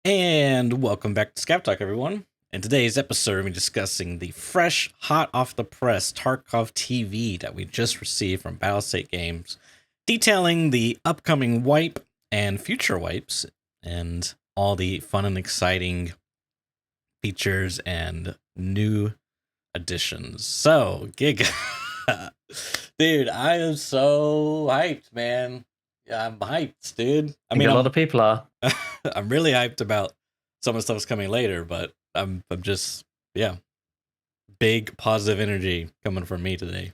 And welcome back to Scavtalk, everyone. In today's episode, we'll be discussing the fresh, hot off the press Tarkov TV that we just received from Battlestate Games, detailing the upcoming wipe and future wipes, and all the fun and exciting features and new additions. So, Giga, dude, I am so hyped, man. Yeah, I'm hyped, dude. I think a lot of people are. I'm really hyped about some of the stuff that's coming later, but I'm just big positive energy coming from me today.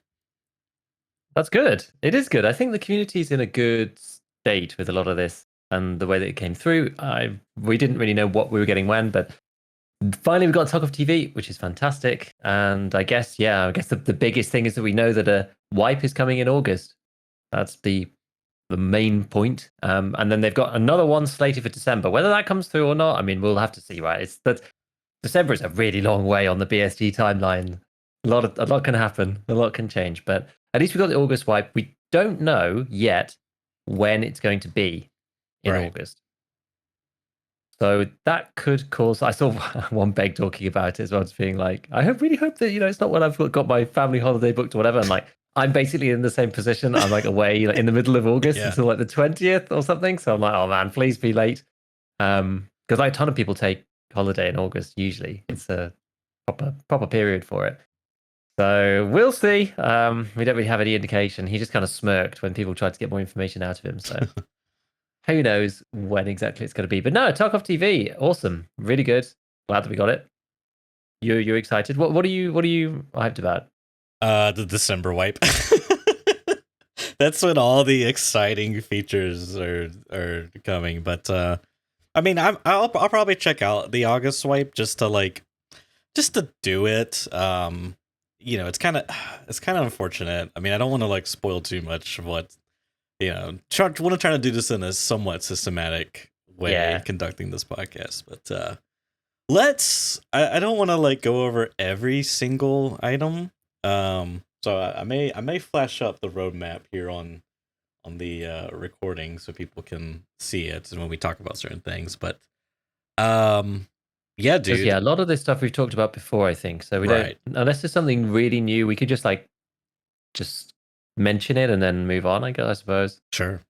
That's good. It is good. I think the community's in a good state with a lot of this and the way that it came through. We didn't really know what we were getting when, but finally we got Tarkov TV, which is fantastic. And I guess the biggest thing is that we know that a wipe is coming in August. That's the main point. And then they've got another one slated for December. Whether that comes through or not, I mean, we'll have to see, right? It's that December is a really long way on the BSG timeline. A lot can happen. A lot can change. But at least we got the August wipe. We don't know yet when it's going to be in August. So that could cause. I saw one beg talking about it as well, as being like, really hope that it's not when I've got my family holiday booked or whatever. And like, I'm basically in the same position. I'm like away in the middle of August until like the 20th or something. So I'm like, oh man, please be late. Because like a ton of people take holiday in August. Usually, it's a proper period for it. So we'll see. We don't really have any indication. He just kind of smirked when people tried to get more information out of him. So who knows when exactly it's going to be? But no, Tarkov TV, awesome, really good. Glad that we got it. You're excited. What are you hyped about? The December wipe. That's when all the exciting features are coming. But I mean, I'll probably check out the August wipe just to do it. It's kind of unfortunate. I mean, I don't want to like spoil too much of what want to try to do this in a somewhat systematic way conducting this podcast, but I don't want to like go over every single item. So I may flash up the roadmap here on the recording so people can see it and when we talk about certain things. But yeah, dude. Yeah, a lot of this stuff we've talked about before, I think. So we don't, unless there's something really new, we could just mention it and then move on, I suppose. Sure.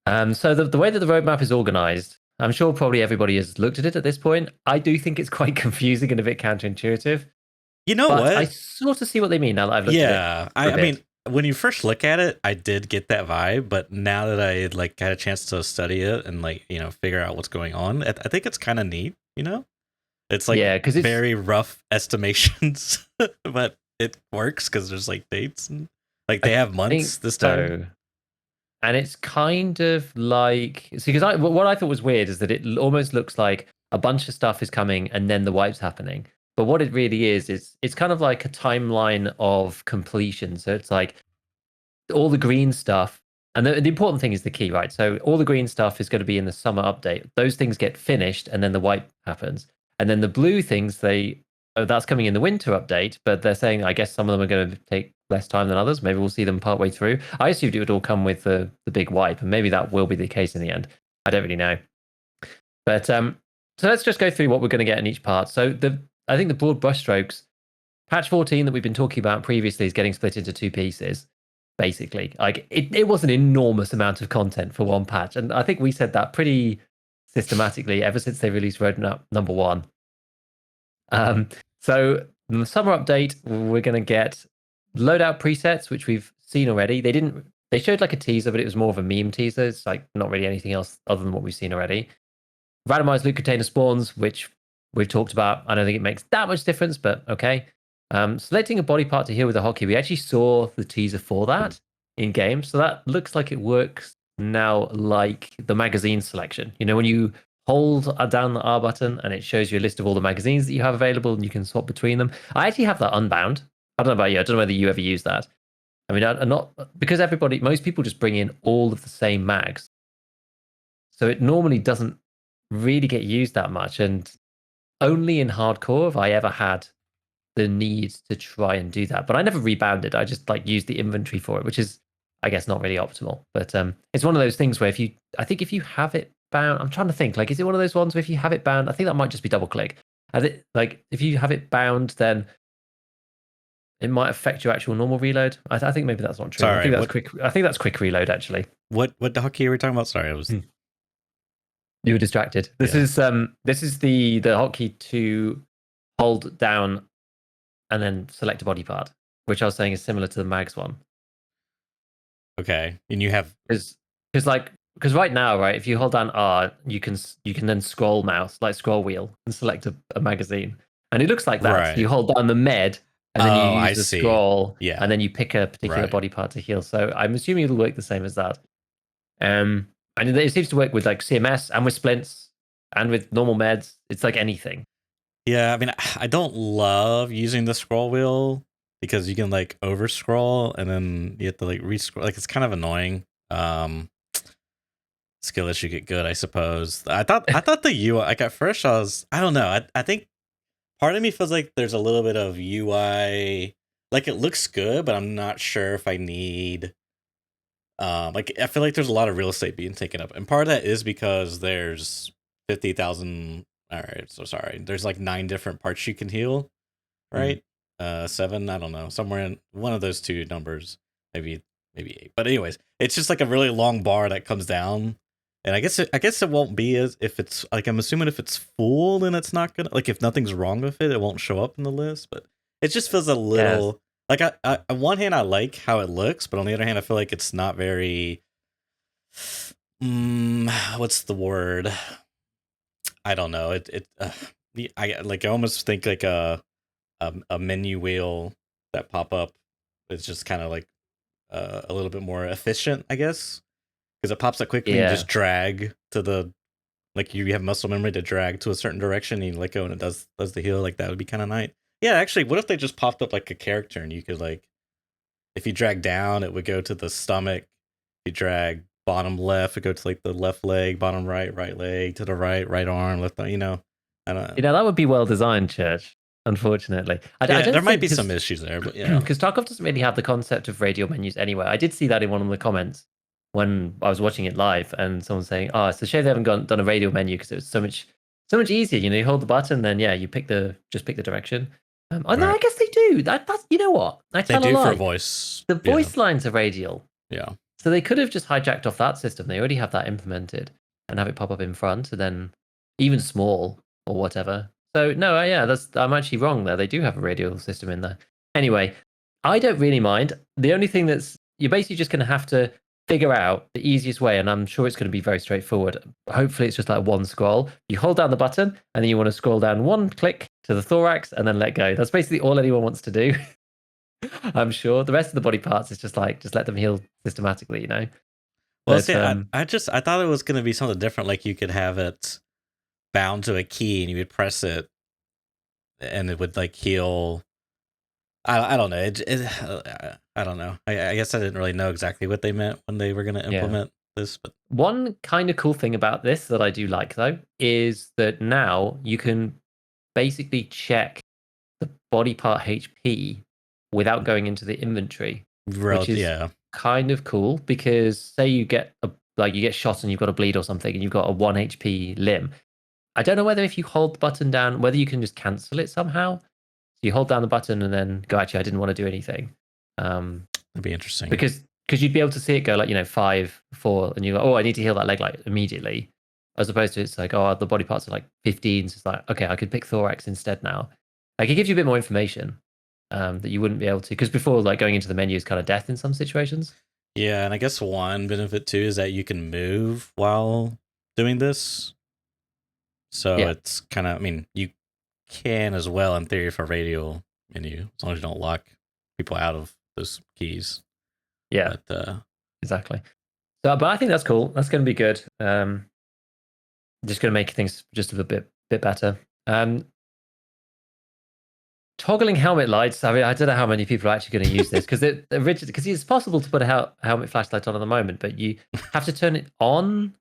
So the way that the roadmap is organized, I'm sure probably everybody has looked at it at this point. I do think it's quite confusing and a bit counterintuitive. You know what? I sort of see what they mean now that I've looked at it. Yeah, I mean, when you first look at it, I did get that vibe, but now that I like had a chance to study it and figure out what's going on, I think it's kind of neat. It's like because it's very rough estimations, but it works because there's like dates and like they have months this time. So. And it's kind of like, because what I thought was weird is that it almost looks like a bunch of stuff is coming and then the wipe's happening. But what it really is it's kind of like a timeline of completion. So it's like all the green stuff, and the important thing is the key, right? So all the green stuff is going to be in the summer update. Those things get finished and then the wipe happens. And then the blue things, that's coming in the winter update, but they're saying, I guess some of them are going to take less time than others. Maybe we'll see them partway through. I assumed it would all come with the big wipe, and maybe that will be the case in the end. I don't really know. But so let's just go through what we're going to get in each part. So I think the broad brushstrokes, patch 14 that we've been talking about previously is getting split into two pieces, basically. Like it was an enormous amount of content for one patch, and I think we said that pretty systematically ever since they released roadmap number 1. So in the summer update, we're going to get loadout presets, which we've seen already. They showed like a teaser, but it was more of a meme teaser. It's like not really anything else other than what we've seen already. Randomized loot container spawns, which we've talked about. I don't think it makes that much difference, but okay. Selecting a body part to heal with a hotkey. We actually saw the teaser for that in game. So that looks like it works now like the magazine selection. When you hold down the R button and it shows you a list of all the magazines that you have available and you can swap between them. I actually have that unbound. I don't know about you. I don't know whether you ever use that. I mean, I'm not, because most people just bring in all of the same mags. So it normally doesn't really get used that much. And only in hardcore have I ever had the need to try and do that. But I never rebounded. I just used the inventory for it, which is, I guess, not really optimal. But it's one of those things where if you have it bound? I'm trying to think. Like, is it one of those ones where if you have it bound, I think that might just be double click. Like, if you have it bound, then it might affect your actual normal reload. I think maybe that's not true. Sorry, I think that's quick. I think that's quick reload actually. What the hotkey are we talking about? Sorry, I was. You were distracted. This is the hotkey to hold down and then select a body part, which I was saying is similar to the mags one. Okay, and you have because right now, right, if you hold down R, you can then scroll wheel and select a magazine, and it looks like that. Right. So you hold down the med, and then you use I the see. scroll, Yeah. and then you pick a particular body part to heal. So I'm assuming it'll work the same as that. And it seems to work with like CMS and with splints and with normal meds. It's like anything. Yeah, I mean, I don't love using the scroll wheel because you can like over scroll and then you have to like re-scroll. Like it's kind of annoying. Skill issue get good, I suppose. I thought the UI, like at first I don't know. I think part of me feels like there's a little bit of UI, like it looks good, but I'm not sure if I need. Like I feel like there's a lot of real estate being taken up, and part of that is because there's 50,000. All right, so sorry. There's like 9 different parts you can heal, right? 7, I don't know, somewhere in one of those 2 numbers, maybe 8. But anyways, it's just like a really long bar that comes down, and I guess it won't be as if it's like I'm assuming if it's full, then it's not gonna like if nothing's wrong with it, it won't show up in the list. But it just feels a little like I on one hand I like how it looks, but on the other hand I feel like it's not very. What's the word? I don't know. I almost think like a menu wheel that pop up is just kind of like a little bit more efficient, I guess, because it pops up quickly. You just drag to the like you have muscle memory to drag to a certain direction, and you let go, and it does the heal. Like that would be kind of nice. Yeah, actually, what if they just popped up like a character, and you could like, if you drag down, it would go to the stomach. If you drag bottom left, it go to like the left leg, bottom right leg, to the right arm, left arm, I don't know. That would be well designed, Church, unfortunately. I don't there might be some issues there, but yeah. Because Tarkov doesn't really have the concept of radial menus anyway. I did see that in one of the comments when I was watching it live, and someone saying, "Oh, it's a shame they haven't done a radial menu because it was so much easier. You hold the button, then you pick the direction." No, I guess they do. That's you know what? They do for voice. The voice lines are radial. Yeah. So they could have just hijacked off that system. They already have that implemented and have it pop up in front, and then even small or whatever. So no, I'm actually wrong there. They do have a radial system in there. Anyway, I don't really mind. The only thing you're basically just going to have to figure out the easiest way, and I'm sure it's going to be very straightforward. Hopefully, it's just like one scroll. You hold down the button, and then you want to scroll down one click to the thorax, and then let go. That's basically all anyone wants to do. I'm sure the rest of the body parts is just let them heal systematically, Well, but, see, I thought it was going to be something different. Like you could have it bound to a key, and you would press it, and it would like heal. I don't know. I don't know. I guess I didn't really know exactly what they meant when they were going to implement this. But one kind of cool thing about this that I do like though is that now you can basically check the body part HP without going into the inventory, which is kind of cool. Because say you get shot and you've got a bleed or something, and you've got a 1 HP limb. I don't know whether if you hold the button down, whether you can just cancel it somehow. So you hold down the button and then go, actually, I didn't want to do anything. That'd be interesting. Because you'd be able to see it go like, 5, 4, and you're like, oh, I need to heal that leg like immediately. As opposed to it's like, oh, the body parts are like 15. So it's like, okay, I could pick thorax instead now. Like it gives you a bit more information that you wouldn't be able to. Because before, like going into the menu is kind of death in some situations. Yeah, and I guess one benefit too is that you can move while doing this. So it's kind of, I mean, you can as well in theory for radial menu, as long as you don't lock people out of those keys. Yeah, but, exactly. So, but I think that's cool. That's going to be good. Just going to make things just a bit better. Toggling helmet lights. I mean, I don't know how many people are actually going to use this because it's possible to put a helmet flashlight on at the moment, but you have to turn it on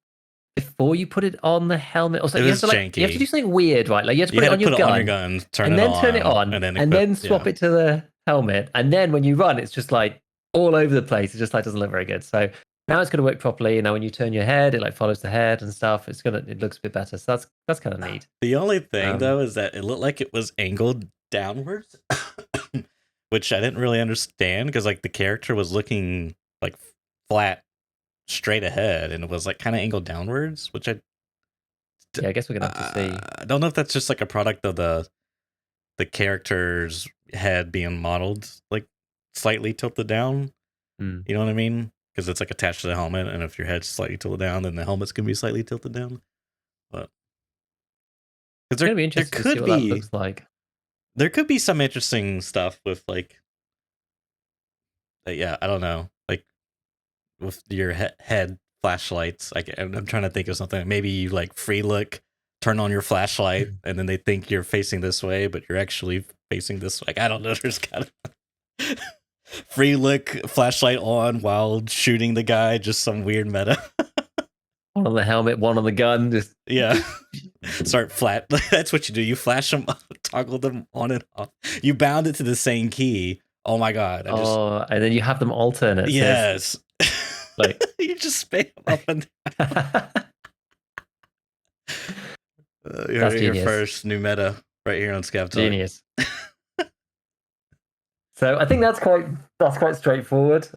before you put it on the helmet. Or something. You have to do something weird, right? Like you have to put it on your gun, turn it on, and then swap it to the helmet, and then when you run, it's just like all over the place. It just like doesn't look very good. So Now it's going to work properly. When you turn your head, it like follows the head and stuff. It looks a bit better. So that's kind of neat. The only thing Um, though is that it looked like it was angled downwards, which I didn't really understand because like the character was looking like flat straight ahead and it was like kind of angled downwards, which yeah, I guess we're gonna have to see. I don't know if that's just like a product of the character's head being modeled like slightly tilted down. Hmm. You know what I mean? Because it's like attached to the helmet, and if your head's slightly tilted down, then the helmet's gonna be slightly tilted down. But because It's gonna be there interesting to see could what that be looks like. some interesting stuff with like yeah, I don't know, like with your head flashlights. I'm trying to think of something. Maybe you like free look, turn on your flashlight, and then they think you're facing this way, but you're actually facing this way. Like, I don't know. There's kind of free look flashlight on while shooting the guy. Just some weird meta. One on the helmet, one on the gun. Just Yeah. Start flat. That's what you do. You flash them, toggle them on and off. You bound it to the same key. Oh my god! and then you have them alternate. Yes. So like you just spam up and that's your genius. first new meta right here on Scavtalk. Genius. So I think that's quite straightforward.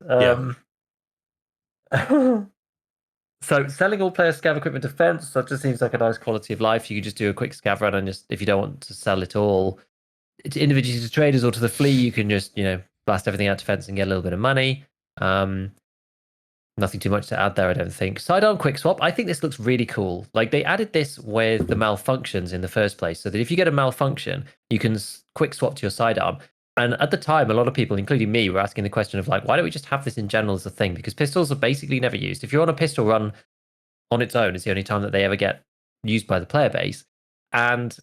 So selling all player scav equipment defense, that just seems like a nice quality of life. You could just do a quick scav run and just, if you don't want to sell it all to individually to traders or to the flea, you can just, blast everything out defense and get a little bit of money. Nothing too much to add there, I don't think. Sidearm quick swap. I think this looks really cool. Like they added this with the malfunctions in the first place, so that if you get a malfunction, you can quick swap to your sidearm. And at the time, a lot of people, including me, were asking the question of like, why don't we just have this in general as a thing? Because pistols are basically never used. If you're on a pistol run on its own, it's the only time that they ever get used by the player base. And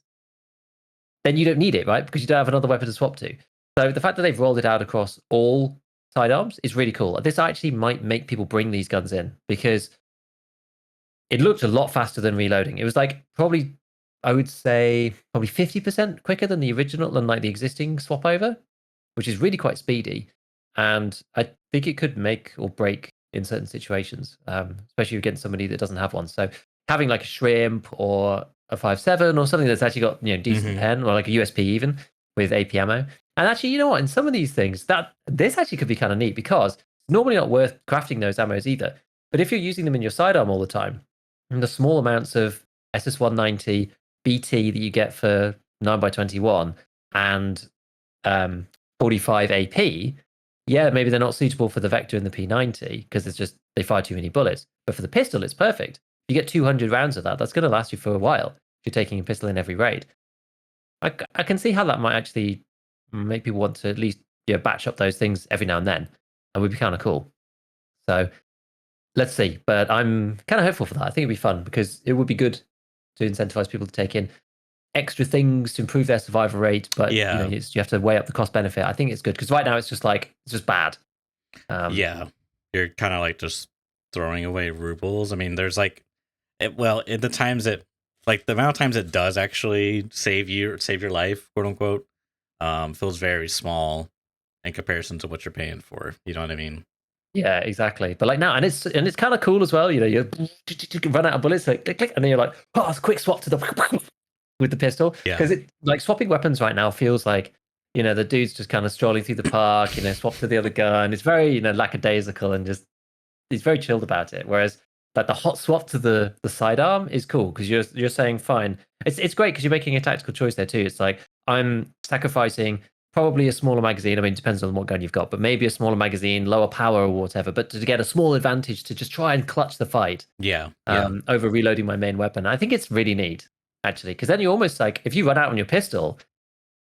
then you don't need it, right? Because you don't have another weapon to swap to. So the fact that they've rolled it out across all sidearms is really cool. This actually might make people bring these guns in because it looked a lot faster than reloading. It was like probably, I would say, probably 50% quicker than the original, than like the existing swap over, which is really quite speedy. And I think it could make or break in certain situations, especially against somebody that doesn't have one. So having like a shrimp or a 5.7 or something that's actually got decent pen, or like a USP even with AP ammo. And actually, you know what? In some of these things, this actually could be kind of neat because it's normally not worth crafting those ammos either. But if you're using them in your sidearm all the time, and the small amounts of SS190 BT that you get for 9x21 and 45 AP, yeah, maybe they're not suitable for the Vector and the P90 because they fire too many bullets. But for the pistol, it's perfect. You get 200 rounds of that. That's going to last you for a while if you're taking a pistol in every raid. I can see how that might actually make people want to at least batch up those things every now and then, and would be kind of cool. So let's see. But I'm kind of hopeful for that. I think it'd be fun because it would be good to incentivize people to take in extra things to improve their survival rate. But you have to weigh up the cost benefit. I think it's good because right now it's just bad. Yeah, you're kind of like just throwing away rubles. I mean, there's like, in the times it, like the amount of times it does actually save your life, quote unquote, feels very small in comparison to what you're paying for. You know what I mean? Yeah, exactly. But like now, and it's kind of cool as well. You run out of bullets, like click, click, and then you're like, oh, it's a quick swap to the with the pistol. Because it like swapping weapons right now feels like the dude's just kind of strolling through the park, swap to the other gun. It's very lackadaisical and just he's very chilled about it. Whereas like the hot swap to the sidearm is cool because you're saying fine. It's great because you're making a tactical choice there too. It's like I'm sacrificing probably a smaller magazine. I mean, it depends on what gun you've got, but maybe a smaller magazine, lower power or whatever, but to get a small advantage to just try and clutch the fight. Over reloading my main weapon. I think it's really neat, actually, because then you almost like, if you run out on your pistol,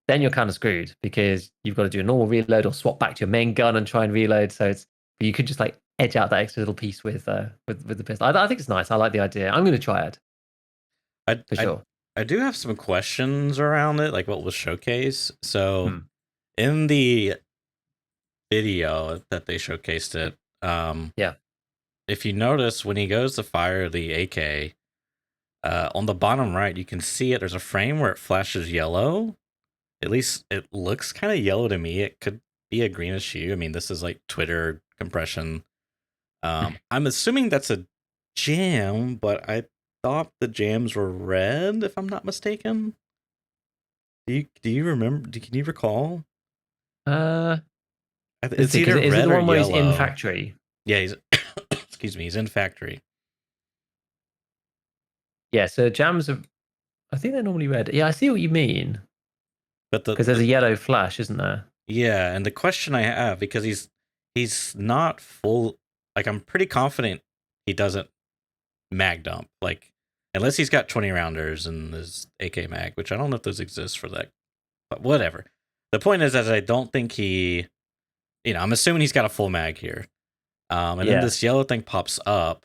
then you're kind of screwed because you've got to do a normal reload or swap back to your main gun and try and reload. So you could just like edge out that extra little piece with the pistol. I think it's nice. I like the idea. I'm going to try it. For sure. I do have some questions around it, like what was showcased. So in the video that they showcased it, if you notice when he goes to fire the AK, on the bottom right, you can see it. There's a frame where it flashes yellow. At least it looks kind of yellow to me. It could be a greenish hue. I mean, this is like Twitter compression. I'm assuming that's a jam, but I thought the jams were red, if I'm not mistaken. Do you remember? Can you recall? Uh, let's It's see, because either is it red the or one where he's in yellow. factory? Yeah, he's excuse me, he's in factory. Yeah, so jams are. I think they're normally red. Yeah, I see what you mean. But Because there's a yellow flash, isn't there? yeah, and the question I have, because he's not full, like I'm pretty confident he doesn't mag dump, like unless he's got 20 rounders and his AK mag, which I don't know if those exist for that, but whatever. The point is that I don't think I'm assuming he's got a full mag here. And then Yeah. this yellow thing pops up.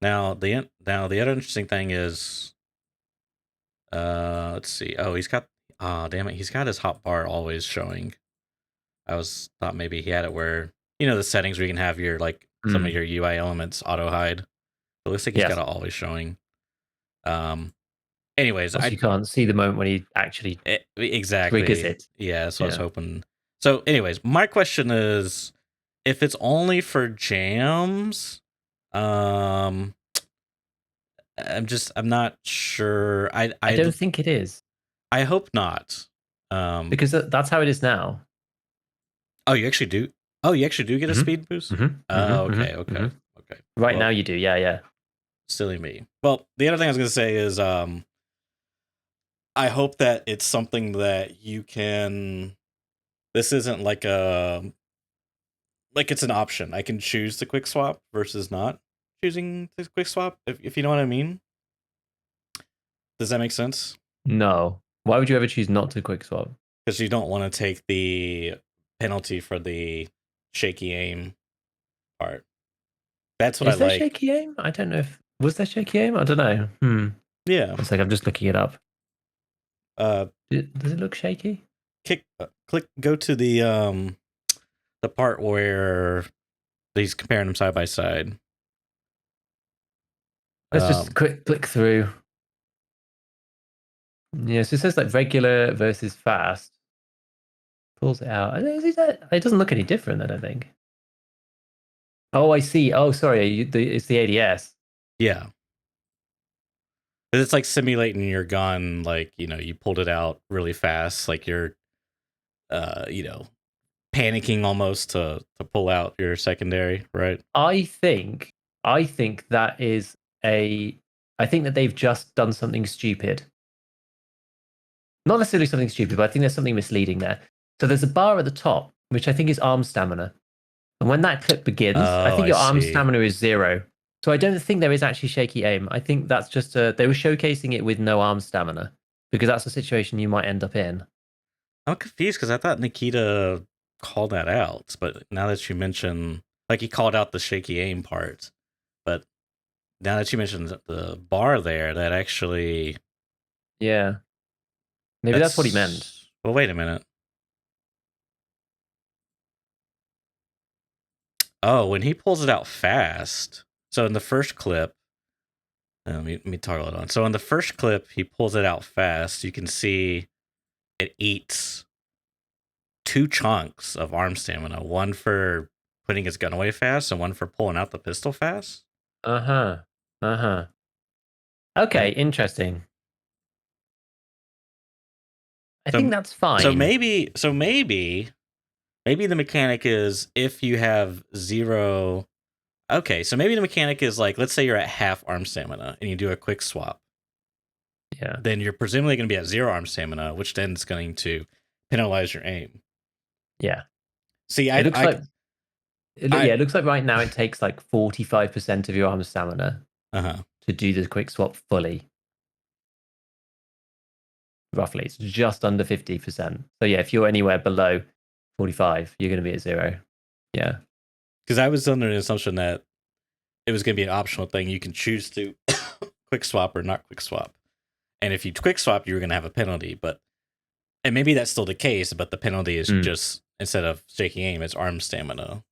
Now the other interesting thing is, let's see. Oh, damn it, he's got his hot bar always showing. Thought maybe he had it where the settings where you can have your some of your UI elements auto hide. It looks like he's got Yes. it always showing. Anyways, Also, you can't see the moment when he actually triggers exactly, it. yeah, that's what I was Yeah. hoping. So, anyways, my question is, if it's only for jams, um, I'm not sure. I don't think it is. I hope not. Because that's how it is now. Oh, you actually do. Oh, you actually do get a Mm-hmm. speed boost. Mm-hmm. Oh, Mm-hmm. okay, Mm-hmm. okay. Right Well, now you do. Yeah, yeah. silly me. Well, the other thing I was gonna say is, I hope that it's something that you can. This isn't like it's an option. I can choose the quick swap versus not choosing the quick swap. If you know what I mean. Does that make sense? No. Why would you ever choose not to quick swap? Because you don't want to take the penalty for the shaky aim part. That's what I Is there like. shaky aim? I don't know if was there shaky aim. I don't know. Yeah. It's like I'm just looking it up. Uh, Does it look shaky? go to the part where he's comparing them side by side. Let's just click through. Yeah, so it says like regular versus fast. Pulls it out. It doesn't look any different, I don't think. Oh, I see. Oh, sorry. It's the ADS. Yeah. It's like simulating your gun, like, you pulled it out really fast, like you're, you know, panicking almost to pull out your secondary, right? I think that is I think that they've just done something stupid. Not necessarily something stupid, but I think there's something misleading there. So there's a bar at the top, which I think is arm stamina. And when that clip begins, I Oh, think I your arm see. stamina is 0. So I don't think there is actually shaky aim. I think that's just they were showcasing it with no arm stamina because that's a situation you might end up in. I'm confused because I thought Nikita called that out, but now that you mention, like, he called out the shaky aim part, but now that you mentioned the bar there, that actually, Yeah. Maybe that's what he meant. well, wait a minute. Oh, when he pulls it out fast. So in the first clip, let me toggle it on. So in the first clip, he pulls it out fast. You can see it eats 2 chunks of arm stamina, one for putting his gun away fast and one for pulling out the pistol fast. Uh-huh. Uh-huh. Okay, interesting. I think that's fine. So maybe the mechanic is if you have 0. Okay, so maybe the mechanic is like, let's say you're at half arm stamina and you do a quick swap. Yeah. Then you're presumably going to be at 0 arm stamina, which then is going to penalize your aim. Yeah. See, It looks like it looks like right now it takes like 45% of your arm stamina to do the quick swap fully. Roughly, it's just under 50%. So yeah, if you're anywhere below 45, you're going to be at 0. Yeah. Because I was under the assumption that it was going to be an optional thing. You can choose to quick swap or not quick swap. And if you quick swap, you were going to have a penalty. And maybe that's still the case, but the penalty is just, instead of shaking aim, it's arm stamina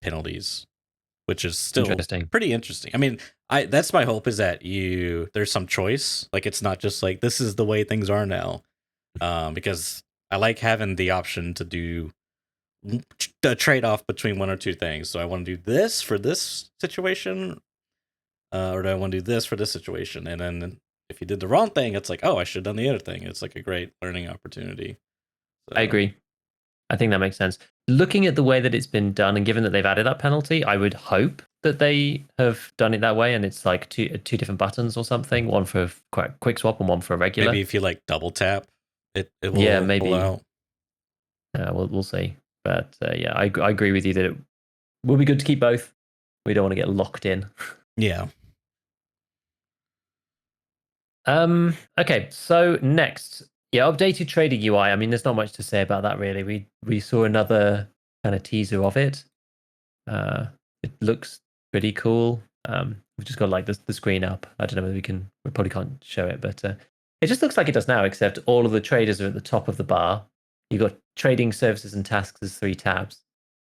penalties, which is still pretty interesting. I mean, that's my hope, is that there's some choice. Like, it's not just like, this is the way things are now. Because I like having the option to do a trade off between one or two things. So I want to do this for this situation, or do I want to do this for this situation? And then if you did the wrong thing, it's like, oh, I should have done the other thing. It's like a great learning opportunity. So, I agree. I think that makes sense. Looking at the way that it's been done, and given that they've added that penalty, I would hope that they have done it that way, and it's like two different buttons or something, one for quick swap and one for regular. maybe if you like double tap, it will maybe. pull out. We'll see. But yeah, I agree with you that it will be good to keep both. We don't want to get locked in. Yeah. Okay, so next, updated trader UI. I mean, there's not much to say about that really. We saw another kind of teaser of it. It looks pretty cool. We've just got like the screen up. I don't know whether we probably can't show it, but it just looks like it does now, except all of the traders are at the top of the bar. You've got trading services and tasks as 3 tabs,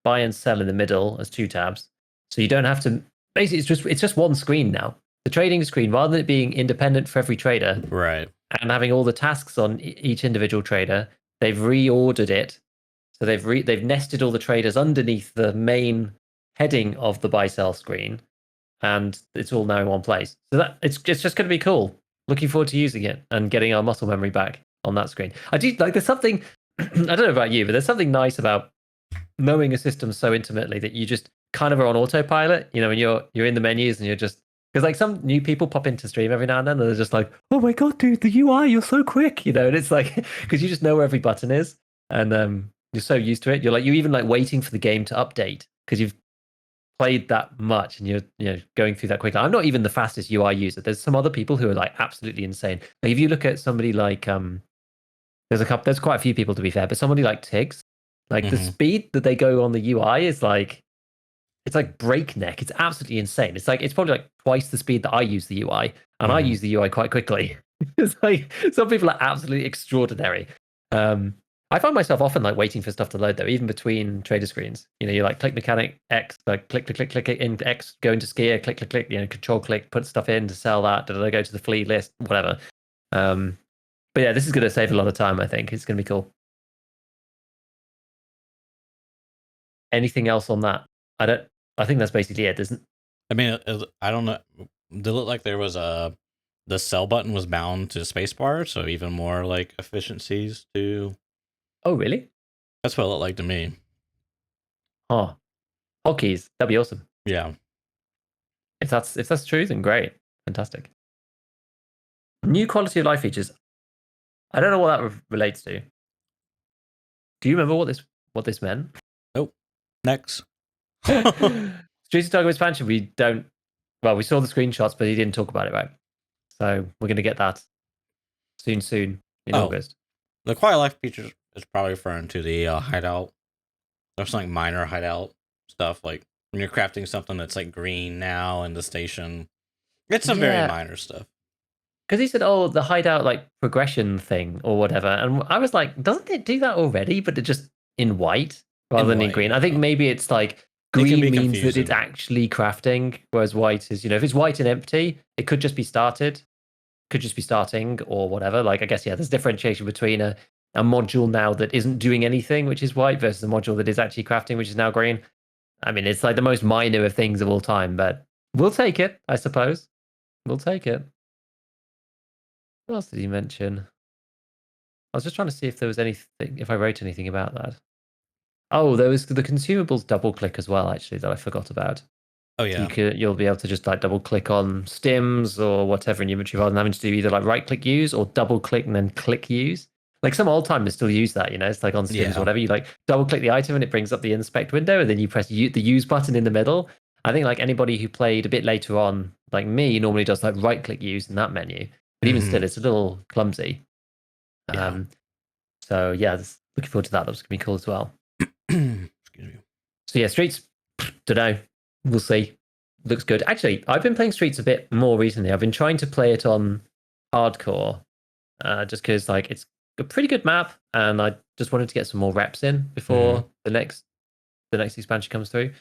buy and sell in the middle as 2 tabs. So you don't have to, basically it's just one screen now. The trading screen, rather than it being independent for every trader, right, and having all the tasks on each individual trader, they've reordered it. So they've nested all the traders underneath the main heading of the buy sell screen, and it's all now in one place. So that it's just going to be cool. Looking forward to using it and getting our muscle memory back on that screen. I do like. There's something I don't know about you, but there's something nice about knowing a system so intimately that you just kind of are on autopilot. You know, when you're in the menus and you're just, because like some new people pop into stream every now and then and they're just like, oh my god, dude, the UI, you're so quick, you know, and it's like because you just know where every button is, and you're so used to it. You're even like waiting for the game to update because you've played that much and you're going through that quickly. I'm not even the fastest UI user. There's some other people who are like absolutely insane. Like if you look at somebody like there's quite a few people to be fair, but somebody like Tiggs, like the speed that they go on the UI is like, it's like breakneck. It's absolutely insane. It's probably like twice the speed that I use the UI, and I use the UI quite quickly. It's like some people are absolutely extraordinary. I find myself often like waiting for stuff to load though, even between trader screens. You know, you like click mechanic X, like click it in X, go into skier, click, you know, control click, put stuff in to sell that. Did I go to the flea list, whatever. But yeah, this is going to save a lot of time. I think it's going to be cool. Anything else on that? I think that's basically it, isn't? I mean, I don't know. Did it look like there was the sell button was bound to spacebar, so even more like efficiencies too. Oh, really? That's what it looked like to me. Oh, hotkeys. That'd be awesome. Yeah. If that's true, then great, fantastic. New quality of life features. I don't know what that relates to. Do you remember what this meant? Nope. Next. Streets of Target expansion. We saw the screenshots, but he didn't talk about it, right? So we're going to get that soon in August. The quiet life feature is probably referring to the hideout. There's like minor hideout stuff, like when you're crafting something that's like green now in the station. It's some very minor stuff. Because he said, "Oh, the hideout like progression thing or whatever," and I was like, "Doesn't it do that already? But it just in white rather than in green." I think maybe it's like green means that it's actually crafting, whereas white is, you know, if it's white and empty, it could just be started, could just be starting or whatever. Like I guess there's differentiation between a module now that isn't doing anything, which is white, versus a module that is actually crafting, which is now green. I mean, it's like the most minor of things of all time, but we'll take it, I suppose. We'll take it. What else did he mention? I was just trying to see if there was anything, if I wrote anything about that. Oh, there was the consumables double click as well, actually, that I forgot about. Oh yeah. You'll be able to just like double click on stims or whatever in your inventory rather than having to do either like right click use or double click and then click use. Like some old timers still use that, you know, it's like on stims or whatever. You like double click the item and it brings up the inspect window and then you press the use button in the middle. I think like anybody who played a bit later on, like me, normally does like right click use in that menu. But even still, it's a little clumsy. So yeah, looking forward to that. That's going to be cool as well. Excuse me. So yeah, Streets, don't know. We'll see. Looks good. Actually, I've been playing Streets a bit more recently. I've been trying to play it on hardcore, just because like it's a pretty good map, and I just wanted to get some more reps in before the next expansion comes through.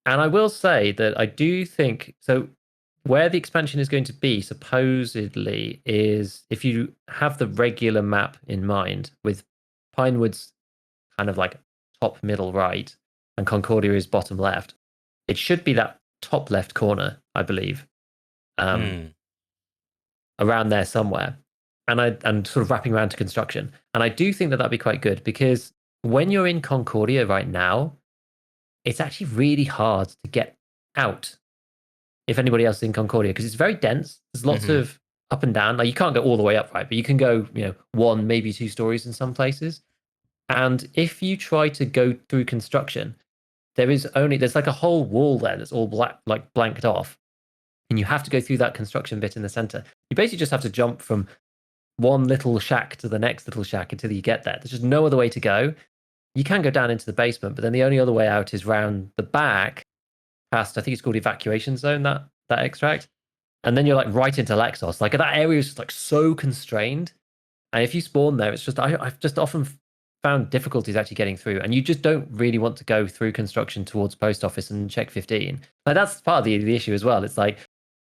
And I will say that I do think so. Where the expansion is going to be, supposedly, is if you have the regular map in mind, with Pinewoods kind of like top middle right, and Concordia is bottom left. It should be that top left corner, I believe, around there somewhere. And sort of wrapping around to construction. And I do think that that'd be quite good because when you're in Concordia right now, it's actually really hard to get out if anybody else is in Concordia because it's very dense. There's lots of up and down. Like you can't go all the way up, right? But you can go, 1, maybe 2 stories in some places. And if you try to go through construction, there's like a whole wall there that's all black, like blanked off. And you have to go through that construction bit in the center. You basically just have to jump from one little shack to the next little shack until you get there. There's just no other way to go. You can go down into the basement, but then the only other way out is round the back past, I think it's called evacuation zone, that extract. And then you're like right into Lexos. Like that area is just like so constrained. And if you spawn there, it's just, I've just often found difficulties actually getting through. And you just don't really want to go through construction towards post office and check 15. Like that's part of the issue as well. It's like,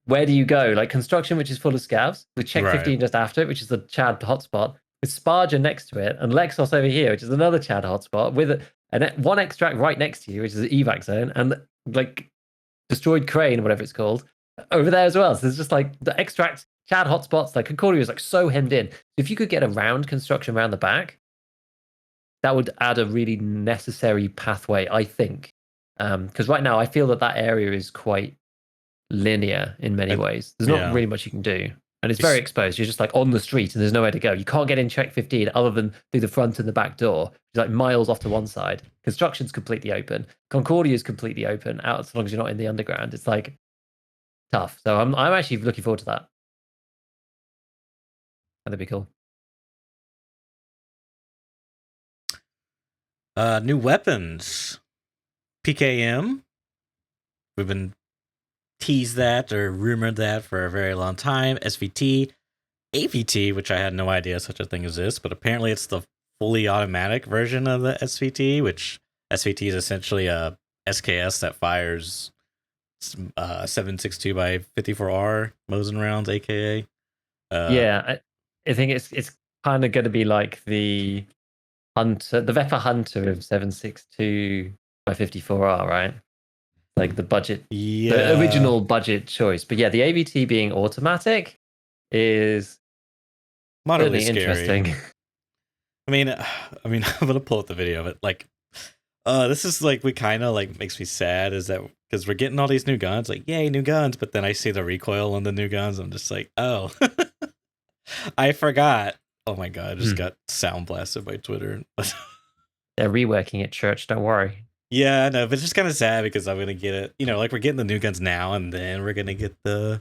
where do you go? Like construction, which is full of scavs, with check 15 just after it, which is the Chad hotspot, with Sparger next to it, and Lexos over here, which is another Chad hotspot, with one extract right next to you, which is the evac zone, and like destroyed crane, whatever it's called, over there as well. So there's just like the extract Chad hotspots, like Concordia is like so hemmed in. If you could get around construction around the back, that would add a really necessary pathway, I think. Because right now I feel that area is quite linear in many ways. There's not really much you can do. And it's very exposed. You're just like on the street and there's nowhere to go. You can't get in check 15 other than through the front and the back door. It's like miles off to one side. Construction's completely open. Concordia is completely open out as long as you're not in the underground. It's like tough. So I'm actually looking forward to that. That'd be cool. New weapons. PKM. We've been teased that or rumored that for a very long time. SVT, AVT, which I had no idea such a thing exists, but apparently it's the fully automatic version of the SVT, which SVT is essentially a SKS that fires 7.62 by 54R Mosin rounds, aka. I think it's kind of going to be like the Hunter, the Vepa Hunter of 7.62 by 54R, right? Like the budget, the original budget choice. But yeah, the AVT being automatic is moderately certainly interesting. I mean, I'm gonna pull up the video of it. Like, this is like we kind of like makes me sad. Is that because we're getting all these new guns? Like, yay, new guns! But then I see the recoil on the new guns. I'm just like, oh, I forgot. Oh my god, I just got sound blasted by Twitter. They're reworking it, Church. Don't worry. Yeah, no, but it's just kind of sad because I'm gonna get it. Like we're getting the new guns now, and then we're gonna get the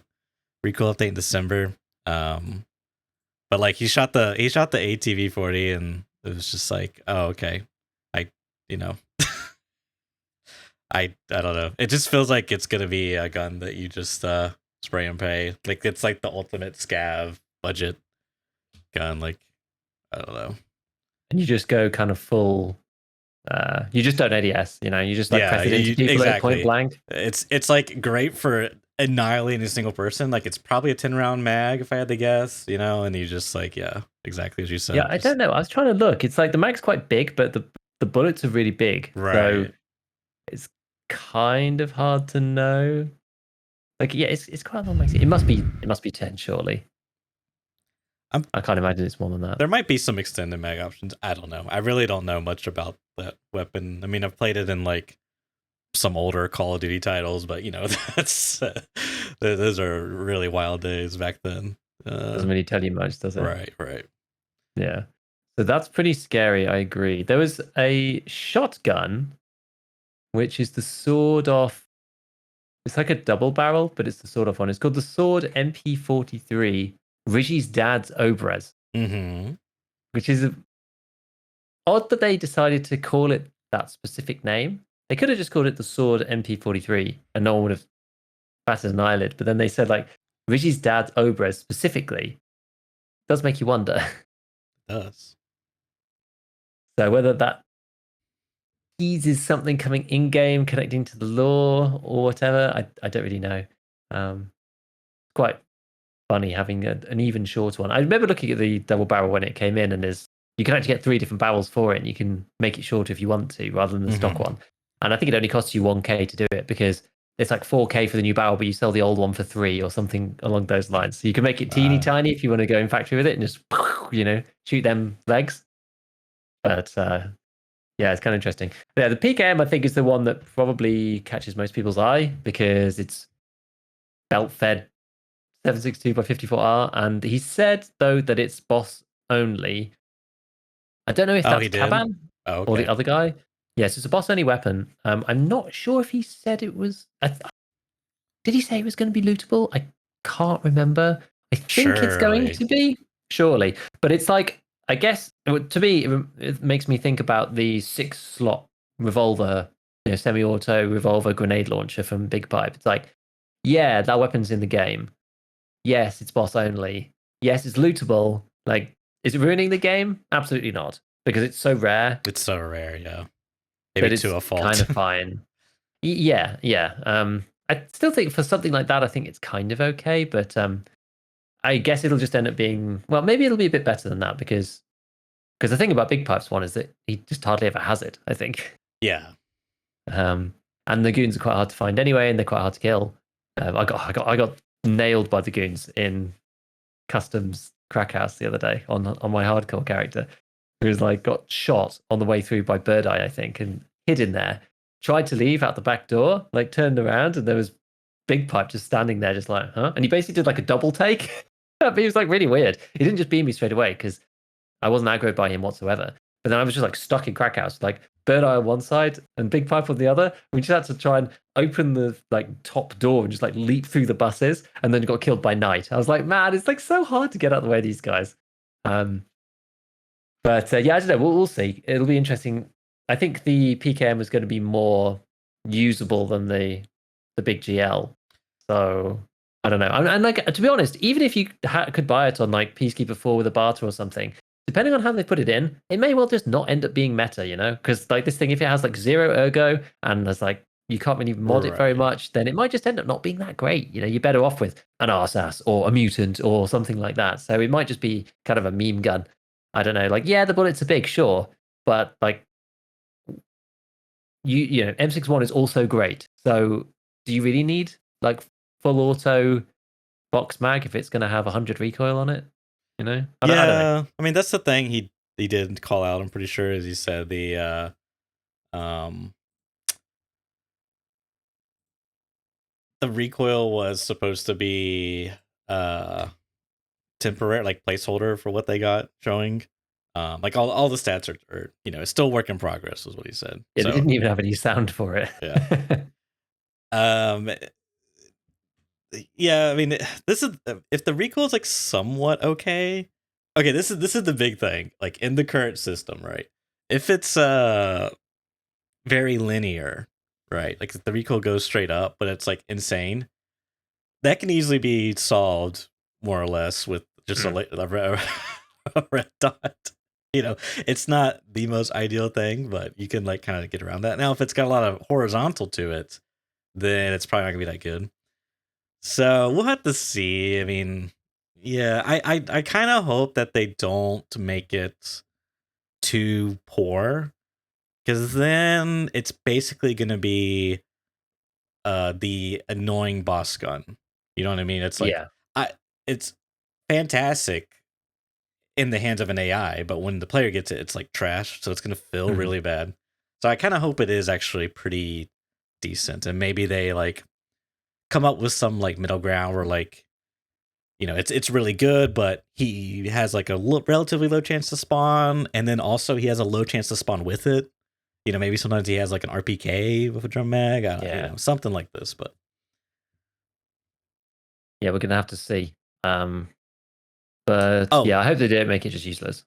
recoil update in December. But like he shot the ATV 40, and it was just like, oh, okay. I I don't know. It just feels like it's gonna be a gun that you just spray and pray. Like it's like the ultimate scav budget gun. Like I don't know. And you just go kind of full. You just don't ADS, you just like press it into people at point blank. It's like great for annihilating a single person. Like it's probably a 10-round mag if I had to guess, and you just like, yeah, exactly as you said. Yeah, I don't know. I was trying to look. It's like the mag's quite big, but the bullets are really big. Right. So it's kind of hard to know. Like, yeah, it's quite a long mag. It must be 10, surely. I can't imagine it's more than that. There might be some extended mag options. I don't know. I really don't know much about that weapon. I mean, I've played it in like some older Call of Duty titles, but that's those are really wild days back then. Doesn't really tell you much, does it? Right. Yeah. So that's pretty scary. I agree. There was a shotgun, which is the sword off. It's like a double barrel, but it's the sword off one. It's called the Sword MP43. Rigi's dad's Obrez, which is odd that they decided to call it that specific name. They could have just called it the Sword MP43 and no one would have batted an eyelid. But then they said like Rigi's dad's Obrez specifically. It does make you wonder. It does. So whether that teases something coming in game connecting to the lore or whatever, I don't really know. Quite funny having an even shorter one. I remember looking at the double barrel when it came in, and there's you can actually get 3 different barrels for it, and you can make it shorter if you want to, rather than the stock one. And I think it only costs you 1k to do it, because it's like 4k for the new barrel, but you sell the old one for 3 or something along those lines. So you can make it teeny tiny if you want to go in factory with it and just shoot them legs. But yeah, it's kind of interesting. But yeah, the PKM I think is the one that probably catches most people's eye, because it's belt fed 762 by 54R, and he said though that it's boss only. I don't know if that's he did? Taban Oh, or okay. the other guy. Yes, it's a boss only weapon. I'm not sure if he said it was. Did he say it was going to be lootable? I can't remember. I think it's going to be, surely. But it's like, I guess, to me, it makes me think about the 6-slot revolver, semi-auto revolver grenade launcher from Big Pipe. It's like, yeah, that weapon's in the game. Yes, it's boss only. Yes, it's lootable. Like, is it ruining the game? Absolutely not, because it's so rare. It's so rare, yeah. Maybe But to a it's fault. kind of fine. Yeah. I still think for something like that, I think it's kind of okay. But I guess it'll just end up being, well, maybe it'll be a bit better than that, because the thing about Big Pipe's one is that he just hardly ever has it, I think. Yeah. And the goons are quite hard to find anyway, and they're quite hard to kill. I got nailed by the goons in customs crack house the other day on my hardcore character, who was like got shot on the way through by Bird Eye, I think, and hid in there. Tried to leave out the back door, like turned around, and there was Big Pipe just standing there, just like, huh? And he basically did like a double take. But he was like really weird. He didn't just beam me straight away, because I wasn't aggroed by him whatsoever. But then I was just like stuck in crack house, like Bird Eye on one side and Big Pipe on the other. We just had to try and open the like top door and just like leap through the buses, and then got killed by night. I was like, man, it's like so hard to get out of the way of these guys. But yeah, I don't know. We'll see. It'll be interesting. I think the PKM is going to be more usable than the big GL. So I don't know. And like, to be honest, even if you could buy it on like Peacekeeper 4 with a barter or something, depending on how they put it in, it may well just not end up being meta, Because like this thing, if it has like 0 ergo and there's like you can't really mod it very much, then it might just end up not being that great. You're better off with an RSAS or a mutant or something like that. So it might just be kind of a meme gun. I don't know. Like, yeah, the bullets are big, sure, but like M61 is also great. So do you really need like full auto box mag if it's going to have 100 recoil on it? I don't know. I mean, that's the thing he did call out, I'm pretty sure, as he said, the recoil was supposed to be temporary, like placeholder for what they got showing. Like all the stats are it's still work in progress, is what he said. Yeah, they didn't even have any sound for it. Yeah. Yeah, I mean, this is, if the recoil is like somewhat okay. Okay, this is the big thing. Like in the current system, right? If it's very linear, right? Like the recoil goes straight up, but it's like insane. That can easily be solved more or less with just a red dot. It's not the most ideal thing, but you can like kind of get around that. Now, if it's got a lot of horizontal to it, then it's probably not gonna be that good. So we'll have to see. I mean, yeah, I kind of hope that they don't make it too poor, because then it's basically gonna be the annoying boss gun. You know what I mean? It's like, it's fantastic in the hands of an AI, but when the player gets it, it's like trash. So it's gonna feel really bad. So I kind of hope it is actually pretty decent, and maybe they like come up with some like middle ground where like, it's really good, but he has like a relatively low chance to spawn, and then also he has a low chance to spawn with it. Maybe sometimes he has like an RPK with a drum mag. I don't know, something like this, but yeah, we're gonna have to see. But yeah, I hope they don't make it just useless.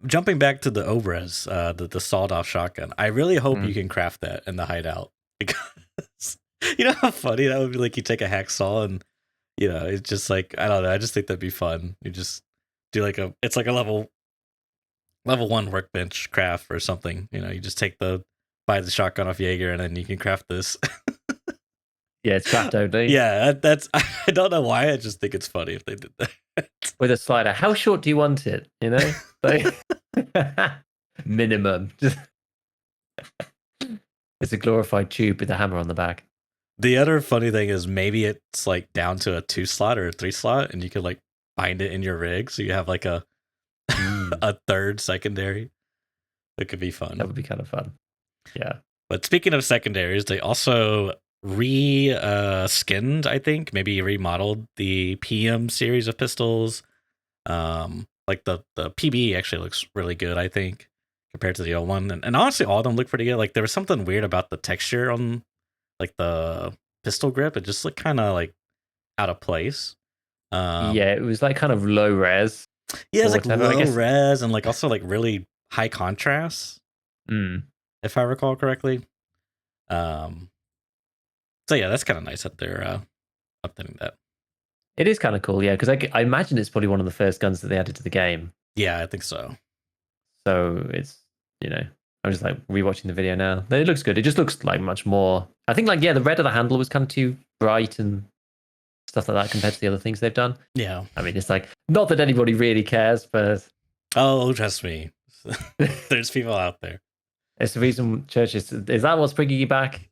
Jumping back to the Obras, the sawed-off shotgun, I really hope you can craft that in the hideout, because you know how funny that would be. Like, you take a hacksaw and it's just like, I don't know. I just think that'd be fun. You just do like it's like a level 1 workbench craft or something. You just buy the shotgun off Jaeger, and then you can craft this. Yeah, it's craft only. Yeah, that's I don't know why. I just think it's funny if they did that with a slider. How short do you want it? Like, Minimum. It's a glorified tube with a hammer on the back. The other funny thing is maybe it's like down to a 2 slot or a 3 slot, and you could like bind it in your rig, so you have like a a third secondary. It could be fun. That would be kind of fun. Yeah. But speaking of secondaries, they also skinned, I think, maybe remodeled the PM series of pistols. Like the PB actually looks really good, I think, compared to the old one. And honestly, all of them look pretty good. Like there was something weird about the texture on like the pistol grip. It just looked kind of like out of place. Yeah, it was like kind of low res. Yeah, it's like whatever, I low guess. res and like also like really high contrast, if I recall correctly. So yeah, that's kind of nice that they're updating that. It is kind of cool, yeah, because I imagine it's probably one of the first guns that they added to the game. Yeah, I think so. So it's, I'm just like rewatching the video now. It looks good. It just looks like much more. I think like, yeah, the red of the handle was kind of too bright and stuff like that compared to the other things they've done. Yeah. I mean, it's like, not that anybody really cares, but. Oh, trust me. There's people out there. It's the reason Church is that what's bringing you back?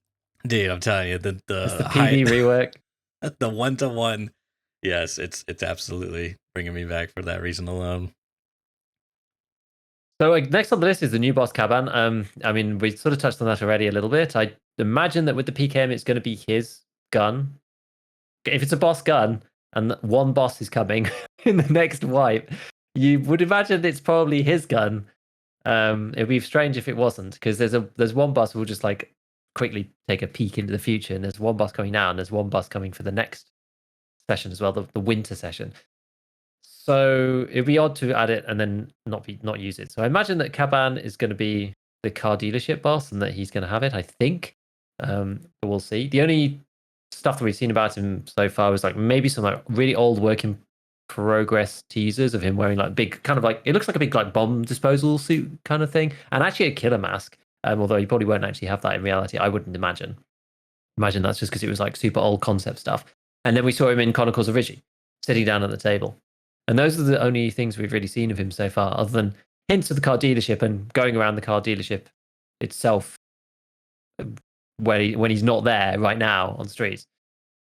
Dude, I'm telling you, It's the PB rework. The 1-to-1. Yes, it's absolutely bringing me back for that reason alone. So next on the list is the new boss Caban. I mean, we sort of touched on that already a little bit. I imagine that with the PKM, it's going to be his gun. If it's a boss gun and one boss is coming in the next wipe, you would imagine it's probably his gun. It'd be strange if it wasn't, because there's one boss who will just like quickly take a peek into the future, and there's one boss coming now, and there's one boss coming for the next session as well, the winter session. So it'd be odd to add it and then not use it. So I imagine that Caban is going to be the car dealership boss, and that he's going to have it, I think. But we'll see. The only stuff that we've seen about him so far was like maybe some like really old work in progress teasers of him wearing like big kind of like, it looks like a big like bomb disposal suit kind of thing, and actually a killer mask. Although he probably won't actually have that in reality, I wouldn't imagine. Imagine that's just because it was like super old concept stuff. And then we saw him in Chronicles of Ridgey, sitting down at the table. And those are the only things we've really seen of him so far, other than hints of the car dealership and going around the car dealership itself when he's not there right now on the streets.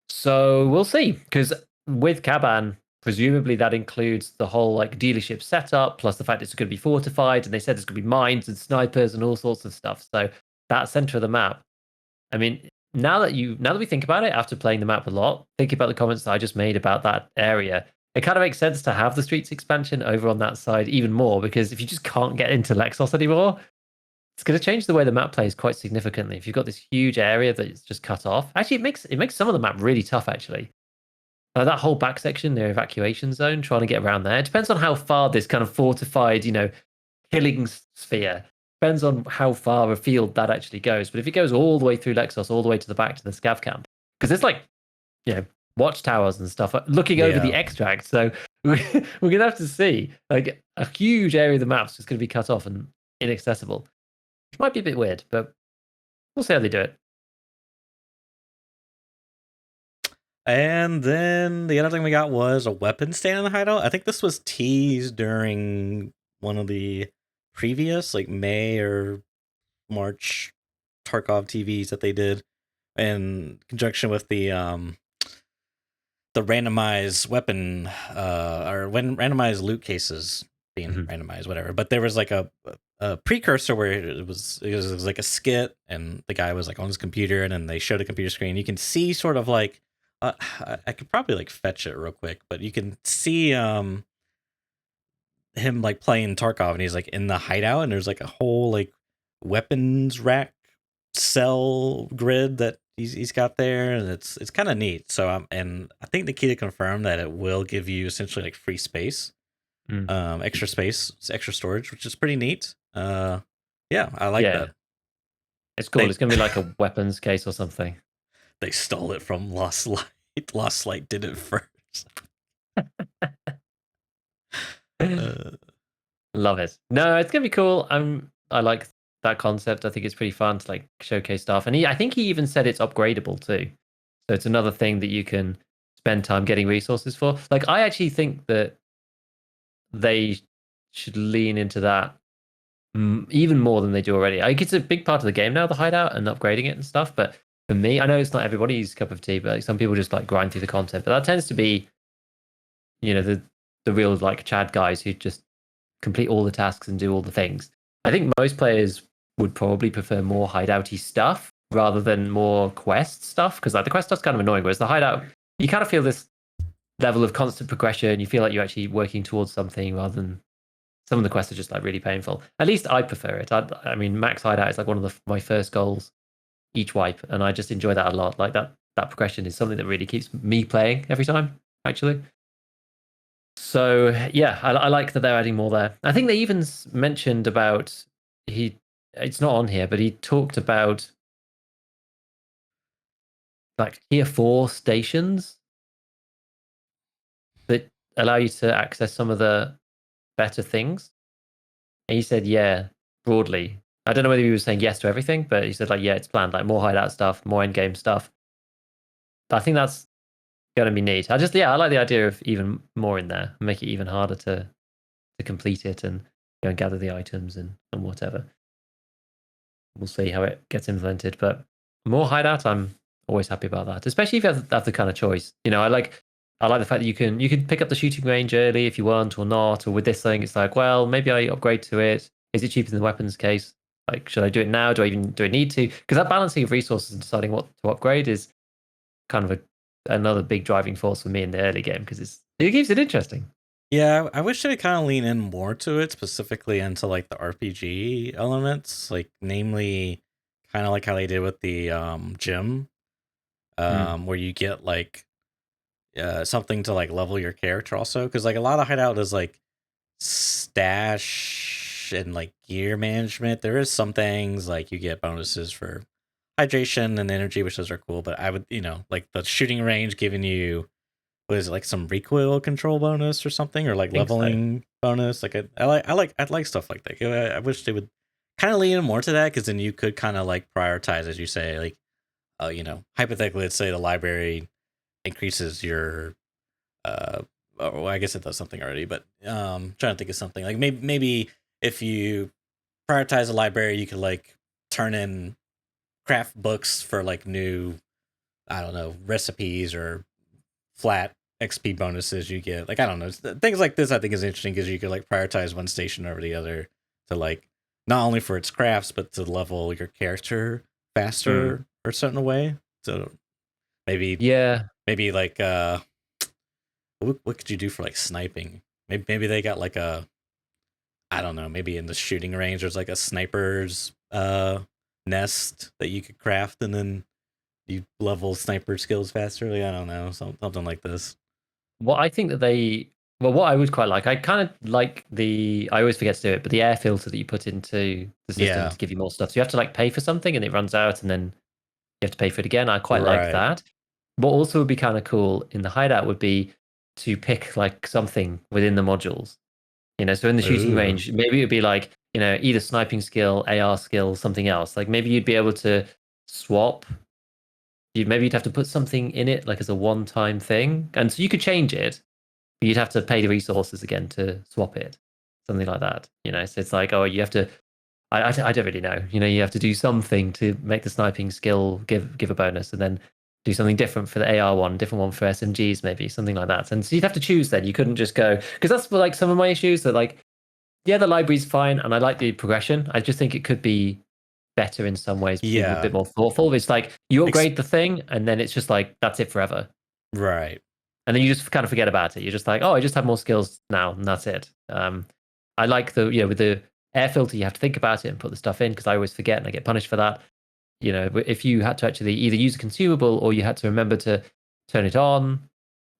So we'll see, because with Caban, presumably that includes the whole like dealership setup, plus the fact it's going to be fortified, and they said there's going to be mines and snipers and all sorts of stuff. So that center of the map, I mean, now that we think about it, after playing the map a lot, thinking about the comments that I just made about that area, it kind of makes sense to have the streets expansion over on that side even more, because if you just can't get into Lexos anymore, it's going to change the way the map plays quite significantly. If you've got this huge area that's just cut off, actually, it makes some of the map really tough. Actually, that whole back section, the evacuation zone, trying to get around there, it depends on how far this kind of fortified, killing sphere. Depends on how far afield that actually goes. But if it goes all the way through Lexos, all the way to the back to the scav camp, because there's like, watchtowers and stuff looking over the extract. So we're going to have to see like a huge area of the map's just going to be cut off and inaccessible. Which might be a bit weird, but we'll see how they do it. And then the other thing we got was a weapon stand in the hideout. I think this was teased during one of the previous like May or March Tarkov TVs that they did in conjunction with the randomized weapon or when randomized loot cases being randomized, whatever. But there was like a precursor where it was like a skit, and the guy was like on his computer, and then they showed a computer screen. You can see sort of like I could probably like fetch it real quick, but you can see him like playing Tarkov, and he's like in the hideout, and there's like a whole like weapons rack cell grid that he's got there, and it's kind of neat. So and I think the key to confirm that it will give you essentially like free space, extra space, extra storage, which is pretty neat. Yeah, I like that. It's cool. It's gonna be like a weapons case or something. They stole it from Lost Light. Lost Light did it first. Love it. No, it's gonna be cool. I like that concept. I think it's pretty fun to like showcase stuff. And I think he even said it's upgradable too. So it's another thing that you can spend time getting resources for. Like I actually think that they should lean into that even more than they do already. I think it's a big part of the game now, the hideout and upgrading it and stuff. But for me, I know it's not everybody's cup of tea, but like, some people just like grind through the content. But that tends to be, the real like Chad guys who just complete all the tasks and do all the things. I think most players would probably prefer more hideouty stuff rather than more quest stuff, because like the quest stuff's kind of annoying. Whereas the hideout, you kind of feel this level of constant progression. You feel like you're actually working towards something rather than some of the quests are just like really painful. At least I prefer it. I mean, max hideout is like one of my first goals each wipe, and I just enjoy that a lot. Like that progression is something that really keeps me playing every time, actually. So yeah, I like that they're adding more there. I think they even mentioned about it's not on here, but he talked about like tier 4 stations that allow you to access some of the better things. And he said, yeah, broadly. I don't know whether he was saying yes to everything, but he said like, yeah, it's planned, like more hideout stuff, more end game stuff. But I think that's going to be neat. I like the idea of even more in there, make it even harder to complete it and go and gather the items and whatever. We'll see how it gets implemented, but more hideout, I'm always happy about that. Especially if you have the kind of choice. I like the fact that you can pick up the shooting range early if you want or not. Or with this thing, it's like, well, maybe I upgrade to it. Is it cheaper than the weapons case? Like, should I do it now? Do I need to? Because that balancing of resources and deciding what to upgrade is kind of another big driving force for me in the early game, because it keeps it interesting. Yeah, I wish they'd kind of lean in more to it, specifically into like the RPG elements, like namely kind of like how they did with the gym, where you get like something to like level your character also, because like a lot of hideout is like stash and like gear management. There is some things like you get bonuses for hydration and energy, which those are cool, but I would, like the shooting range giving you, what is it, like some recoil control bonus or something, or like leveling bonus. Like I like stuff like that. I wish they would kind of lean in more to that, because then you could kind of like prioritize, as you say, like hypothetically, let's say the library increases your well, I guess it does something already, but trying to think of something like maybe if you prioritize a library, you could like turn in craft books for like new, I don't know, recipes or flat XP bonuses you get. Like, I don't know, things like this I think is interesting, because you could like prioritize one station over the other to like not only for its crafts but to level your character faster or certain way. So maybe like what could you do for like sniping? Maybe they got like a, I don't know, maybe in the shooting range there's like a sniper's nest that you could craft, and then you level sniper skills faster. Like, I don't know, something like this. What I think that what I would quite like, I kind of like I always forget to do it, but the air filter that you put into the system to give you more stuff. So you have to like pay for something and it runs out and then you have to pay for it again. I quite like that. What also would be kind of cool in the hideout would be to pick like something within the modules. So in the shooting range, maybe it would be like, either sniping skill, AR skill, something else. Like maybe you'd be able to swap. Maybe you'd have to put something in it like as a one-time thing. And so you could change it, but you'd have to pay the resources again to swap it. Something like that. So it's like, oh, you have to, I don't really know. You have to do something to make the sniping skill give a bonus, and then do something different for the AR one, different one for SMGs, maybe something like that. And so you'd have to choose. Then you couldn't just go, because that's like some of my issues. That like, yeah, the library's fine, and I like the progression. I just think it could be better in some ways, being a bit more thoughtful. It's like you upgrade the thing, and then it's just like that's it forever. Right. And then you just kind of forget about it. You're just like, oh, I just have more skills now, and that's it. I like with the air filter, you have to think about it and put the stuff in, because I always forget and I get punished for that. If you had to actually either use a consumable, or you had to remember to turn it on,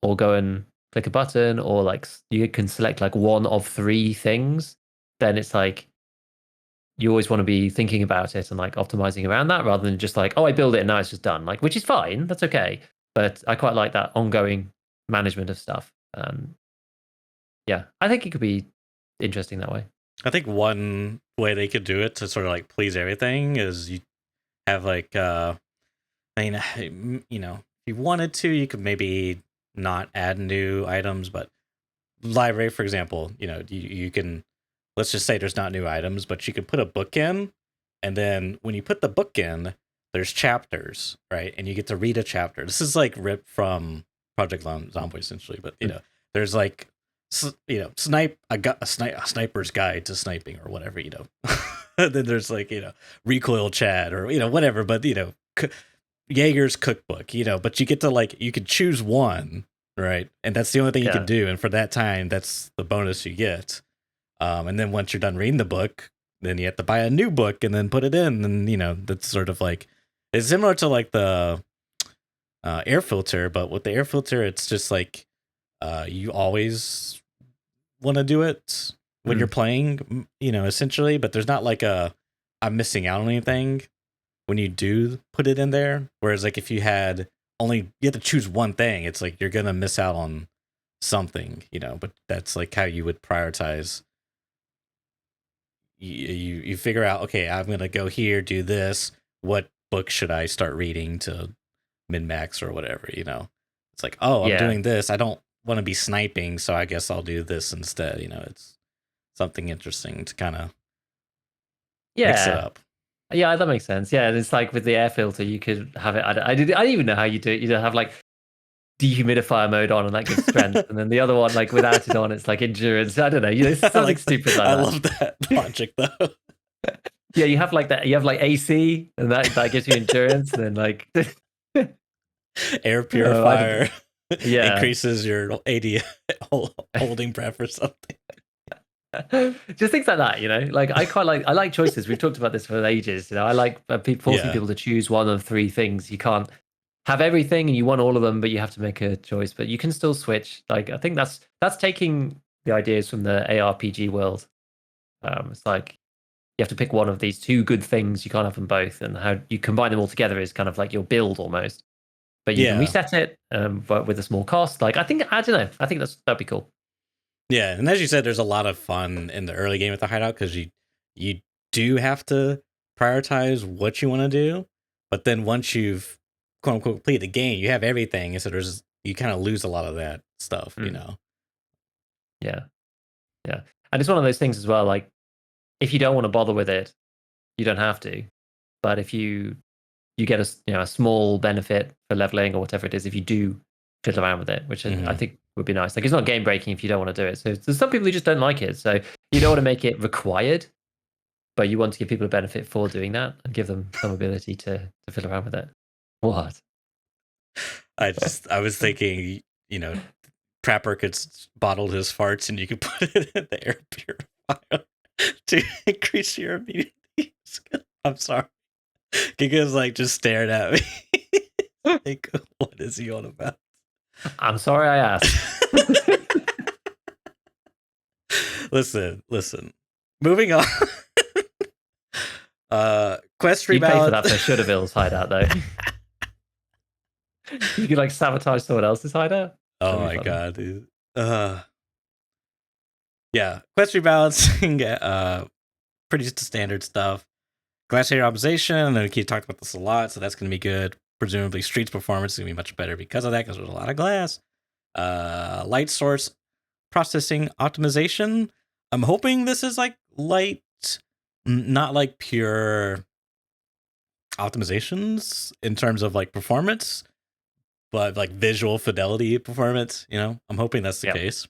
or go and click a button, or like you can select like one of 3 things, then it's like you always want to be thinking about it and like optimizing around that, rather than just like, oh, I build it and now it's just done. Like, which is fine, that's okay. But I quite like that ongoing management of stuff. Yeah, I think it could be interesting that way. I think one way they could do it to sort of like please everything is you have like I mean, if you wanted to, you could maybe not add new items, but library, for example, you can let's just say there's not new items, but you could put a book in, and then when you put the book in, there's chapters, right? And you get to read a chapter. This is like ripped from Project Zomboid essentially, but there's like a sniper's guide to sniping or whatever, then there's like recoil chat or whatever, but Jaeger's cookbook, but you get to you could choose one, right? And that's the only thing you can do, and for that time, that's the bonus you get. And then once you're done reading the book, then you have to buy a new book and then put it in, and that's sort of like it's similar to like the air filter, but with the air filter, it's just like you always want to do it when you're playing, essentially, but there's not like I'm missing out on anything when you do put it in there. Whereas like if you have to choose one thing, it's like you're gonna miss out on something, but that's like how you would prioritize. You figure out, okay, I'm gonna go here, do this. What book should I start reading to min-max or whatever? It's like, oh, I'm doing this. I don't want to be sniping, so I guess I'll do this instead. It's something interesting to kind of mix it up. Yeah, that makes sense. Yeah, it's like with the air filter, you could have it. I didn't even know how you do it. You have like dehumidifier mode on, and that gives strength, and then the other one, like without it on, it's like endurance. I don't know. It's something stupid like that. I love that logic though. Yeah, you have like that. You have like AC, and that gives you endurance, and then like air purifier increases your AD holding breath or something. Just things like that, like I like choices. We've talked about this for ages. I like forcing people to choose one of three things. You can't have everything and you want all of them, but you have to make a choice. But you can still switch. Like I think that's taking the ideas from the ARPG world. It's like you have to pick one of these two good things. You can't have them both, and how you combine them all together is kind of like your build almost. But you can reset it, but with a small cost. Like I don't know. I think that'd be cool. Yeah, and as you said, there's a lot of fun in the early game with the hideout because you do have to prioritize what you want to do, but then once you've quote unquote complete the game, you have everything, and so you kind of lose a lot of that stuff, Yeah, and it's one of those things as well. Like if you don't want to bother with it, you don't have to. But if you get a small benefit for leveling or whatever it is, if you do fiddle around with it, which I think would be nice. Like it's not game breaking if you don't want to do it. So there's some people who just don't like it. So you don't want to make it required, but you want to give people a benefit for doing that and give them some ability to fiddle around with it. What? I was thinking, Trapper could bottle his farts and you could put it in the air purifier to increase your immunity. I'm sorry. Giga's like just staring at me. Like, what is he on about? I'm sorry I asked. Listen. Moving on. Quest rebalance. You pay for that for Shudderville's hideout, though. You could like sabotage someone else's hideout. Oh my god, dude. Yeah, quest rebalancing. Pretty standard stuff. Glacier optimization, and we talked about this a lot, so that's going to be good. Presumably, Street's performance is going to be much better because of that, because there's a lot of glass. Light source processing optimization. I'm hoping this is like light, not like pure optimizations in terms of like performance, but like visual fidelity performance. I'm hoping that's the case.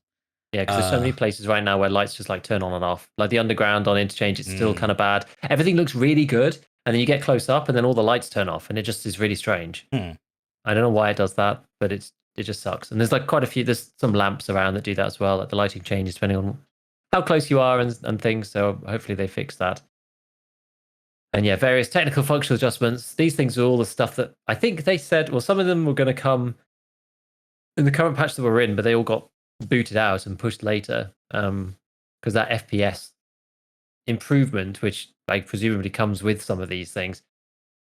Yeah, because there's so many places right now where lights just like turn on and off. Like the underground on Interchange, it's still kind of bad. Everything looks really good, and then you get close up, and then all the lights turn off, and it just is really strange. I don't know why it does that, but it just sucks. And there's like quite a few. There's some lamps around that do that as well. Like the lighting changes depending on how close you are and things. So hopefully they fix that. And yeah, various technical functional adjustments. These things are all the stuff that I think they said. Well, some of them were going to come in the current patch that we're in, but they all got booted out and pushed later because that FPS improvement, which like presumably comes with some of these things,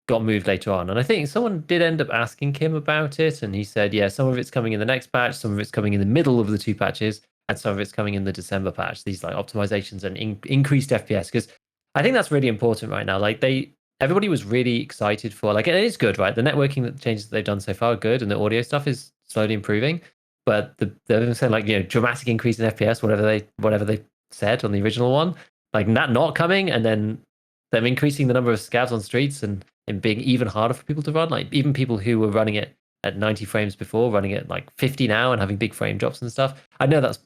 got moved later on. And I think someone did end up asking Kim about it, and he said, yeah, some of it's coming in the next patch, some of it's coming in the middle of the two patches, and some of it's coming in the December patch. These like optimizations and increased FPS, because I think that's really important right now. Like everybody was really excited for, like, it is good, right? The networking changes that they've done so far are good, and the audio stuff is slowly improving. But they're saying like, dramatic increase in FPS, whatever they said on the original one, like that not coming, and then them increasing the number of scavs on streets and being even harder for people to run. Like even people who were running it at 90 frames before, running it like 50 now and having big frame drops and stuff. I know that's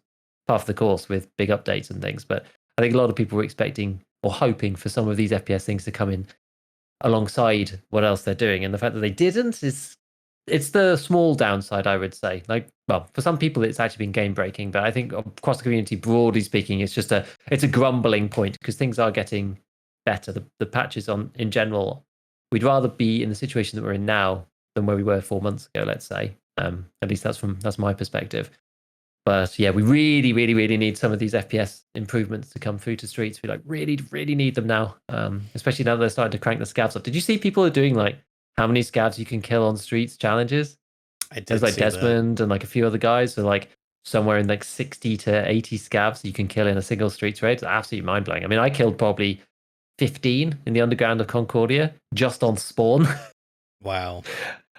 part of the course with big updates and things, but I think a lot of people were expecting or hoping for some of these FPS things to come in alongside what else they're doing. And the fact that they didn't it's the small downside, I would say. Like, well, for some people it's actually been game breaking, but I think across the community, broadly speaking, it's a grumbling point because things are getting better. The patches in general, we'd rather be in the situation that we're in now than where we were 4 months ago, let's say. At least that's my perspective. But yeah, we really, really, really need some of these FPS improvements to come through to streets. We like really, really need them now, especially now that they're starting to crank the scavs up. Did you see people are doing like how many scavs you can kill on streets challenges? I did There's like see Desmond and like a few other guys. So like somewhere in like 60 to 80 scavs you can kill in a single streets raid. It's absolutely mind blowing. I mean, I killed probably 15 in the underground of Concordia just on spawn. Wow.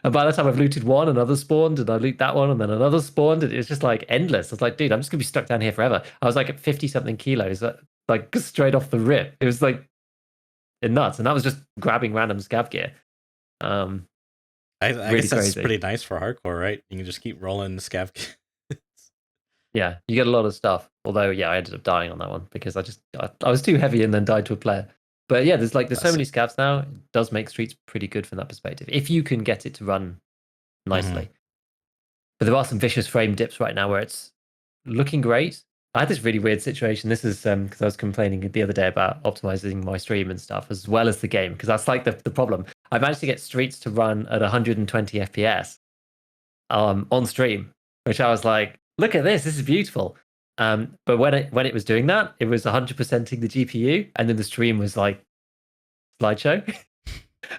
And by the time I've looted one, another spawned, and I loot that one, and then another spawned. And it's just like endless. I was like, dude, I'm just gonna be stuck down here forever. I was like at 50 something kilos, like straight off the rip. It was like nuts, and that was just grabbing random scav gear. I Really guess that's crazy. pretty nice for hardcore, right? You can just keep rolling the scav. Yeah, you get a lot of stuff. Although, yeah, I ended up dying on that one because I was too heavy and then died to a player. But yeah, there's so many scavs now. It does make streets pretty good from that perspective if you can get it to run nicely. But there are some vicious frame dips right now where it's looking great. I had this really weird situation. This is because I was complaining the other day about optimizing my stream and stuff as well as the game because that's like the problem. I managed to get streets to run at 120 FPS on stream, which I was like, look at this is beautiful. But when it was doing that, it was 100%ing the GPU, and then the stream was like slideshow.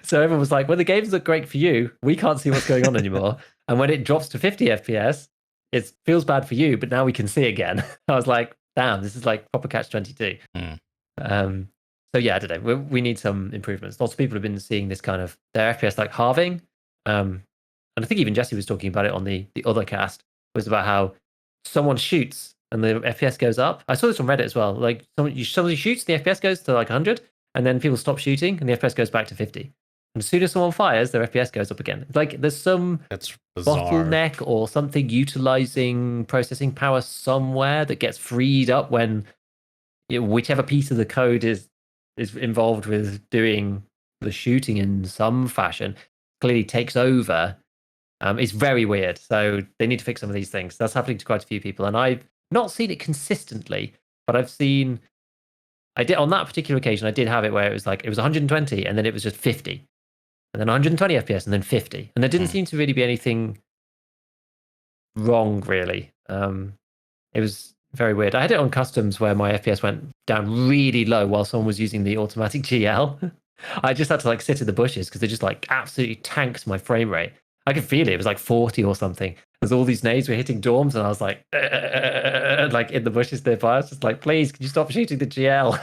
So everyone was like, well, the games look great for you. We can't see what's going on anymore. And when it drops to 50 FPS, it feels bad for you, but now we can see again. I was like, damn, this is like proper catch 22. So yeah, I don't know. We need some improvements. Lots of people have been seeing this kind of their FPS like halving. And I think even Jesse was talking about it on the other cast, was about how someone shoots and the FPS goes up. I saw this on Reddit as well. Like somebody shoots, the FPS goes to like 100, and then people stop shooting and the FPS goes back to 50. And as soon as someone fires, their FPS goes up again. It's like there's some That's bizarre. bottleneck or something utilizing processing power somewhere that gets freed up when whichever piece of the code is involved with doing the shooting in some fashion clearly takes over. It's very weird. So they need to fix some of these things. That's happening to quite a few people. And I've not seen it consistently, but I did on that particular occasion, I did have it where it was 120 and then it was just 50. And then 120 FPS and then 50. And there didn't seem to really be anything wrong, really. It was very weird. I had it on customs where my FPS went down really low while someone was using the automatic GL. I just had to like sit in the bushes because they just like absolutely tanked my frame rate. I could feel it. It was like 40 or something. There's all these nades were hitting dorms, and I was like in the bushes nearby. I was just like, please, can you stop shooting the GL?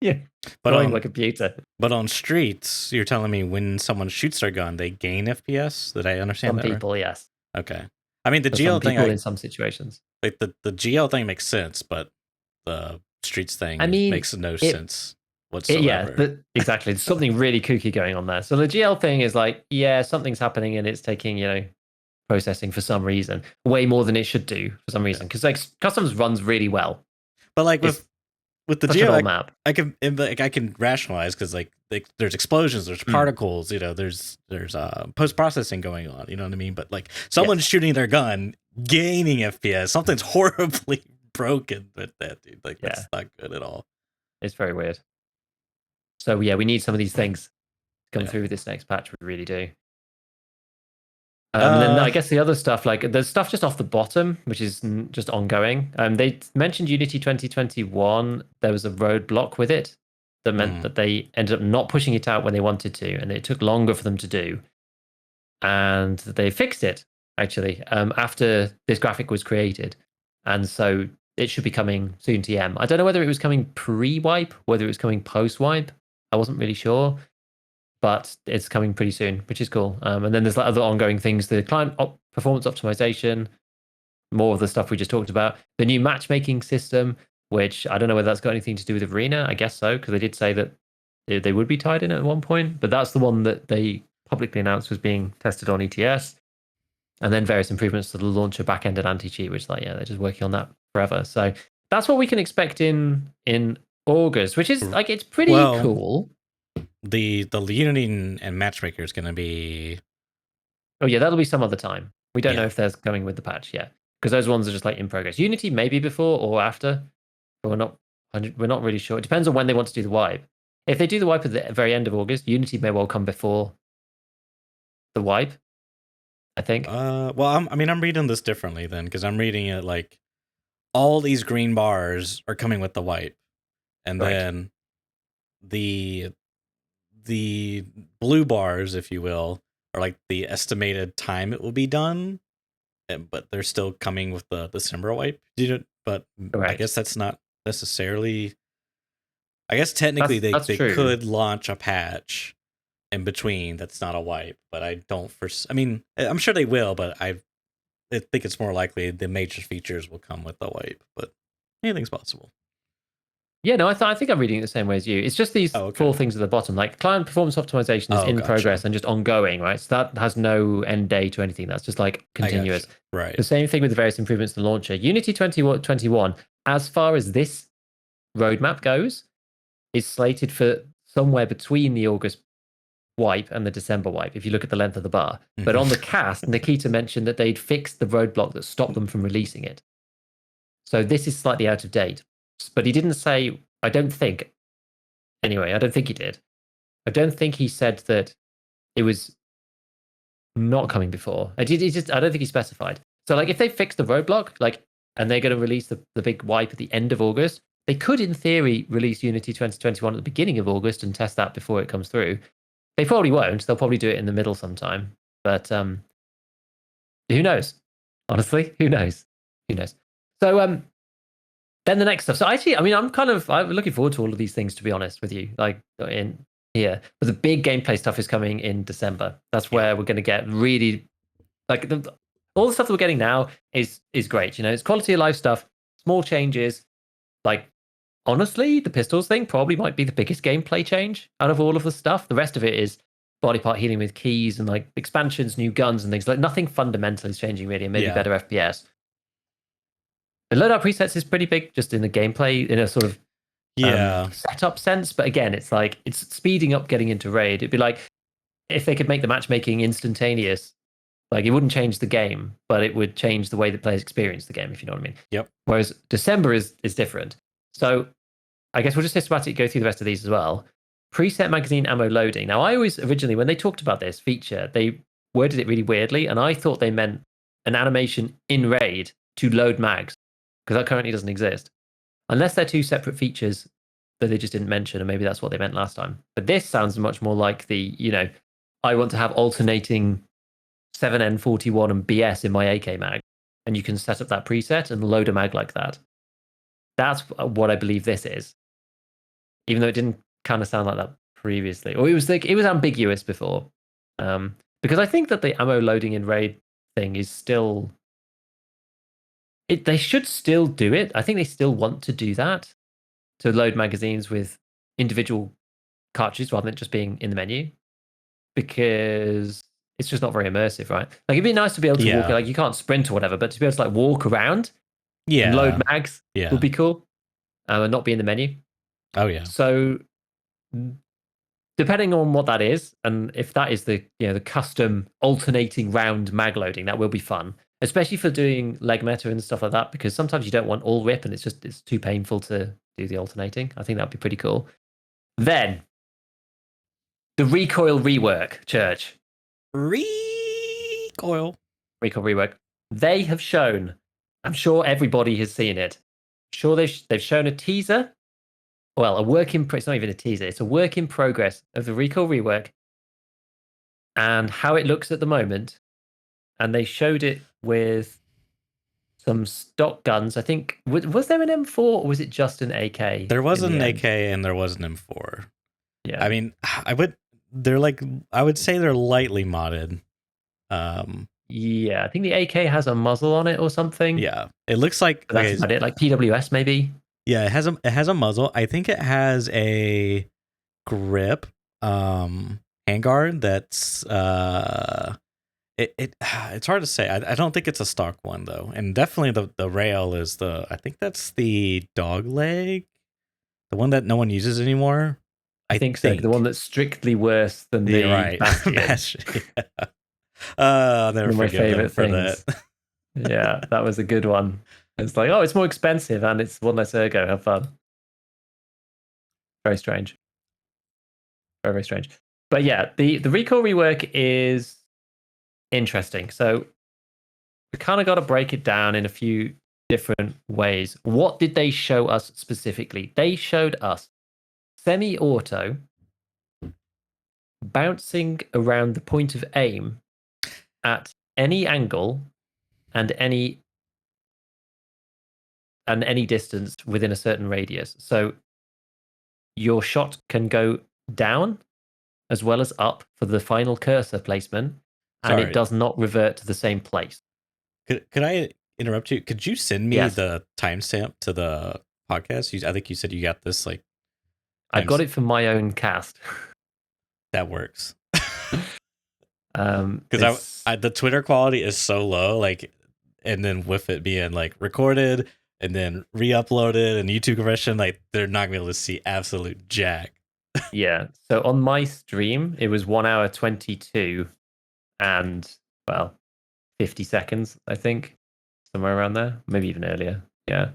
Yeah, but on my computer. But on streets, you're telling me when someone shoots their gun, they gain FPS? Did I understand Some that? people, right? yes. Okay. I mean, the For GL some thing, people in some situations. like the GL thing makes sense, but the streets thing makes no sense whatsoever. Yeah, exactly. There's something really kooky going on there. So the GL thing is like, yeah, something's happening and it's taking, processing for some reason, way more than it should do for some reason. Because like customs runs really well. But like with the GL map, I can rationalize because like there's explosions, there's particles, there's post processing going on, you know what I mean? But like someone's shooting their gun, gaining FPS, something's horribly broken with that, dude. Like that's not good at all. It's very weird. So yeah, we need some of these things to come through with this next patch. We really do. And then I guess the other stuff, like there's stuff just off the bottom, which is just ongoing. They mentioned Unity 2021. There was a roadblock with it that meant that they ended up not pushing it out when they wanted to, and it took longer for them to do. And they fixed it actually after this graphic was created, and so it should be coming soon to EM. I don't know whether it was coming pre-wipe, whether it was coming post-wipe. I wasn't really sure. But it's coming pretty soon, which is cool. And then there's like other ongoing things, the client performance optimization, more of the stuff we just talked about, the new matchmaking system. which I don't know whether that's got anything to do with Arena. I guess so, because they did say that they would be tied in at one point. But that's the one that they publicly announced was being tested on ETS. And then various improvements to the launcher backend and anti-cheat, which like, yeah, they're just working on that forever. So that's what we can expect in August, which is like, it's pretty cool. The Unity and Matchmaker is going to be... Oh yeah, that'll be some other time. We don't know if there's coming with the patch yet, because those ones are just like in progress. Unity maybe before or after, but we're not really sure. It depends on when they want to do the wipe. If they do the wipe at the very end of August, Unity may well come before the wipe, I think. Well, I'm reading this differently then, because I'm reading it like all these green bars are coming with the wipe, and then the blue bars, if you will, are like the estimated time it will be done, but they're still coming with the December wipe. But I guess that's not necessarily. I guess technically they could launch a patch in between that's not a wipe, but I don't. I mean, I'm sure they will, but I think it's more likely the major features will come with the wipe. But anything's possible. Yeah, no, I think I'm reading it the same way as you. It's just these 4 things at the bottom, like client performance optimization is in progress and just ongoing, right? So that has no end date or anything. That's just like continuous. Right. The same thing with the various improvements to the launcher. Unity 2021, as far as this roadmap goes, is slated for somewhere between the August wipe and the December wipe, if you look at the length of the bar. But on the cast, Nikita mentioned that they'd fixed the roadblock that stopped them from releasing it. So this is slightly out of date. But he didn't say, I don't think he did. I don't think he said that it was not coming before. I don't think he specified. So like if they fix the roadblock, like, and they're going to release the big wipe at the end of August, they could in theory release Unity 2021 at the beginning of August and test that before it comes through. They probably won't. They'll probably do it in the middle sometime. But who knows? Honestly, who knows? So then the next stuff. So actually, I mean, I'm looking forward to all of these things, to be honest with you. Like in here, but the big gameplay stuff is coming in December. That's where we're going to get really like all the stuff that we're getting now is great. It's quality of life stuff, small changes. Like honestly, the pistols thing probably might be the biggest gameplay change out of all of the stuff. The rest of it is body part healing with keys and like expansions, new guns and things. Like nothing fundamental is changing really, and maybe better FPS. The loadout presets is pretty big just in the gameplay, in a sort of setup sense. But again, it's like it's speeding up getting into raid. It'd be like if they could make the matchmaking instantaneous, like it wouldn't change the game, but it would change the way that players experience the game, if you know what I mean. Yep. Whereas December is different. So I guess we'll just systematically go through the rest of these as well. Preset magazine ammo loading. Now, I always originally, when they talked about this feature, they worded it really weirdly, and I thought they meant an animation in raid to load mags, because that currently doesn't exist. Unless they're 2 separate features that they just didn't mention, and maybe that's what they meant last time. But this sounds much more like I want to have alternating 7N41 and BS in my AK mag, and you can set up that preset and load a mag like that. That's what I believe this is, even though it didn't kind of sound like that previously, or it was ambiguous before. Because I think that the ammo loading in raid thing is still. They should still do it. I think they still want to do that, to load magazines with individual cartridges rather than just being in the menu, because it's just not very immersive, right? Like it'd be nice to be able to walk, like you can't sprint or whatever, but to be able to like walk around and load mags would be cool, and not be in the menu. Oh yeah. So depending on what that is, and if that is the the custom alternating round mag loading, that will be fun. Especially for doing leg meta and stuff like that, because sometimes you don't want all rip and it's too painful to do the alternating. I think that'd be pretty cool. Then the Recoil rework, Church. Recoil rework. They have shown, I'm sure everybody has seen it. I'm sure they've shown a teaser. Well, it's not even a teaser, it's a work in progress of the Recoil rework and how it looks at the moment. And they showed it with some stock guns. I think, was there an M4 or was it just an AK? There was an AK and there was an M4. Yeah. I mean, I would say they're lightly modded. Yeah, I think the AK has a muzzle on it or something. Yeah, it looks like But that's about it. Like PWS maybe. Yeah, it has a muzzle. I think it has a grip handguard that's it's hard to say. I don't think it's a stock one though. And definitely the rail is I think that's the dog leg, the one that no one uses anymore. I I think so. The one think. that's strictly worse than Yeah, the right. Bastion. Bastion. Yeah. I'll never One of my forgive them favorite for that. things. Yeah, that was a good one. It's like, oh, it's more expensive and it's one less ergo. Have fun. Very strange. Very, very strange. But yeah, the Recoil rework is interesting. So we kind of got to break it down in a few different ways. What did they show us specifically? They showed us semi-auto bouncing around the point of aim at any angle and any distance within a certain radius. So your shot can go down as well as up for the final cursor placement, and it Sorry. does not revert to the same place. Could I interrupt you? Could you send me Yes, the timestamp to the podcast? I think you said you got this like I got times it from my own cast. that works. Because It's the Twitter quality is so low, like, and then with it being like recorded and then re-uploaded and YouTube compression, like they're not gonna be able to see absolute jack. yeah. So on my stream, it was 1 hour 22 and well 50 seconds, I think, somewhere around there, maybe even earlier. Yeah,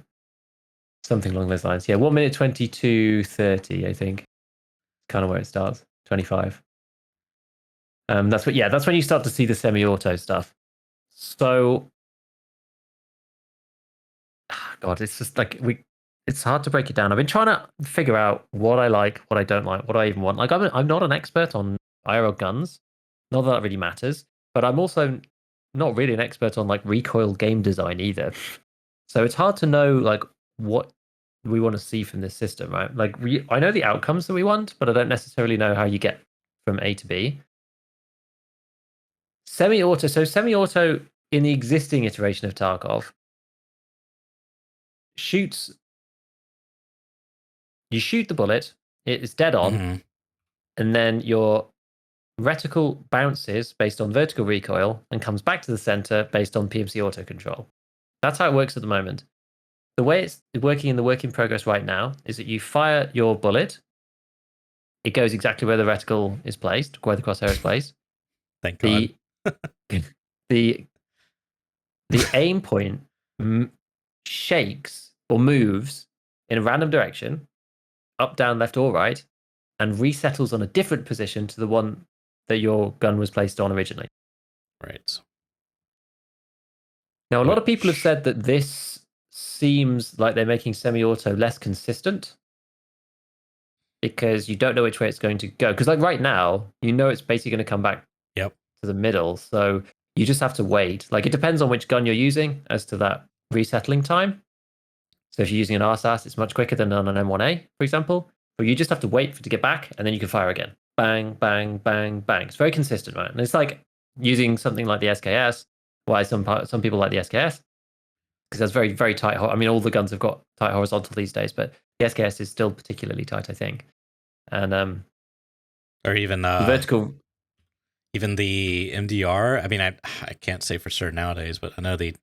something along those lines. Yeah, 1 minute 22:30, I think. Kind of where it starts. 25. That's what. Yeah, that's when you start to see the semi-auto stuff. So, God, it's just like It's hard to break it down. I've been trying to figure out what I like, what I don't like, what I even want. Like, I'm not an expert on IRL guns. Not that really matters. But I'm also not really an expert on like recoil game design either. So it's hard to know like what we want to see from this system, right? Like I know the outcomes that we want, but I don't necessarily know how you get from A to B. Semi-auto. So semi-auto in the existing iteration of Tarkov shoots. You shoot the bullet, it's dead on, Mm-hmm. and then your reticle bounces based on vertical recoil and comes back to the center based on PMC auto control. That's how it works at the moment. The way it's working in the work in progress right now is that you fire your bullet, it goes exactly where the reticle is placed, where the crosshair is placed. Thank God. The the the aim point shakes or moves in a random direction, up, down, left, or right, and resettles on a different position to the one that your gun was placed on originally. Right. Now, a lot of people have Which said that this seems like they're making semi-auto less consistent because you don't know which way it's going to go. Because like right now, you know it's basically going to come back Yep. to the middle. So you just have to wait. Like it depends on which gun you're using as to that resettling time. So if you're using an RSAS, it's much quicker than on an M1A, for example. But you just have to wait for it to get back, and then you can fire again. Bang, bang, bang, bang. It's very consistent, right? And it's like using something like the SKS. Why some people like the SKS because that's very, very tight. I mean, all the guns have got tight horizontal these days, but the SKS is still particularly tight, I think. And or even the vertical. even the MDR. I mean, I can't say for sure nowadays, but I know the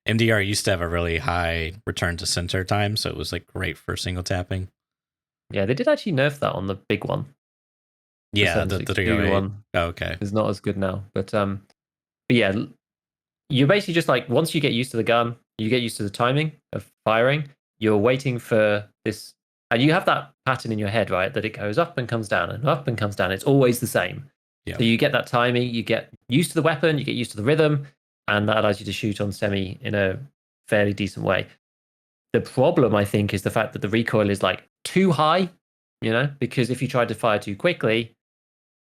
MDR used to have a really high return to center time, so it was like great for single tapping. Yeah, they did actually nerf that on the big one. Yeah, the 762 308. one Oh, okay. is not as good now. But yeah, you're basically just like once you get used to the gun, you get used to the timing of firing. You're waiting for this, and you have that pattern in your head, right? That it goes up and comes down and up and comes down. It's always the same. Yeah. So you get that timing, you get used to the weapon, you get used to the rhythm, and that allows you to shoot on semi in a fairly decent way. The problem, I think, is the fact that the recoil is like too high, because if you try to fire too quickly,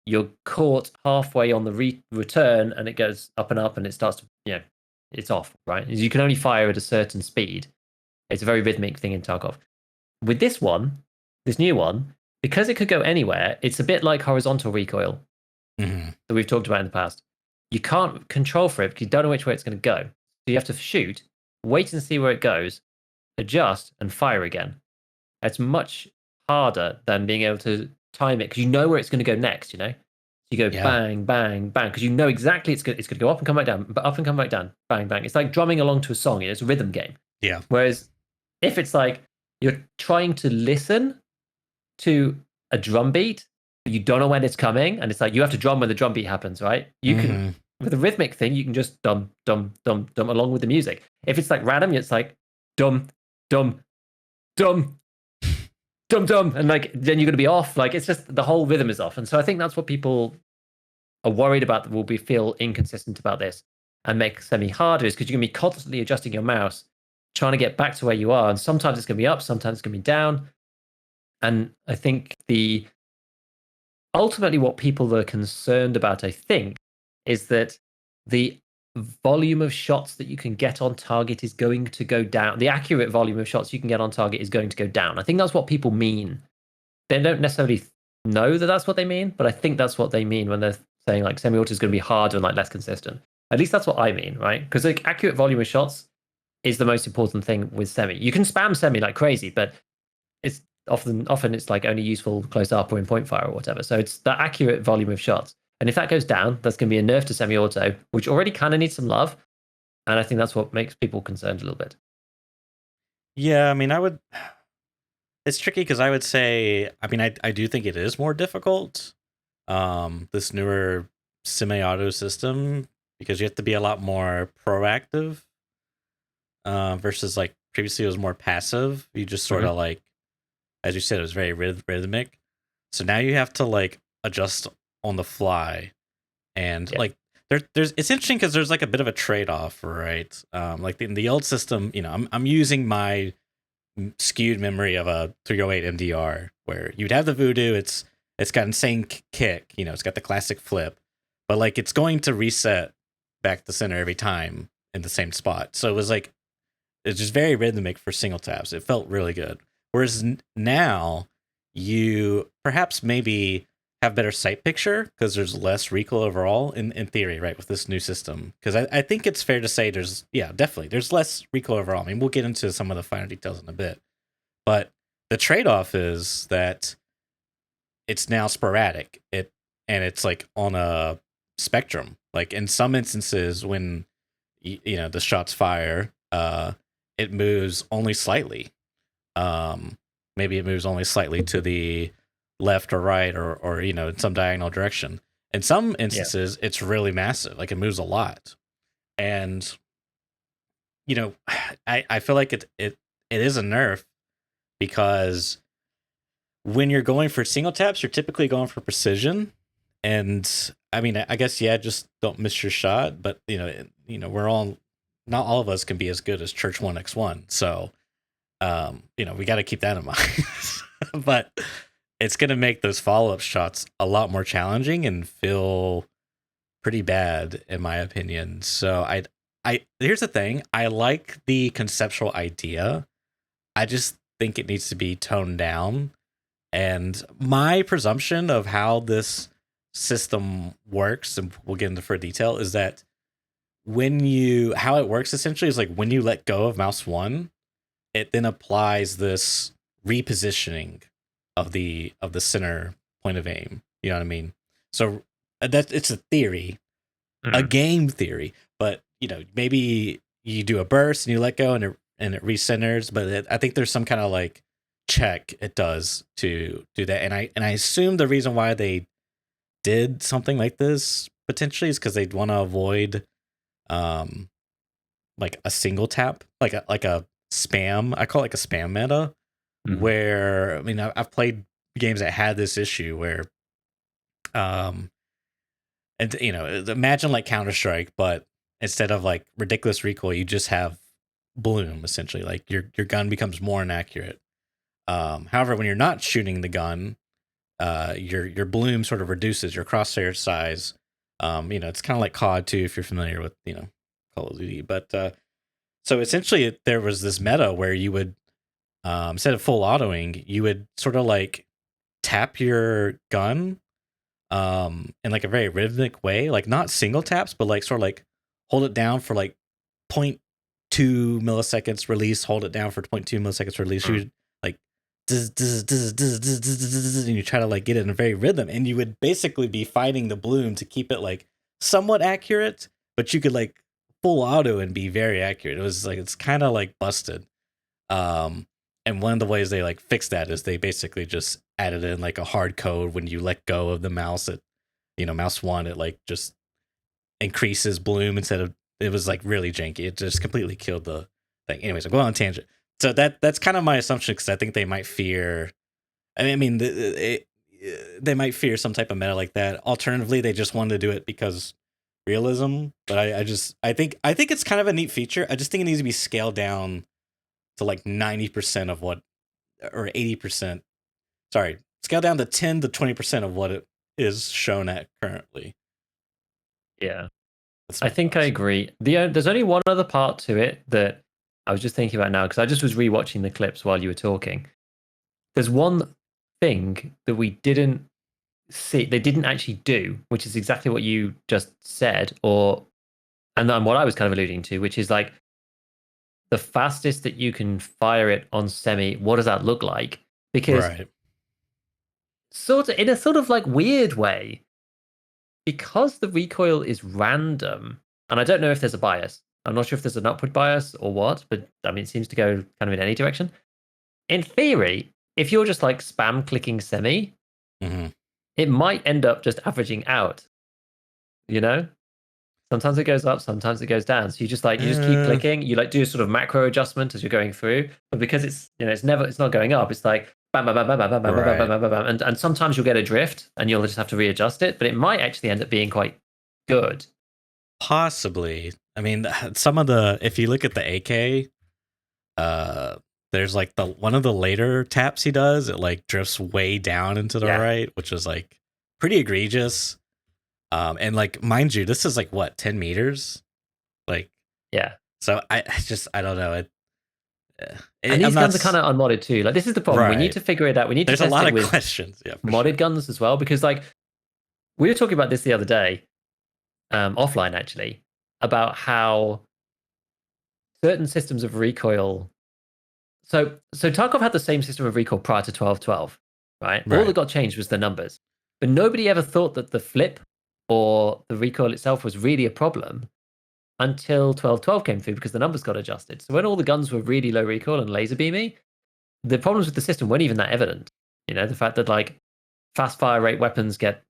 you're caught halfway on the return and it goes up and up and it starts to, it's off, right? You can only fire at a certain speed. It's a very rhythmic thing in Tarkov. With this new one, because it could go anywhere, it's a bit like horizontal recoil that we've talked about in the past. You can't control for it because you don't know which way it's going to go. So you have to shoot, wait and see where it goes, adjust, and fire again. It's much harder than being able to time it because you know where it's going to go next. You know, you go Yeah. bang, bang, bang because you know exactly it's going to go up and come back down, but up and come back down, bang, bang. It's like drumming along to a song. It's a rhythm game. Yeah. Whereas if it's like you're trying to listen to a drum beat, but you don't know when it's coming, and it's like you have to drum when the drum beat happens, right? You can with a rhythmic thing, you can just dum dum dum dum along with the music. If it's like random, it's like dum dum dum dum dum, and like then you're going to be off. Like it's just the whole rhythm is off, and so I think that's what people are worried about. That will be feel inconsistent about this and make semi harder is because you're going to be constantly adjusting your mouse, trying to get back to where you are, and sometimes it's going to be up, sometimes it's going to be down. And I think ultimately what people are concerned about, I think, is that the volume of shots that you can get on target is going to go down. The accurate volume of shots you can get on target is going to go down. I think that's what people mean. They don't necessarily know that that's what they mean, but I think that's what they mean when they're saying like semi-auto is going to be harder and like less consistent. At least that's what I mean, right? Because like accurate volume of shots is the most important thing with semi. You can spam semi like crazy, but it's often it's like only useful close up or in point fire or whatever. So it's the accurate volume of shots. And if that goes down, that's going to be a nerf to semi-auto, which already kind of needs some love. And I think that's what makes people concerned a little bit. Yeah, I mean, it's tricky because I would say, I mean, I do think it is more difficult, this newer semi-auto system, because you have to be a lot more proactive, versus like previously it was more passive. You just sort of like, as you said, it was very rhythmic. So now you have to like adjust on the fly, and like there's it's interesting because there's like a bit of a trade off, right? Like in the old system, you know, I'm using my skewed memory of a 308 MDR where you'd have the voodoo. It's got insane kick, you know, it's got the classic flip, but like it's going to reset back to center every time in the same spot. So it was like it's just very rhythmic for single taps. It felt really good. Whereas now you perhaps maybe have better sight picture because there's less recoil overall in theory, right, with this new system. Because I think it's fair to say definitely there's less recoil overall. I mean, we'll get into some of the finer details in a bit. But the trade-off is that it's now sporadic. And it's like on a spectrum. Like in some instances when you know the shots fire, it moves only slightly. Maybe it moves only slightly to the left or right or you know in some diagonal direction. In some instances, it's really massive. Like it moves a lot, and you know, I feel like it is a nerf because when you're going for single taps, you're typically going for precision, and I mean, I guess just don't miss your shot. But you know, we're all not all of us can be as good as Church 1x1, so you know, we got to keep that in mind. But it's going to make those follow-up shots a lot more challenging and feel pretty bad, in my opinion. So I here's the thing. I like the conceptual idea. I just think it needs to be toned down. And my presumption of how this system works, and we'll get into further detail, is that how it works essentially is like when you let go of mouse one, it then applies this repositioning of the center point of aim. You know what I mean? So it's a theory, a game theory. But you know, maybe you do a burst and you let go and it recenters. But I think there's some kind of like check it does to do that. And I assume the reason why they did something like this potentially is because they'd want to avoid like a single tap, like a spam. I call it like a spam meta, where I mean I've played games that had this issue where and you know, imagine like Counter-Strike, but instead of like ridiculous recoil, you just have bloom essentially. Like your gun becomes more inaccurate. However, when you're not shooting the gun, your bloom sort of reduces your crosshair size. You know, it's kind of like COD 2 if you're familiar with, you know, Call of Duty. But so essentially there was this meta where you would instead of full autoing, you would sort of like tap your gun in like a very rhythmic way, like not single taps, but like sort of like hold it down for like zero point 0.2 milliseconds release, hold it down for 0.2 milliseconds release. You would like and you try to like get it in a very rhythm, and you would basically be fighting the bloom to keep it like somewhat accurate, but you could like full auto and be very accurate. It was like it's kind of like busted. Um, and one of the ways they like fixed that is they basically just added in like a hard code when you let go of the mouse at mouse one, it like just increases bloom instead of it was like really janky. It just completely killed the thing. Anyways, I'm going on a tangent. So that's kind of my assumption because I think they might fear. I mean, they might fear some type of meta like that. Alternatively, they just wanted to do it because realism. But I think it's kind of a neat feature. I just think it needs to be scaled down to like 90% of what, or 80%. Sorry, scale down to 10 to 20% of what it is shown at currently. Yeah. That's I my think I thoughts. agree. There's only one other part to it that I was just thinking about now because I just was rewatching the clips while you were talking. There's one thing that we didn't see, they didn't actually do, which is exactly what you just said, and then what I was kind of alluding to, which is like the fastest that you can fire it on semi. What does that look like? Because Right. sort of in a sort of like weird way, because the recoil is random, and I don't know if there's a bias. I'm not sure if there's an upward bias or what, but I mean, it seems to go kind of in any direction. In theory, if you're just like spam clicking semi, Mm-hmm. it might end up just averaging out, you know? Sometimes it goes up, sometimes it goes down. So you just keep clicking. You like do a sort of macro adjustment as you're going through, but because it's not going up. It's like bam, bam, bam, bam, bam, bam, bam, bam, bam, Right. bam, bam, bam, and sometimes you'll get a drift, and you'll just have to readjust it. But it might actually end up being quite good. Possibly. I mean, some of the if you look at the AK, uh, there's like the one of the later taps he does. It like drifts way down into the Yeah, right, which is like pretty egregious. And like mind you, this is like what 10 meters, like yeah. so. I don't know. And I'm these not guns are kind of unmodded too. Like this is the problem. We need right. to figure it out. We need to There's a test lot it of with questions. Yeah, for modded sure. guns as well, because like we were talking about this the other day, offline actually, about how certain systems of recoil. So Tarkov had the same system of recoil prior to 1212, right? All that Right. got changed was the numbers, but nobody ever thought that the flip or the recoil itself was really a problem until 1212 came through because the numbers got adjusted. So when all the guns were really low recoil and laser beamy, the problems with the system weren't even that evident. You know, the fact that like fast fire rate weapons get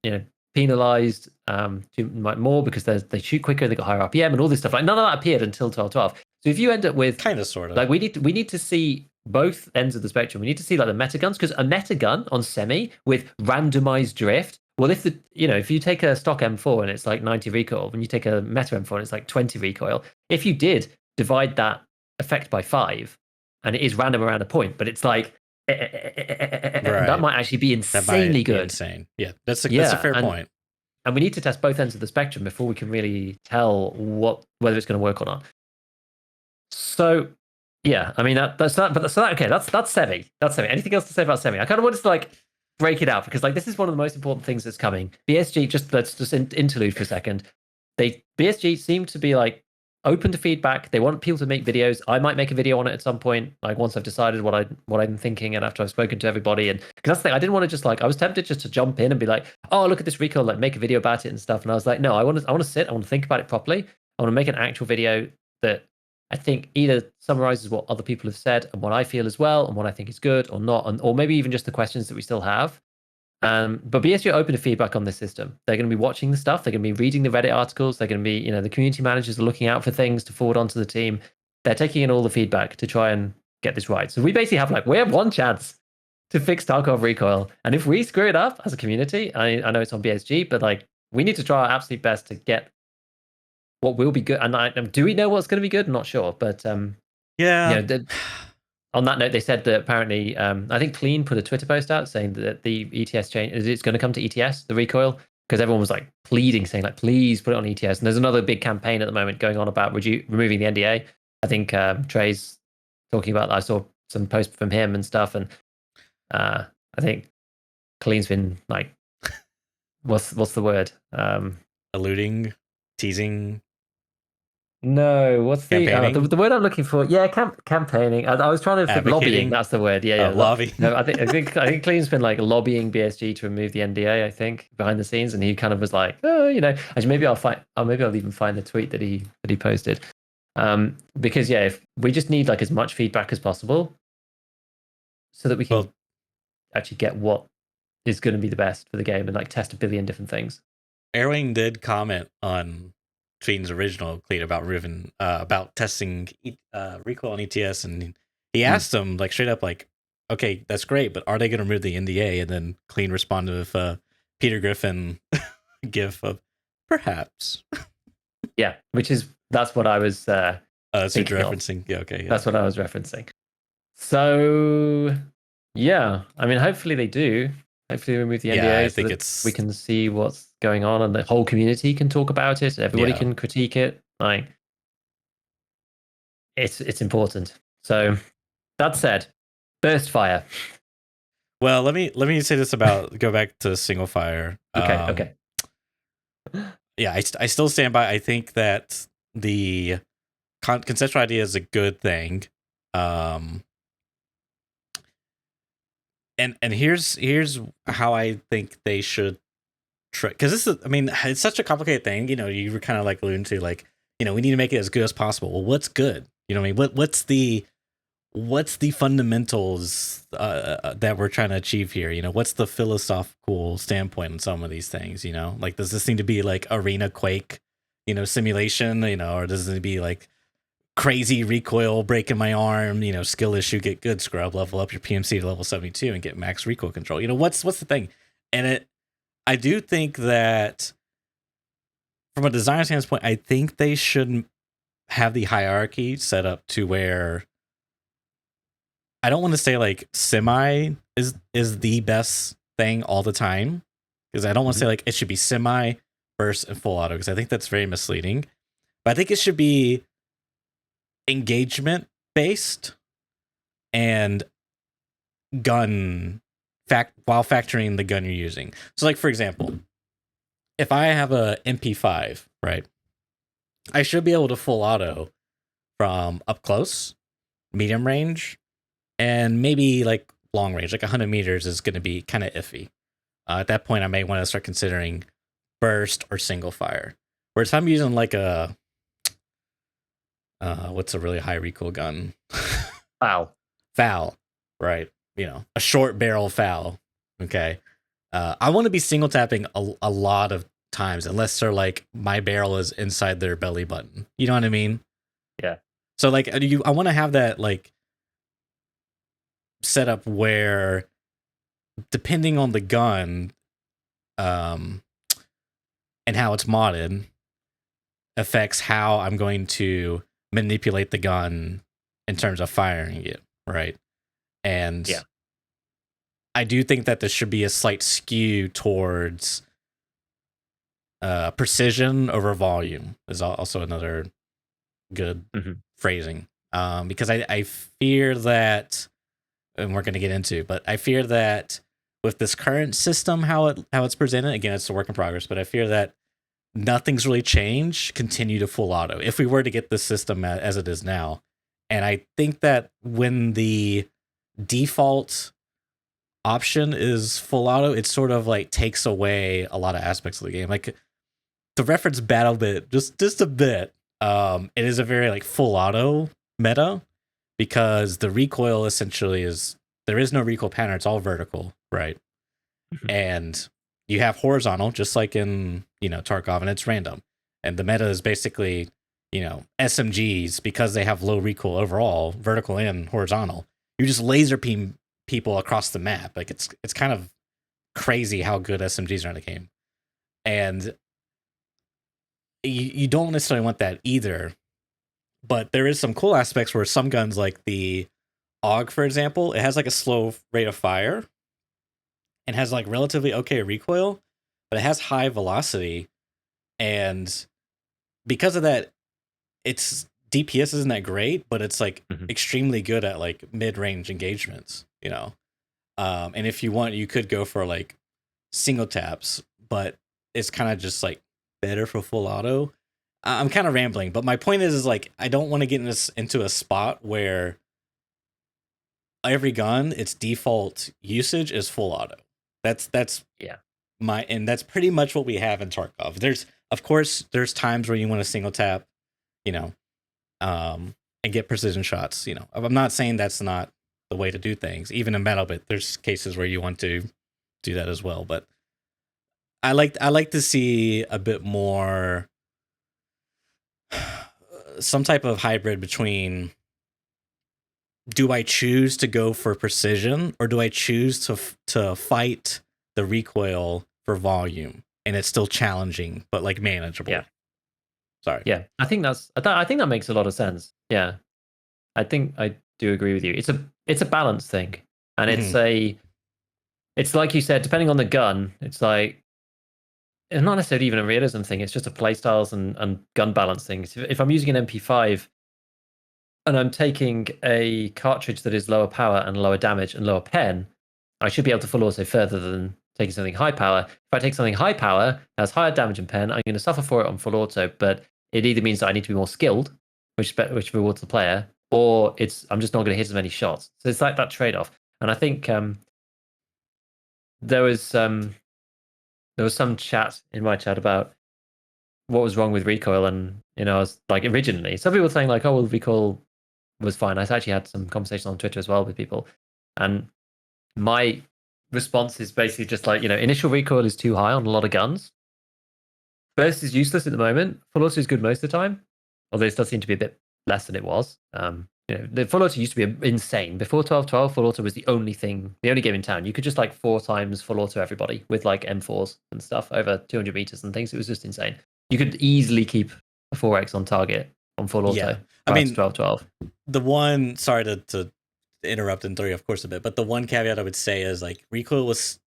penalized more because they shoot quicker, they got higher RPM, and all this stuff. Like none of that appeared until 1212. So if you end up with Kind of, sort of. like we need to see both ends of the spectrum. We need to see like the meta guns because a meta gun on semi with randomized drift. Well, if you take a stock M4 and it's like 90 recoil, when you take a meta M4 and it's like 20 recoil, if you did divide that effect by 5, and it is random around a point, but it's like that Right. might actually be That might insanely be good. insane. Yeah, that's a Yeah, fair point. and we need to test both ends of the spectrum before we can really tell whether it's going to work or not. So yeah, I mean that's that. But okay. That's semi. That's semi. Anything else to say about semi? I kind of wanted to like break it out because like this is one of the most important things that's coming. BSG. Let's just interlude for a second. BSG seem to be like open to feedback. They want people to make videos. I might make a video on it at some point, like once I've decided what I'm thinking and after I've spoken to everybody. And because that's the thing, I didn't want to just like I was tempted just to jump in and be like, oh look at this recoil, like make a video about it and stuff. And I was like, no, I want to sit. I want to think about it properly. I want to make an actual video that I think either summarizes what other people have said and what I feel as well, and what I think is good or not, or maybe even just the questions that we still have. But BSG are open to feedback on this system. They're going to be watching the stuff. They're going to be reading the Reddit articles. They're going to be, the community managers are looking out for things to forward onto the team. They're taking in all the feedback to try and get this right. So we basically we have one chance to fix Tarkov recoil. And if we screw it up as a community, I know it's on BSG, but like we need to try our absolute best to get what will be good. And do we know what's going to be good? I'm not sure. But Yeah. on that note, they said that apparently, I think Clean put a Twitter post out saying that the ETS change it's going to come to ETS, the recoil, because everyone was like pleading, saying like, please put it on ETS. And there's another big campaign at the moment going on about removing the NDA. I think Trey's talking about that. I saw some posts from him and stuff, and I think Clean's been like, what's the word? Alluding, teasing. No, what's Campaigning, the word I'm looking for? Yeah, campaigning. I was trying to think lobbying. advocating, That's the word. Yeah, yeah. lobby. No, I think Clean's been like lobbying BSG to remove the NDA. I think behind the scenes, and he kind of was like, oh, actually maybe I'll find. Oh, maybe I'll even find the tweet that he posted. Because yeah, if we just need like as much feedback as possible, so that we can Well, actually get what is going to be the best for the game and like test a billion different things. Airwing did comment on Tweetin's original tweet about Riven, about testing Recoil on ETS, and he asked him like straight up, like, "Okay, that's great, but are they going to remove the NDA?" And then Clean responded with Peter Griffin gif of perhaps. Yeah, that's what I was That's what you're thinking of. referencing. Yeah, okay, yeah. That's what I was referencing. So yeah, I mean, hopefully they do. Hopefully they remove the Yeah, I NDA so think that it's we can see what's going on and the whole community can talk about it. Everybody yeah. can critique it. Like it's important. So that said, burst fire. Well, let me say this about go back to single fire. Okay. Yeah, I still stand by. I think that the conceptual idea is a good thing. Um, and here's how I think they should try, because this is, I mean, it's such a complicated thing. You were kind of like alluding to, like, we need to make it as good as possible. Well, what's good? You know what I mean? What's the fundamentals that we're trying to achieve here? What's the philosophical standpoint on some of these things? Like, does this need to be like arena quake, simulation, or does it need to be like crazy recoil, breaking my arm, skill issue, get good scrub, level up your PMC to level 72 and get max recoil control? What's the thing? And I do think that from a design standpoint, I think they should have the hierarchy set up to where, I don't want to say like semi is the best thing all the time, because I don't want to say like it should be semi, burst, and full auto, because I think that's very misleading. But I think it should be engagement based and gun while factoring the gun you're using. So, like, for example, if I have a MP5, right, I should be able to full auto from up close, medium range, and maybe like long range. Like 100 meters is going to be kind of iffy. At that point, I may want to start considering burst or single fire. Whereas if I'm using like a what's a really high recoil gun? Foul, right? A short barrel foul. Okay. I want to be single tapping a lot of times, unless they're like my barrel is inside their belly button. You know what I mean? Yeah. So like, I want to have that like setup where, depending on the gun, and how it's modded, affects how I'm going to manipulate the gun in terms of firing it, right? And yeah. I do think that there should be a slight skew towards precision over volume is also another good phrasing. Because I fear that, and we're going to get into, but I fear that with this current system, how it's presented, again, it's a work in progress, but I fear that nothing's really changed, continue to full auto if we were to get this system as it is now. And I think that when the default option is full auto, it sort of like takes away a lot of aspects of the game. Like, to reference Battle Bit just a bit, it is a very like full auto meta, because the recoil essentially is, there is no recoil pattern, it's all vertical, right? And you have horizontal, just like in Tarkov, and it's random. And the meta is basically SMGs, because they have low recoil overall, vertical and horizontal. You just laser beam people across the map. Like, it's kind of crazy how good SMGs are in the game. And you don't necessarily want that either. But there is some cool aspects where some guns, like the AUG, for example, it has like a slow rate of fire and has like relatively okay recoil, but it has high velocity. And because of that, its DPS isn't that great, but it's like extremely good at like mid-range engagements, and if you want, you could go for like single taps, but it's kind of just like better for full auto. I'm kind of rambling, but my point is like I don't want to get into a spot where every gun, its default usage is full auto. That's Yeah. and that's pretty much what we have in Tarkov. Of course there's times where you want to single tap, you know, and get precision shots. You know, I'm not saying that's not the way to do things. Even in Metalbit, there's cases where you want to do that as well. But I like to see a bit more some type of hybrid between, do I choose to go for precision or do I choose to fight the recoil for volume and it's still challenging but like manageable. Yeah. Sorry. Yeah. I think that makes a lot of sense. Yeah. I think I do agree with you. It's a balance thing. And Mhm. it's like you said, depending on the gun, it's like it's not necessarily even a realism thing. It's just a playstyles and gun balance thing. If I'm using an MP5 and I'm taking a cartridge that is lower power and lower damage and lower pen, I should be able to full auto further than taking something high power. If I take something high power that has higher damage and pen, I'm going to suffer for it on full auto, but it either means that I need to be more skilled, which rewards the player, or I'm just not going to hit as many shots. So it's like that trade off. And I think there was some chat in my chat about what was wrong with Recoil, and I was like, originally, some people were saying like, oh, well, Recoil was fine. I actually had some conversations on Twitter as well with people, and my response is basically just like, initial recoil is too high on a lot of guns. Burst is useless at the moment. Full auto is good most of the time, although it does seem to be a bit less than it was. The full auto used to be insane. Before 12.12, full auto was the only game in town. You could just like 4 times full auto everybody with like M4s and stuff over 200 meters and things. It was just insane. You could easily keep a 4x on target on full auto Yeah. I prior to mean, 12.12. the one, sorry to interrupt and throw you, of course, a bit, but the one caveat I would say is like recoil was,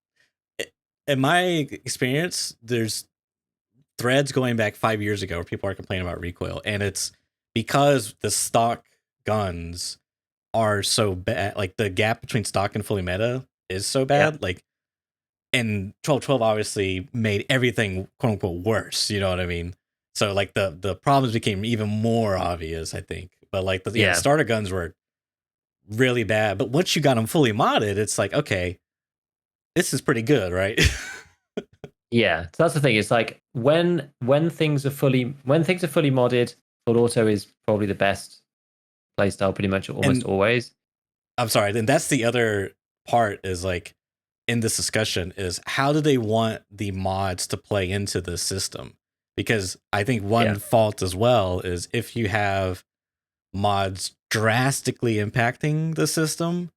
in my experience, there's threads going back 5 years ago where people are complaining about recoil, and it's because the stock guns are so bad. Like the gap between stock and fully meta is so Yeah. bad. Like, and 12.12 obviously made everything quote unquote worse. You know what I mean? So like the problems became even more obvious, I think. But like the Yeah. starter guns were really bad. But once you got them fully modded, it's like, okay, this is pretty good, right? Yeah, so that's the thing. It's like when things are fully modded, full auto is probably the best playstyle, pretty much almost And always. I'm sorry. Then that's the other part, is like, in this discussion, is how do they want the mods to play into the system? Because I think one Yeah, fault as well is if you have mods drastically impacting the system,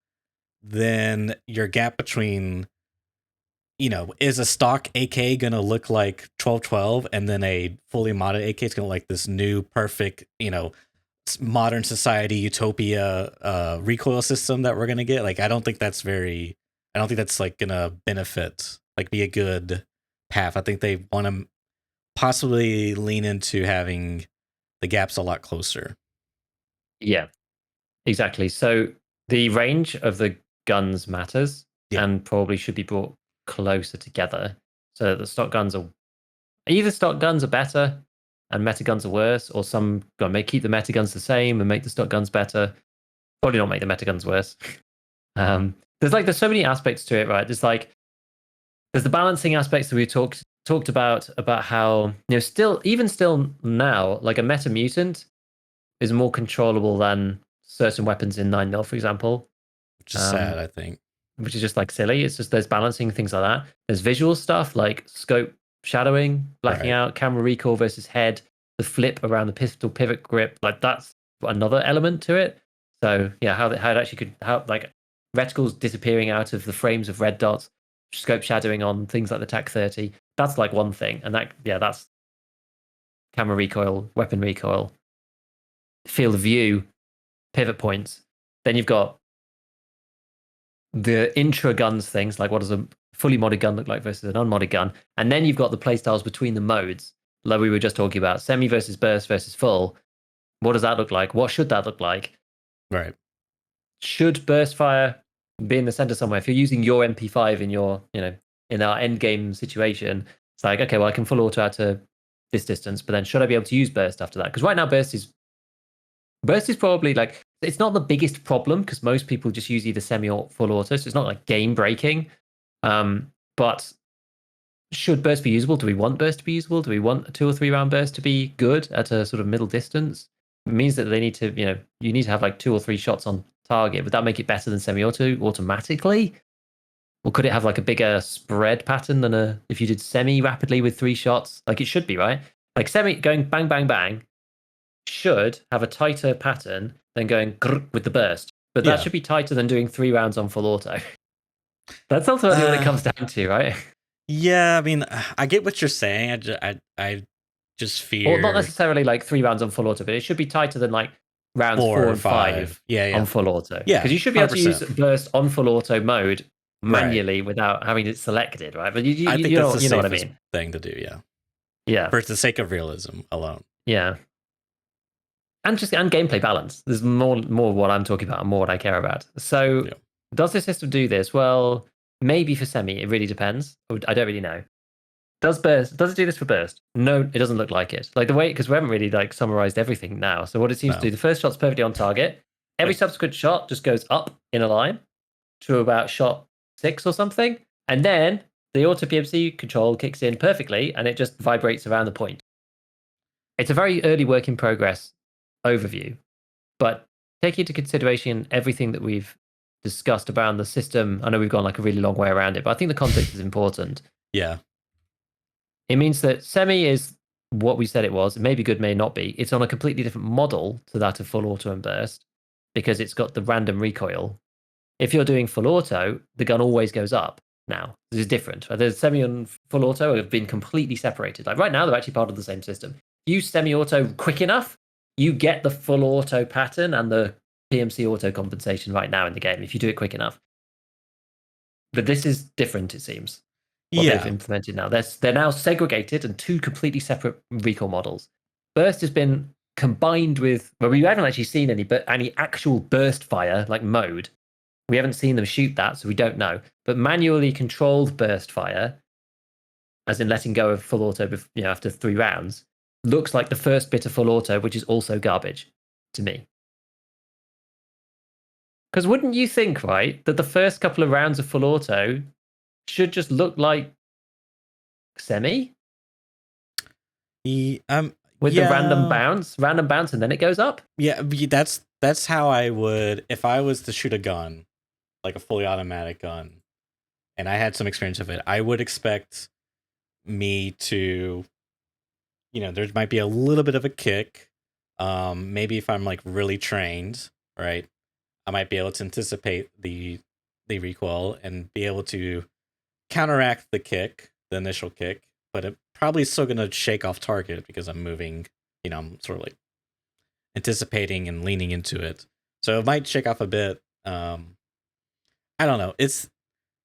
then your gap between, is a stock AK gonna look like 12.12, and then a fully modded AK is gonna look like this new perfect, modern society utopia recoil system that we're gonna get? Like, I don't think that's like gonna benefit, like be a good path. I think they want to possibly lean into having the gaps a lot closer. yeah, exactly. So the range of the guns matters Yeah. and probably should be brought closer together. So the stock guns are either stock guns are better and meta guns are worse, or some may keep the meta guns the same and make the stock guns better. Probably not make the meta guns worse. There's so many aspects to it, right? There's the balancing aspects that we talked about how still now, like a meta mutant is more controllable than certain weapons in 9mm, for example. Which is sad, I think. Which is just like silly. It's just there's balancing things like that. There's visual stuff like scope shadowing, blacking Right. out, camera recoil versus head, the flip around the pistol pivot grip. Like that's another element to it. So yeah, how it actually could like reticles disappearing out of the frames of red dots, scope shadowing on things like the TAC 30. That's like one thing, and that's camera recoil, weapon recoil, field of view, pivot points. Then you've got the intra guns things, like what does a fully modded gun look like versus an unmodded gun, and then you've got the playstyles between the modes, like we were just talking about, semi versus burst versus full. What does that look like? What should that look like? Right. Should burst fire be in the center somewhere? If you're using your MP5 in your, in our end game situation, it's like, okay, well, I can full auto out to this distance, but then should I be able to use burst after that? Because right now burst is probably like, it's not the biggest problem because most people just use either semi or full auto, so it's not like game breaking. But should burst be usable? Do we want burst to be usable? Do we want a 2 or 3 round burst to be good at a sort of middle distance? It means that they need to, you need to have like 2 or 3 shots on target. Would that make it better than semi-auto automatically? Or could it have like a bigger spread pattern than if you did semi rapidly with 3 shots? Like it should be, right? Like semi going bang, bang, bang should have a tighter pattern than going with the burst. But that should be tighter than doing 3 rounds on full auto. That's ultimately what it comes down to, right? Yeah, I mean, I get what you're saying. I just fear. Well, not necessarily like 3 rounds on full auto, but it should be tighter than like rounds 4 and 5 on full auto. Yeah, because you should be able to 100%. use burst on full auto mode manually without having it selected, right? But I think that's the you know what I safest mean. thing to do. Yeah. For the sake of realism alone. Yeah. And gameplay balance. There's more what I'm talking about and more what I care about. So does this system do this? Well, maybe for semi, it really depends. I don't really know. Does it do this for burst? No, it doesn't look like it. Like the way, because we haven't really like summarized everything now. So what it seems to do, the first shot's perfectly on target. Every subsequent shot just goes up in a line to about shot 6 or something. And then the auto PMC control kicks in perfectly and it just vibrates around the point. It's a very early work in progress overview, but taking into consideration everything that we've discussed around the system, I know we've gone like a really long way around it, but I think the context is important. Yeah. It means that semi is what we said it was. It may be good, may not be. It's on a completely different model to that of full auto and burst because it's got the random recoil. If you're doing full auto, the gun always goes up now. This is different. The semi and full auto have been completely separated. Like right now, they're actually part of the same system. If you semi-auto quick enough, you get the full auto pattern and the PMC auto compensation right now in the game if you do it quick enough. But this is different, it seems. What they've implemented now. They're now segregated and 2 completely separate recoil models. Burst has been combined with, well, we haven't actually seen any actual burst fire like mode. We haven't seen them shoot that, so we don't know. But manually controlled burst fire, as in letting go of full auto after 3 rounds, looks like the first bit of full auto, which is also garbage to me. Because wouldn't you think, right, that the first couple of rounds of full auto should just look like semi? With the random bounce, and then it goes up? Yeah, that's how I would, if I was to shoot a gun, like a fully automatic gun, and I had some experience of it, I would expect me to, there might be a little bit of a kick. Maybe if I'm like really trained, right, I might be able to anticipate the recoil and be able to counteract the initial kick, but it probably is still going to shake off target because I'm moving, I'm sort of like anticipating and leaning into it. So it might shake off a bit. I don't know.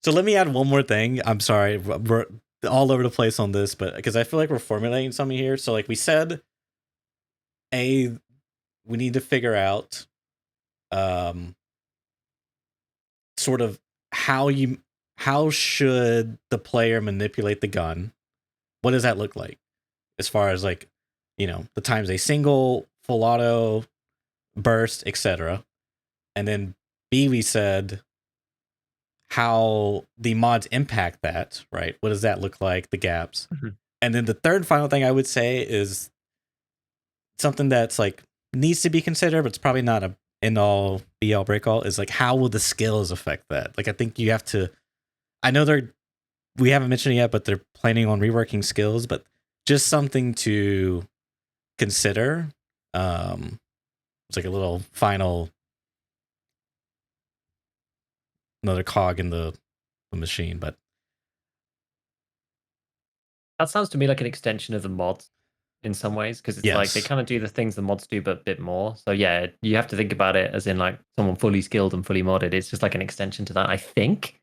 So let me add one more thing. I'm sorry, we're all over the place on this, but because I feel like we're formulating something here. So like we said, we need to figure out sort of how should the player manipulate the gun? What does that look like as far as like, the times they single, full auto, burst, etc. And then B, we said how the mods impact that, right? What does that look like? The gaps. Mm-hmm. And then the third final thing I would say is something that's like needs to be considered, but it's probably not a end all be all break all, is like how will the skills affect that? Like I think you have to, I know we haven't mentioned it yet, but they're planning on reworking skills, but just something to consider. It's like a little final, another cog in the machine, but that sounds to me like an extension of the mods in some ways, because it's like they kind of do the things the mods do, but a bit more. So yeah, you have to think about it as in like someone fully skilled and fully modded. It's just like an extension to that, I think.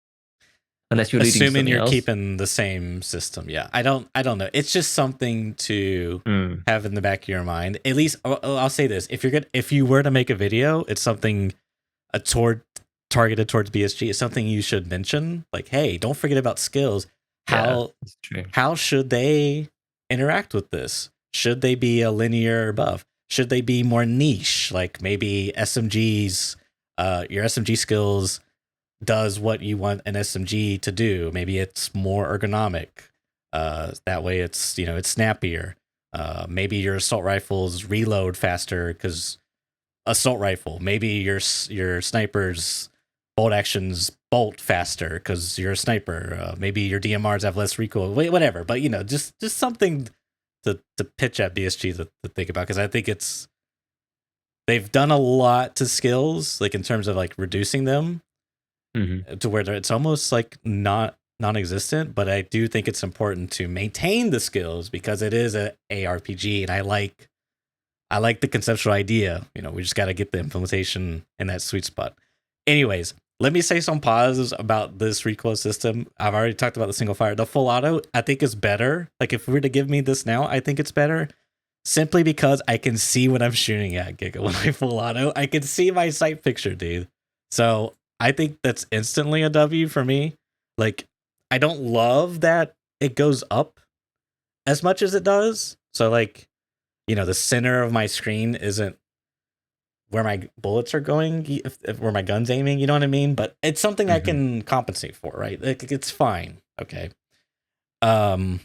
Unless you're assuming you're keeping the same system. Yeah. I don't know. It's just something to have in the back of your mind. At least I'll say this. If you were to make a video, it's something targeted towards BSG. It's something you should mention. Like, hey, don't forget about skills. How should they interact with this? Should they be a linear buff? Should they be more niche? Like maybe SMGs, your SMG skills does what you want an SMG to do. Maybe it's more ergonomic. That way it's, it's snappier. Maybe your assault rifles reload faster because assault rifle. Maybe your snipers bolt actions bolt faster because you're a sniper. Maybe your DMRs have less recoil. Whatever. But just something to pitch at BSG to think about, because I think they've done a lot to skills, like in terms of like reducing them to where it's almost like not non-existent. But I do think it's important to maintain the skills because it is a ARPG, and I like the conceptual idea. We just got to get the implementation in that sweet spot. Anyways, let me say some positives about this recoil system. I've already talked about the single fire. The full auto, I think, is better. Like, if we were to give me this now, I think it's better. Simply because I can see what I'm shooting at, Giga. When I full auto, I can see my sight picture, dude. So I think that's instantly a W for me. Like, I don't love that it goes up as much as it does. So, like, the center of my screen isn't where my bullets are going, where my gun's aiming, you know what I mean? But it's something I can compensate for, right? Like, it's fine. Okay. Sorry,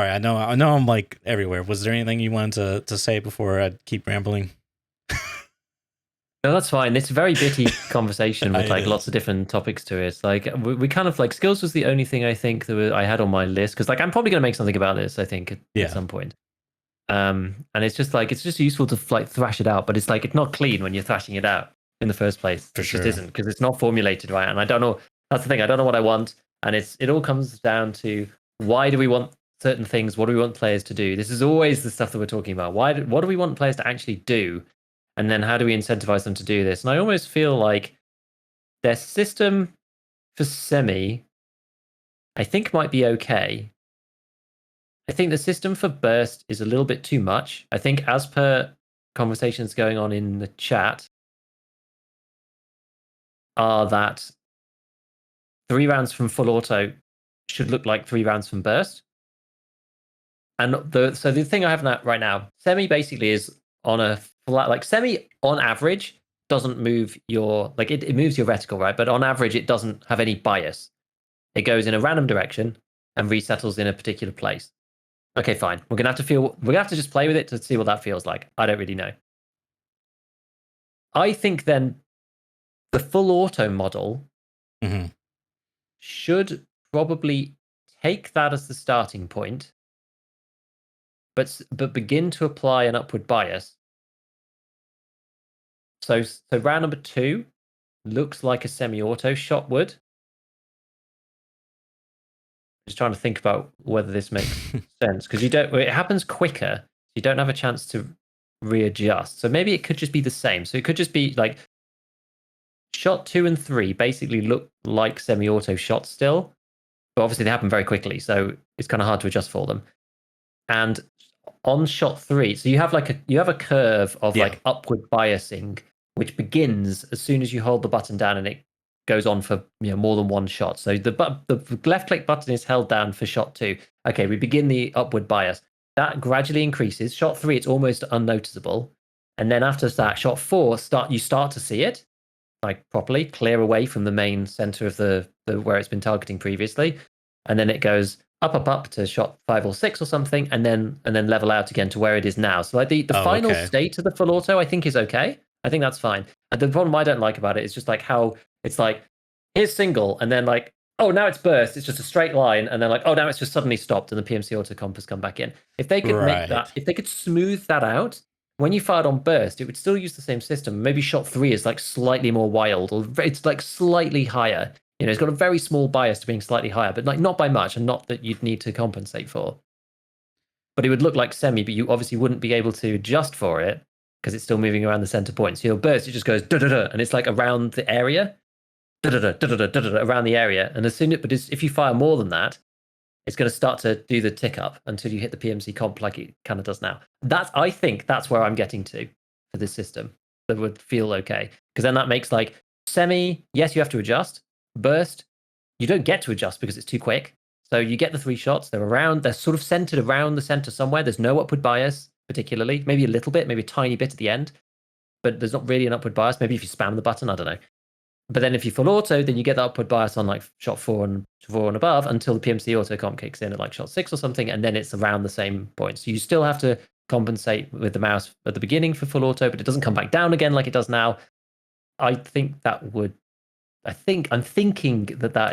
I know I'm like everywhere. Was there anything you wanted to say before I keep rambling? No, that's fine. It's a very bitty conversation with like lots of different topics to it. It's like we kind of like skills was the only thing I think that I had on my list, because like I'm probably going to make something about this, I think, at some point. And it's just useful to like thrash it out, but it's like it's not clean when you're thrashing it out in the first place. It just isn't, because it's not formulated right. And I don't know. That's the thing. I don't know what I want, and it all comes down to, why do we want certain things? What do we want players to do? This is always the stuff that we're talking about. What do we want players to actually do? And then how do we incentivize them to do this? And I almost feel like their system for semi, I think, might be okay. I think the system for burst is a little bit too much. I think, as per conversations going on in the chat, are that 3 rounds from full auto should look like 3 rounds from burst. And so the thing I have right now, semi basically is on a flat, like semi on average doesn't move your, like it moves your reticle, right? But on average, it doesn't have any bias. It goes in a random direction and resettles in a particular place. Okay, fine. We're gonna have to just play with it to see what that feels like. I don't really know. I think then the full auto model should probably take that as the starting point, but begin to apply an upward bias. So round number 2 looks like a semi-auto shot would. Just trying to think about whether this makes sense, because it happens quicker. You don't have a chance to readjust. So maybe it could just be the same. So it could just be like shot 2 and 3 basically look like semi-auto shots still, but obviously they happen very quickly, so it's kind of hard to adjust for them. And on shot 3, so you have a curve of like upward biasing, which begins as soon as you hold the button down, and it goes on for more than one shot. So the left click button is held down for shot 2. Okay, we begin the upward bias. That gradually increases. Shot 3, it's almost unnoticeable, and then after that, shot 4, you start to see it like properly clear away from the main center of the where it's been targeting previously, and then it goes up to shot 5 or 6 or something, and then level out again to where it is now. So like the final state of the full auto, I think, is okay. I think that's fine. And the problem I don't like about it is just like how it's like, here's single, and then like, oh, now it's burst. It's just a straight line, and then like, oh, now it's just suddenly stopped, and the PMC auto comp has come back in. If they could make that, if they could smooth that out, when you fired on burst, it would still use the same system. Maybe shot 3 is like slightly more wild, or it's like slightly higher. It's got a very small bias to being slightly higher, but like not by much, and not that you'd need to compensate for. But it would look like semi, but you obviously wouldn't be able to adjust for it because it's still moving around the center point. So your burst, it just goes da-da-da, and it's like around the area, da-da-da, da-da-da, da-da-da, around the area. And if you fire more than that, it's going to start to do the tick up until you hit the PMC comp like it kind of does now. I think that's where I'm getting to for this system. That would feel okay, because then that makes like semi, yes, you have to adjust. Burst, you don't get to adjust because it's too quick. So you get the 3 shots. They're sort of centered around the center somewhere. There's no upward bias particularly. Maybe a little bit, maybe a tiny bit at the end, but there's not really an upward bias. Maybe if you spam the button, I don't know. But then if you full auto, then you get the upward bias on like shot 4 and above until the PMC auto comp kicks in at like shot 6 or something, and then it's around the same point. So you still have to compensate with the mouse at the beginning for full auto, but it doesn't come back down again like it does now. I'm thinking that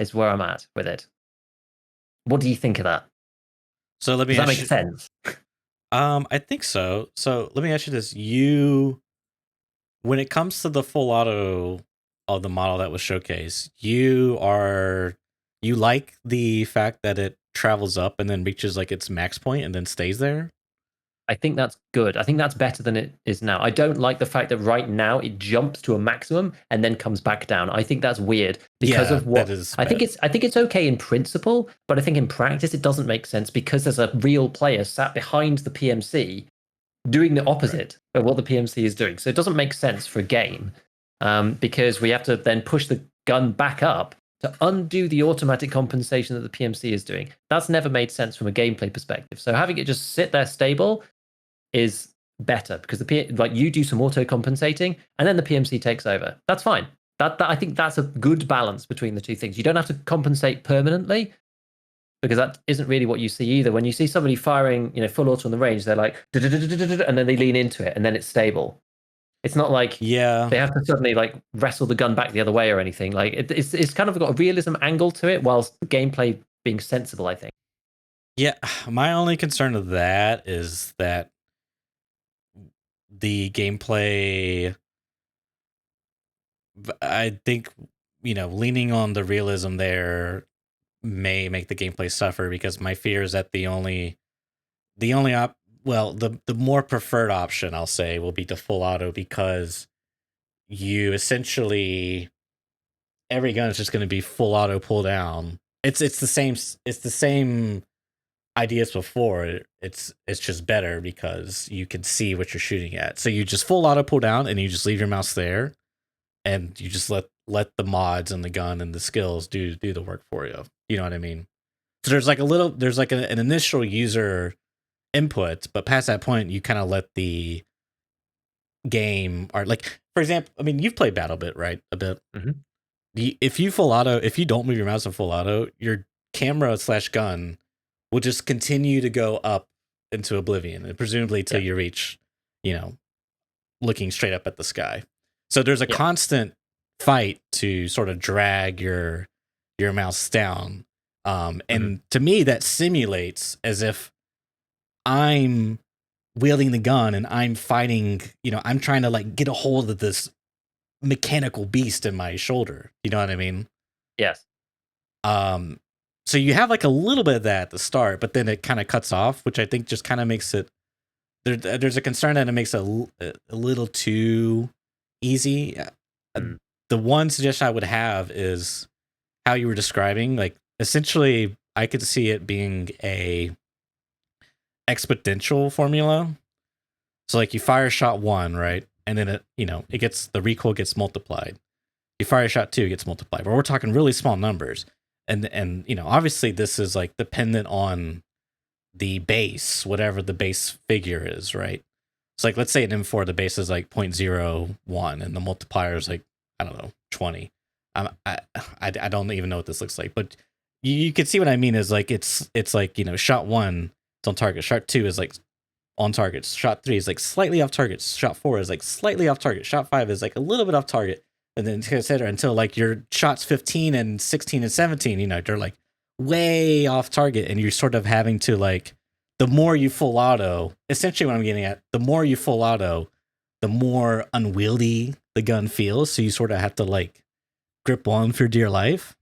is where I'm at with it. What do you think of that? So let me Does that ask make sense? I think so. So let me ask you this: when it comes to the full auto of the model that was showcased, you like the fact that it travels up and then reaches like its max point and then stays there? I think that's good. I think that's better than it is now. I don't like the fact that right now it jumps to a maximum and then comes back down. I think that's weird because of what I think it's okay in principle, but I think in practice it doesn't make sense because there's a real player sat behind the PMC doing the opposite of what the PMC is doing. So it doesn't make sense for a game because we have to then push the gun back up to undo the automatic compensation that the PMC is doing. That's never made sense from a gameplay perspective. So having it just sit there stable is better because you do some auto compensating and then the PMC takes over. That's fine. That I think that's a good balance between the two things. You don't have to compensate permanently because that isn't really what you see either. When you see somebody firing, full auto on the range, they're like, and then they lean into it and then it's stable. It's not like they have to suddenly like wrestle the gun back the other way or anything. Like it's kind of got a realism angle to it whilst the gameplay being sensible, I think. Yeah, my only concern of that is that the gameplay, I think, leaning on the realism there may make the gameplay suffer because my fear is that the more preferred option, I'll say, will be the full auto because you essentially every gun is just going to be full auto pull down. It's the same idea as before. It's just better because you can see what you're shooting at. So you just full auto pull down and you just leave your mouse there and you just let the mods and the gun and the skills do the work for you. You know what I mean? So there's like an initial user input, but past that point you kind of let the game, or like, for example, I mean, you've played BattleBit, right? A bit. Mm-hmm. If you don't move your mouse in full auto, your camera / gun will just continue to go up into oblivion, and presumably till you reach, looking straight up at the sky. So there's a constant fight to sort of drag your mouse down. And to me, that simulates as if I'm wielding the gun and I'm fighting, I'm trying to like get a hold of this mechanical beast in my shoulder. You know what I mean? Yes. So you have like a little bit of that at the start, but then it kind of cuts off, which I think just kind of makes it, there's a concern that it makes it a little too easy. The one suggestion I would have is how you were describing, like essentially I could see it being a exponential formula. So like you fire shot 1, right? And then it gets, the recoil gets multiplied. You fire shot 2, it gets multiplied. But we're talking really small numbers. And obviously this is like dependent on the base, whatever the base figure is, right? So like let's say in M4 the base is like 0.01 and the multiplier is like, I don't know, 20. I don't even know what this looks like, but you can see what I mean is like it's like, shot 1 it's on target, shot 2 is like on target, shot 3 is like slightly off target, shot 4 is like slightly off target, shot 5 is like a little bit off target, and then etc. until like your shots 15 and 16 and 17, they're like way off target, and you're sort of having to like, the more you full auto, essentially what I'm getting at, the more you full auto, the more unwieldy the gun feels, so you sort of have to like grip on for dear life.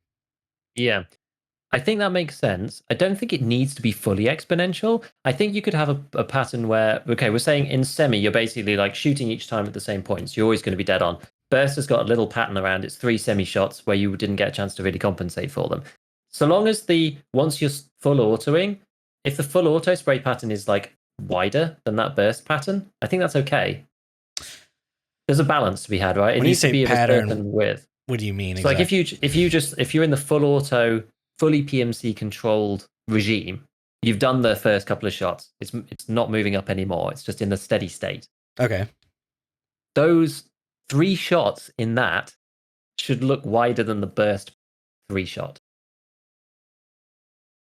Yeah. I think that makes sense. I don't think it needs to be fully exponential. I think you could have a pattern where, okay, we're saying in semi, you're basically like shooting each time at the same points. You're always going to be dead on. Burst has got a little pattern around its 3 semi shots where you didn't get a chance to really compensate for them. So long as once you're full autoing, if the full auto spray pattern is like wider than that burst pattern, I think that's okay. There's a balance to be had, right? It needs to be of a certain width. What do you mean? So exactly? Like if you're in the full auto fully PMC controlled regime, you've done the first couple of shots. It's not moving up anymore. It's just in a steady state. Okay. Those 3 shots in that should look wider than the burst 3 shot.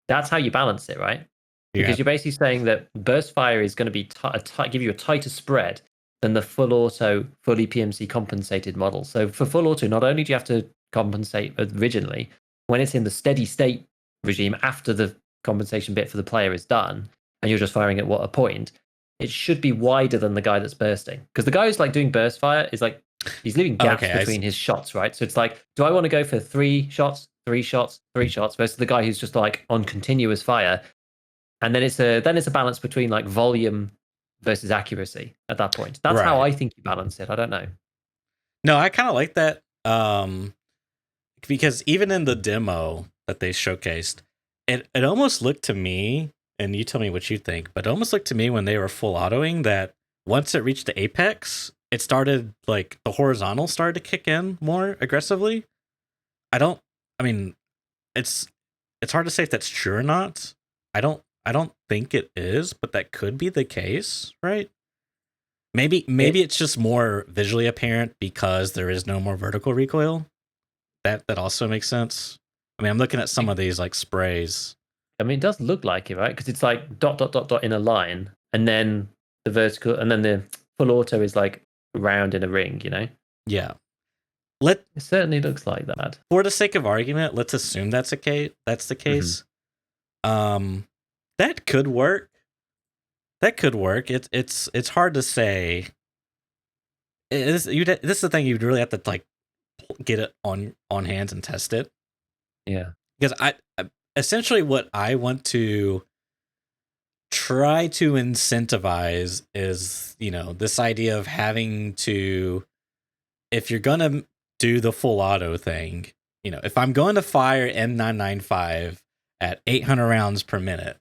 That's how you balance it, right? Because you're basically saying that burst fire is going to be give you a tighter spread than the full auto, fully PMC compensated model. So for full auto, not only do you have to compensate originally, when it's in the steady state regime after the compensation bit for the player is done, and you're just firing at a point, it should be wider than the guy that's bursting. Because the guy who's like doing burst fire is like, he's leaving gaps between his shots, right? So it's like, do I want to go for 3 shots, 3 shots, 3 shots versus the guy who's just like on continuous fire? And then it's a balance between like volume versus accuracy at that point. That's how I think you balance it. I don't know. No, I kind of like that. Because even in the demo that they showcased, it almost looked to me, and you tell me what you think, but it almost looked to me when they were full autoing that once it reached the apex, it started like the horizontal started to kick in more aggressively. I mean, it's hard to say if that's true or not. I don't think it is, but that could be the case, right? Maybe it's just more visually apparent because there is no more vertical recoil. That also makes sense. I mean, I'm looking at some of these like sprays. I mean, it does look like it, right? Because it's like dot dot dot dot in a line, and then the vertical, and then the full auto is like round in a ring. You know? Yeah. It certainly looks like that. For the sake of argument, let's assume that's the case. That could work. It's hard to say. This is the thing, you'd really have to like get it on hands and test it. Yeah. Because I essentially what I want to try to incentivize is, this idea of having to, if you're gonna do the full auto thing, if I'm going to fire M995 at 800 rounds per minute,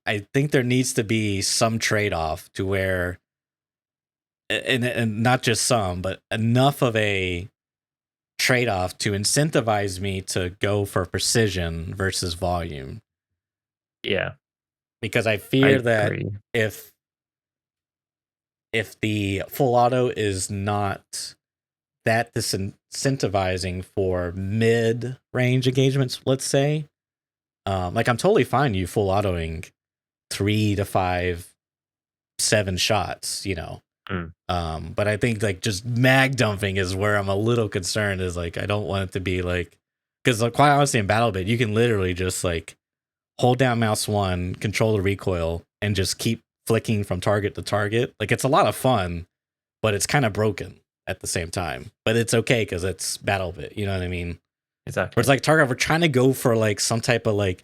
I think there needs to be some trade-off to where, and not just some, but enough of a trade-off to incentivize me to go for precision versus volume. Yeah. Because I fear that if the full auto is not that disincentivizing for mid-range engagements, let's say, like I'm totally fine you full autoing 3 to 5, 7 shots, but I think like just mag dumping is where I'm a little concerned. Is like I don't want it to be like, because like, quite honestly in BattleBit you can literally just like hold down mouse 1, control the recoil, and just keep flicking from target to target. Like it's a lot of fun, but it's kind of broken at the same time. But it's okay because it's BattleBit. You know what I mean? Exactly. Where it's like Target, we're trying to go for like some type of like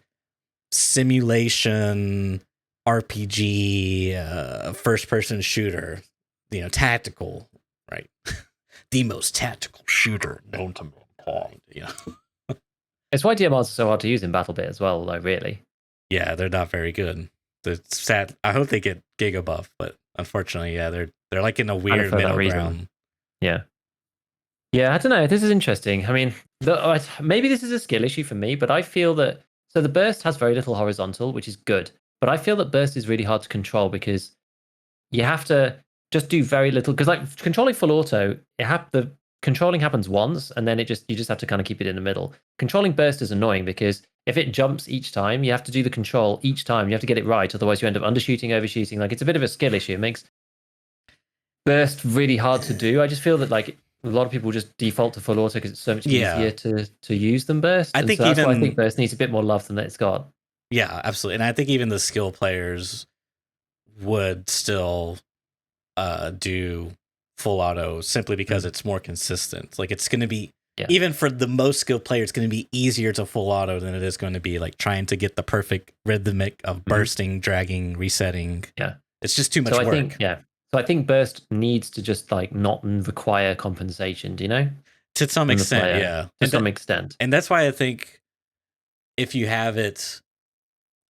simulation RPG, first person shooter, tactical, right? The most tactical shooter known to mankind. It's why DMRs are so hard to use in BattleBit as well, though, really. Yeah, they're not very good. It's sad. I hope they get GigaBeef, but unfortunately, yeah, they're like in a weird middle ground. Yeah. Yeah, I don't know. This is interesting. I mean, maybe this is a skill issue for me, but I feel that, so the burst has very little horizontal, which is good. But I feel that burst is really hard to control because you have to just do very little. Because like controlling full auto, the controlling happens once, and then you just have to kind of keep it in the middle. Controlling burst is annoying because if it jumps each time, you have to do the control each time. You have to get it right, otherwise you end up undershooting, overshooting. Like it's a bit of a skill issue. It makes burst really hard to do. I just feel that like a lot of people just default to full auto because it's so much easier to use than burst. I think that's why I think burst needs a bit more love than it's got. Yeah, absolutely. And I think even the skill players would still do full auto simply because it's more consistent. Like it's going to be, even for the most skilled player, it's going to be easier to full auto than it is going to be like trying to get the perfect rhythmic of bursting, dragging, resetting. Yeah. It's just too much work. So I think burst needs to just like not require compensation, do you know? To some extent, yeah. To some extent. And that's why I think if you have it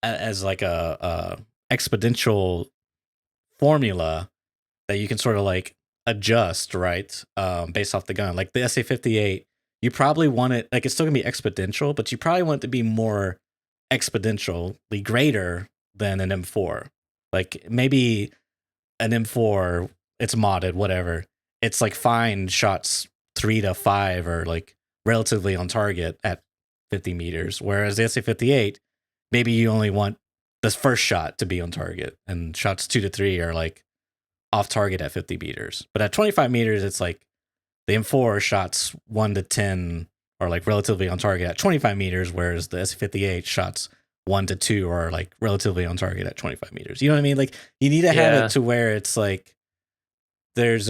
as like a exponential formula that you can sort of like adjust, right? Based off the gun. Like the SA-58, you probably want it like it's still gonna be exponential, but you probably want it to be more exponentially greater than an M4. Like maybe an M4, it's modded, whatever. It's like fine shots 3 to 5 or like relatively on target at 50 meters. Whereas the SA58, maybe you only want this first shot to be on target, and shots 2 to 3 are like off target at 50 meters. But at 25 meters, it's like the M4 shots 1 to 10 are like relatively on target at 25 meters, whereas the SA58 shots 1 to 2 are like relatively on target at 25 meters. You know what I mean? Like you need to have it to where it's like there's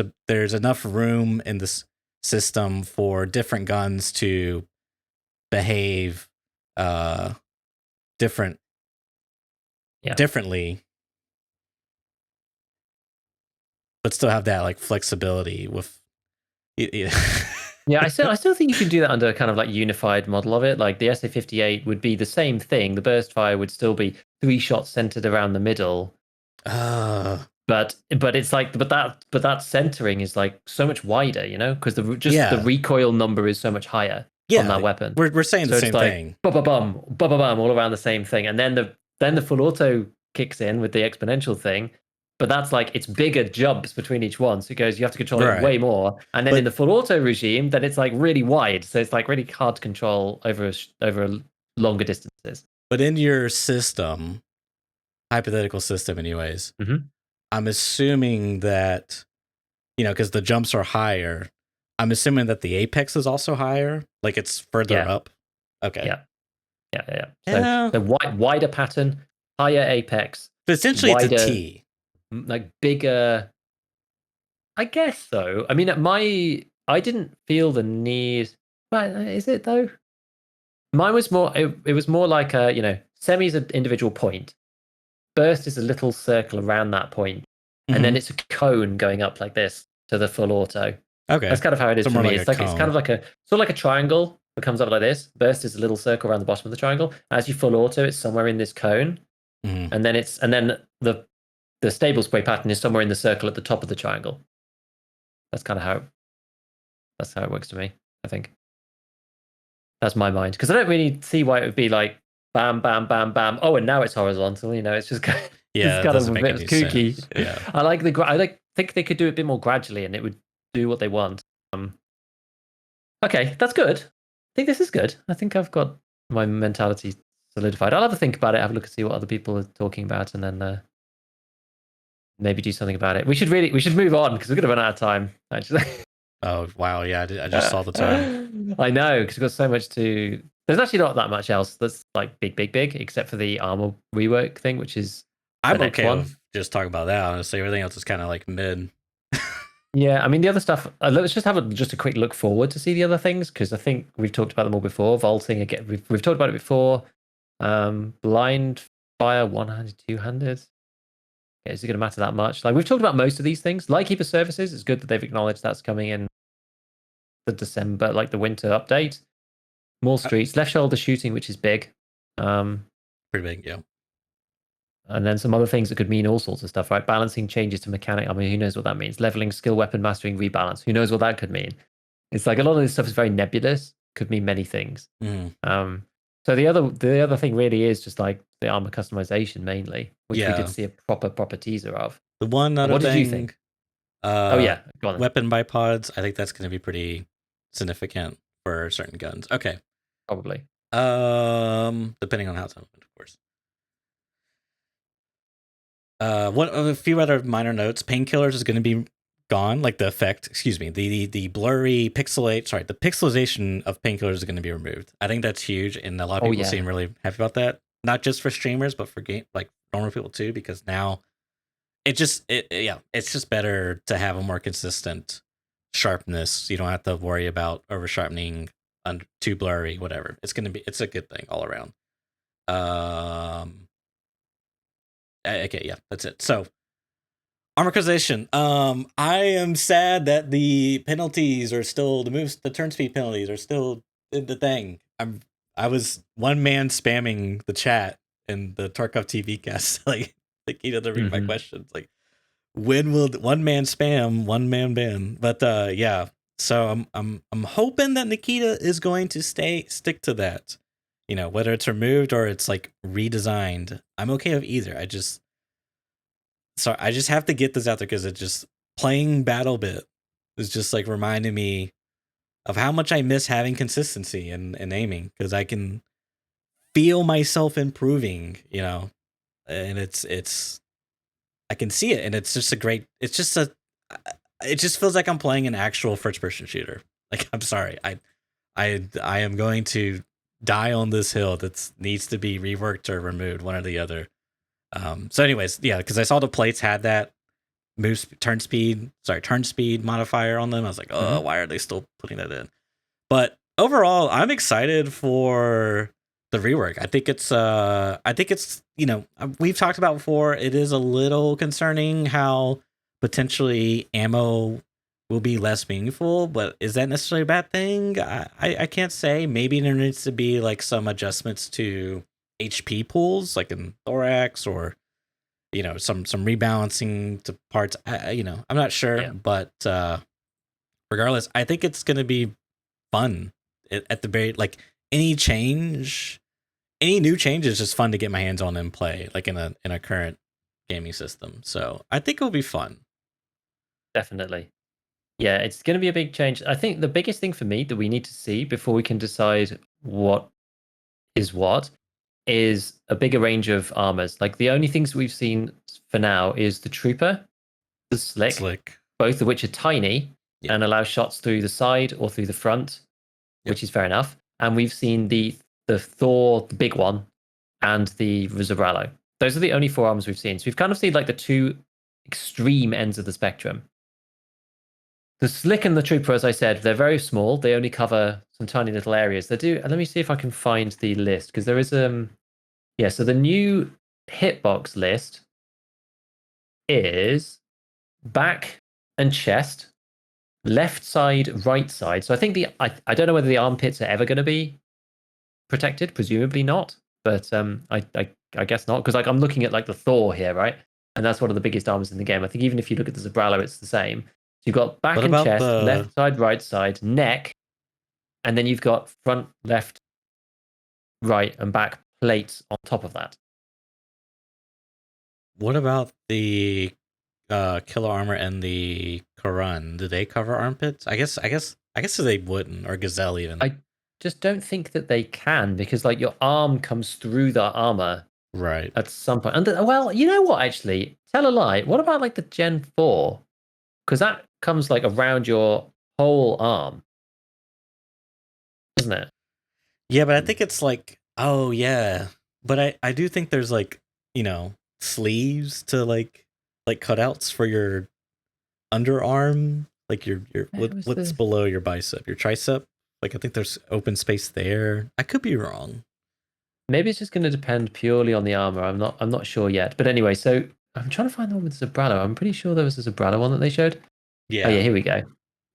enough room in this system for different guns to behave differently, but still have that like flexibility with Yeah, I still think you can do that under a kind of like unified model of it. Like the SA58 would be the same thing. The burst fire would still be 3 shots centered around the middle. But it's like that centering is like so much wider, you know, because the recoil number is so much higher on that weapon. We're saying the same thing. Bum all around the same thing, and then the full auto kicks in with the exponential thing. But that's like it's bigger jumps between each one, so it goes you have to control it way more. And then in the full auto regime, then it's like really wide, so it's like really hard to control over longer distances. But in your system, hypothetical system, anyways. I'm assuming that, you know, because the jumps are higher, I'm assuming that the apex is also higher, like it's further up. Okay. Yeah. So the wider pattern, higher apex. But essentially, it's a T. Like bigger. I guess so. I mean, I didn't feel the need. But is it though? Mine was more. It was more like a, you know, semi's an individual point. Burst is a little circle around that point, and then it's a cone going up like this to the full auto. Okay, that's kind of how it is for me. It's like it's kind of like a sort of like a triangle that comes up like this. Burst is a little circle around the bottom of the triangle. As you full auto, it's somewhere in this cone, and then the stable spray pattern is somewhere in the circle at the top of the triangle. That's kind of how it works to me. I think that's my mind, because I don't really see why it would be like bam, bam, bam, bam. Oh, and now it's horizontal. You know, it's just kind of, it's kind of a bit kooky. Sense. Yeah, I think they could do it a bit more gradually, and it would do what they want. Okay, that's good. I think this is good. I think I've got my mentality solidified. I'll have a think about it. Have a look and see what other people are talking about, and then maybe do something about it. We should move on because we're going to run out of time. Actually. Oh wow! Yeah, I just saw the time. I know, because we've got so much to. There's actually not that much else that's like big, except for the armor rework thing, which is. I'm okay with just talking about that. Honestly, everything else is kind of like mid. Yeah, I mean the other stuff. Let's just have just a quick look forward to see the other things, because I think we've talked about them all before. Vaulting again, we've talked about it before. Blind fire, one-handed, two-handed. Okay, is it going to matter that much? Like we've talked about most of these things. Lightkeeper services, it's good that they've acknowledged that's coming in the December, like the winter update. More streets, left shoulder shooting, which is big. Pretty big, yeah. And then some other things that could mean all sorts of stuff, right? Balancing changes to mechanic. I mean, who knows what that means? Leveling, skill, weapon, mastering, rebalance. Who knows what that could mean? It's like a lot of this stuff is very nebulous. Could mean many things. So the other thing really is just like the armor customization mainly, which we did see a proper teaser of. The one other what thing, did you think? Oh yeah, go on. Weapon bipods. I think that's going to be pretty significant for certain guns. Okay, probably. Depending on how it's opened, of course. A few other minor notes. Painkillers is going to be gone. Like the effect, excuse me, the blurry the pixelization of painkillers is going to be removed. I think that's huge, and a lot of people seem really happy about that. Not just for streamers, but for like normal people too, because now it's just better to have a more consistent sharpness. You don't have to worry about over sharpening, too blurry, whatever. It's a good thing all around. Okay, yeah, that's it. So, armorization. I am sad that the penalties are still the turn speed penalties are still the thing. I was one man spamming the chat in the Tarkov TV cast, like he doesn't read my questions. Like, when will one man spam, one man ban? But yeah, So I'm hoping that Nikita is going to stick to that. You know, whether it's removed or it's like redesigned, I'm okay with either. I just have to get this out there because it just playing Battle Bit is just like reminding me of how much I miss having consistency in aiming, because I can feel myself improving, you know, and it's I can see it, and it's just a great. It's just a. It just feels like I'm playing an actual first person shooter. Like, I'm sorry, I am going to die on this hill that needs to be reworked or removed, one or the other. So, anyways, yeah, because I saw the plates had that turn speed modifier on them. I was like, oh, why are they still putting that in? But overall, I'm excited for the rework. I think it's, you know, we've talked about before, it is a little concerning how potentially ammo will be less meaningful, but is that necessarily a bad thing? I can't say. Maybe there needs to be like some adjustments to HP pools, like in thorax, or you know, some rebalancing to parts. You know, I'm not sure, Yeah. but regardless, I think it's gonna be fun at the very, like, any change, any new change is just fun to get my hands on and play, like in a current gaming system. So I think it'll be fun. Definitely. Yeah, it's going to be a big change. I think the biggest thing for me that we need to see before we can decide what is a bigger range of armors. Like the only things we've seen for now is the Trooper, the Slick, both of which are tiny and allow shots through the side or through the front, which is fair enough. And we've seen the Thor, the big one, and the Zabralo. Those are the only four armors we've seen. So we've kind of seen like the two extreme ends of the spectrum. The Slick and the Trooper, as I said, they're very small. They only cover some tiny little areas. They do. Let me see if I can find the list, because there is yeah. So the new hitbox list is back and chest, left side, right side. So I think I don't know whether the armpits are ever going to be protected. Presumably not, but I guess not, because like I'm looking at like the Thor here, right? And that's one of the biggest armors in the game. I think even if you look at the Zabralo, it's the same. So you've got back What and about chest, left side, right side, neck, and then you've got front, left, right, and back plates on top of that. what about the killer armor and the Quran? Do they cover armpits? I guess they wouldn't, or Gazelle even. I just don't think that they can, because like your arm comes through the armor Right. at some point. And well, you know what? Actually, tell a lie. What about like the Gen 4? Because that comes like around your whole arm, doesn't it? Yeah, but I think it's like, oh yeah, but I do think there's like, you know, sleeves to like cutouts for your underarm, like your what's below your bicep, your tricep. Like I think there's open space there. I could be wrong. Maybe it's just going to depend purely on the armor. I'm not sure yet. But anyway, so I'm trying to find the one with Zabralo. I'm pretty sure there was a Zabralo one that they showed. Yeah. Oh yeah, here we go.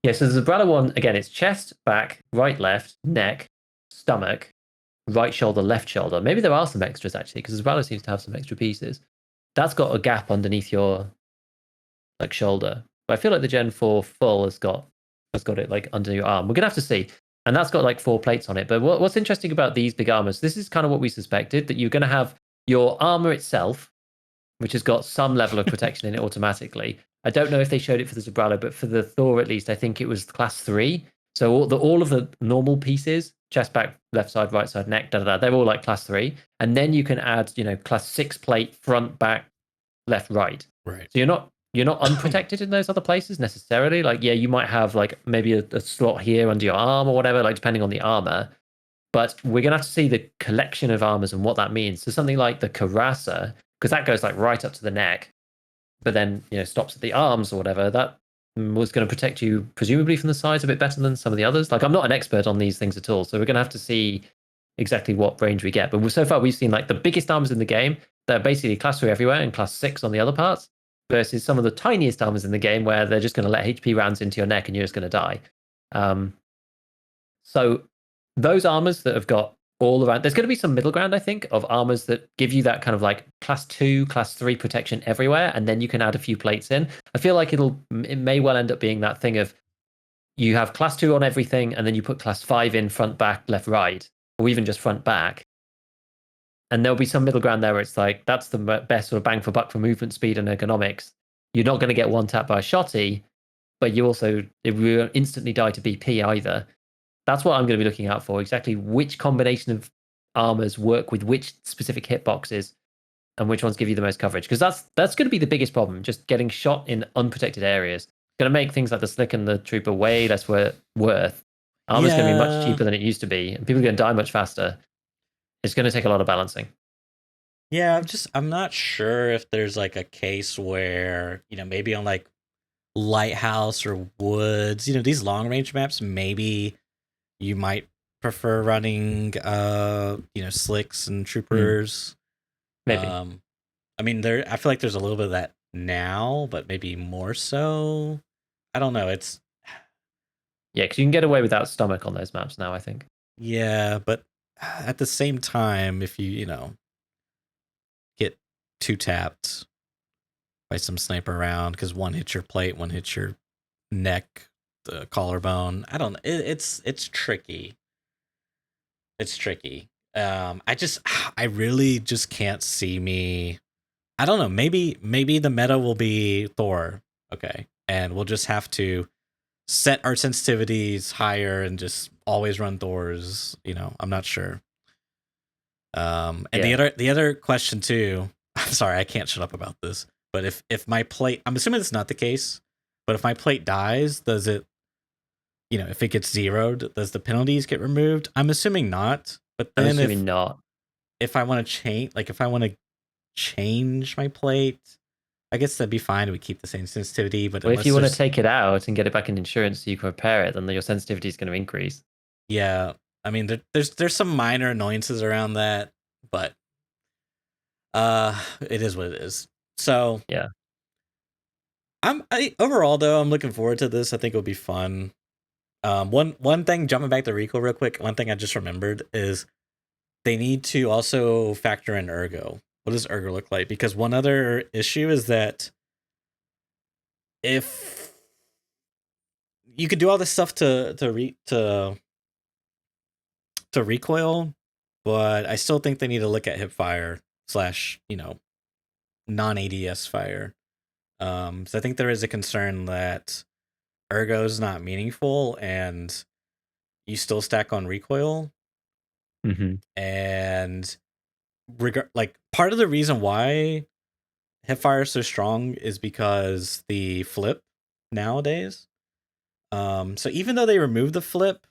Yeah, so the Zabralo one, again, it's chest, back, right, left, neck, stomach, right shoulder, left shoulder. Maybe there are some extras actually, because Zabralo seems to have some extra pieces. That's got a gap underneath your like shoulder. But I feel like the Gen 4 full has got it like under your arm. We're gonna have to see. And that's got like 4 plates on it. But what's interesting about these big armors, this is kind of what we suspected, that you're gonna have your armor itself, which has got some level of protection in it automatically. I don't know if they showed it for the Zabralo, but for the Thor at least, I think it was class 3. So all of the normal pieces, chest, back, left side, right side, neck, they're all like class 3. And then you can add, you know, class 6 plate, front, back, left, right. Right. So you're not unprotected in those other places necessarily. Like, yeah, you might have like maybe a slot here under your arm or whatever, like depending on the armor. But we're gonna have to see the collection of armors and what that means. So something like the Karasa, because that goes like right up to the neck, but then you know stops at the arms or whatever. That was going to protect you presumably from the sides a bit better than some of the others. Like I'm not an expert on these things at all, so we're going to have to see exactly what range we get. But so far we've seen like the biggest armors in the game. They're basically class 3 everywhere and class 6 on the other parts, versus some of the tiniest armors in the game where they're just going to let HP rounds into your neck and you're just going to die. So those armors that have got all around, there's going to be some middle ground, I think, of armors that give you that kind of like class 2, class 3 protection everywhere, and then you can add a few plates in. I feel like it may well end up being that thing of you have class 2 on everything, and then you put class 5 in front, back, left, right, or even just front, back. And there'll be some middle ground there where it's like, that's the best sort of bang for buck for movement speed and ergonomics. You're not going to get one tap by a shotty, but you also, it will instantly die to BP either. That's what I'm going to be looking out for. Exactly which combination of armors work with which specific hitboxes and which ones give you the most coverage. Because that's going to be the biggest problem, just getting shot in unprotected areas. It's going to make things like the Slick and the Trooper way less worth. Armor's going to be much cheaper than it used to be, and people are going to die much faster. It's going to take a lot of balancing. Yeah, I'm not sure if there's like a case where, maybe on like Lighthouse or Woods, these long range maps, maybe you might prefer running Slicks and Troopers. Maybe. I mean, I feel like there's a little bit of that now, but maybe more so. I don't know. Yeah, because you can get away without stomach on those maps now, I think. Yeah, but at the same time, if you get two tapped by some sniper round because one hits your plate, one hits your neck, the collarbone. I don't know. It's tricky. It's tricky. I really just can't see me. I don't know. Maybe the meta will be Thor. Okay, and we'll just have to set our sensitivities higher and just always run Thors. I'm not sure. And the other question too. I'm sorry, I can't shut up about this. But if my plate, I'm assuming it's not the case. But if my plate dies, does it? If it gets zeroed, does the penalties get removed? I'm assuming not. But then I'm assuming not. If I want to change, like if I want to change my plate, I guess that'd be fine. We keep the same sensitivity, but if you want to take it out and get it back in insurance so you can repair it, then your sensitivity is going to increase. Yeah, I mean, there's some minor annoyances around that, but it is what it is. So yeah, overall though, I'm looking forward to this. I think it'll be fun. One thing, jumping back to Recoil real quick, one thing I just remembered is they need to also factor in ergo. What does ergo look like? Because one other issue is that if you could do all this stuff to recoil, but I still think they need to look at hipfire / non ADS fire. So I think there is a concern that ergo is not meaningful and you still stack on recoil. Mm-hmm. And part of the reason why hipfire is so strong is because the flip nowadays. So even though they removed the flip,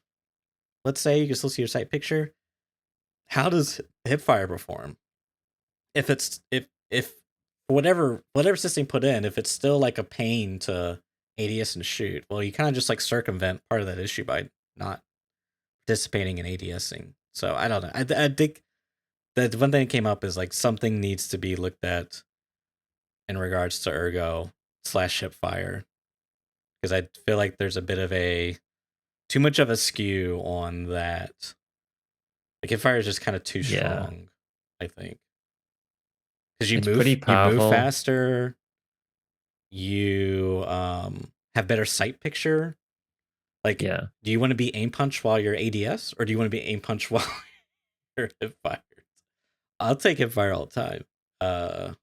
let's say you can still see your sight picture. How does hipfire perform? If whatever system put in, if it's still like a pain to ADS and shoot, well, you kind of just like circumvent part of that issue by not participating in ADSing. So I don't know. I think that one thing that came up is like something needs to be looked at in regards to ergo / hipfire, because I feel like there's a bit of too much of a skew on that. Like hipfire is just kind of too strong, I think. Because you move faster, you have better sight picture. Like, do you want to be aim punch while you're ADS, or do you want to be aim punch while you're hipfire? I'll take hipfire all the time.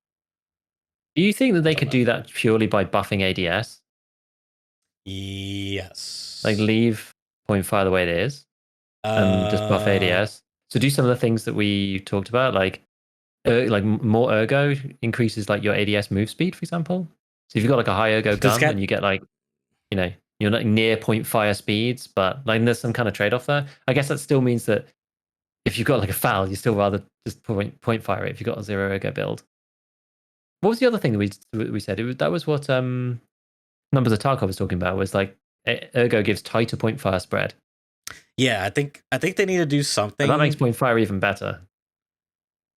Do you think that they could do that purely by buffing ADS? Yes. Like leave point fire the way it is, and just buff ADS. So do some of the things that we talked about, like more ergo increases like your ADS move speed, for example. So if you've got like a high ergo gun, and you get like, you're not near point fire speeds, but like there's some kind of trade off there. I guess that still means that if you've got like a foul, you still rather just point fire it if you've got a zero ergo build. What was the other thing that we said? That was what Numbers of Tarkov was talking about, was like ergo gives tighter point fire spread. Yeah, I think they need to do something. And that makes point fire even better.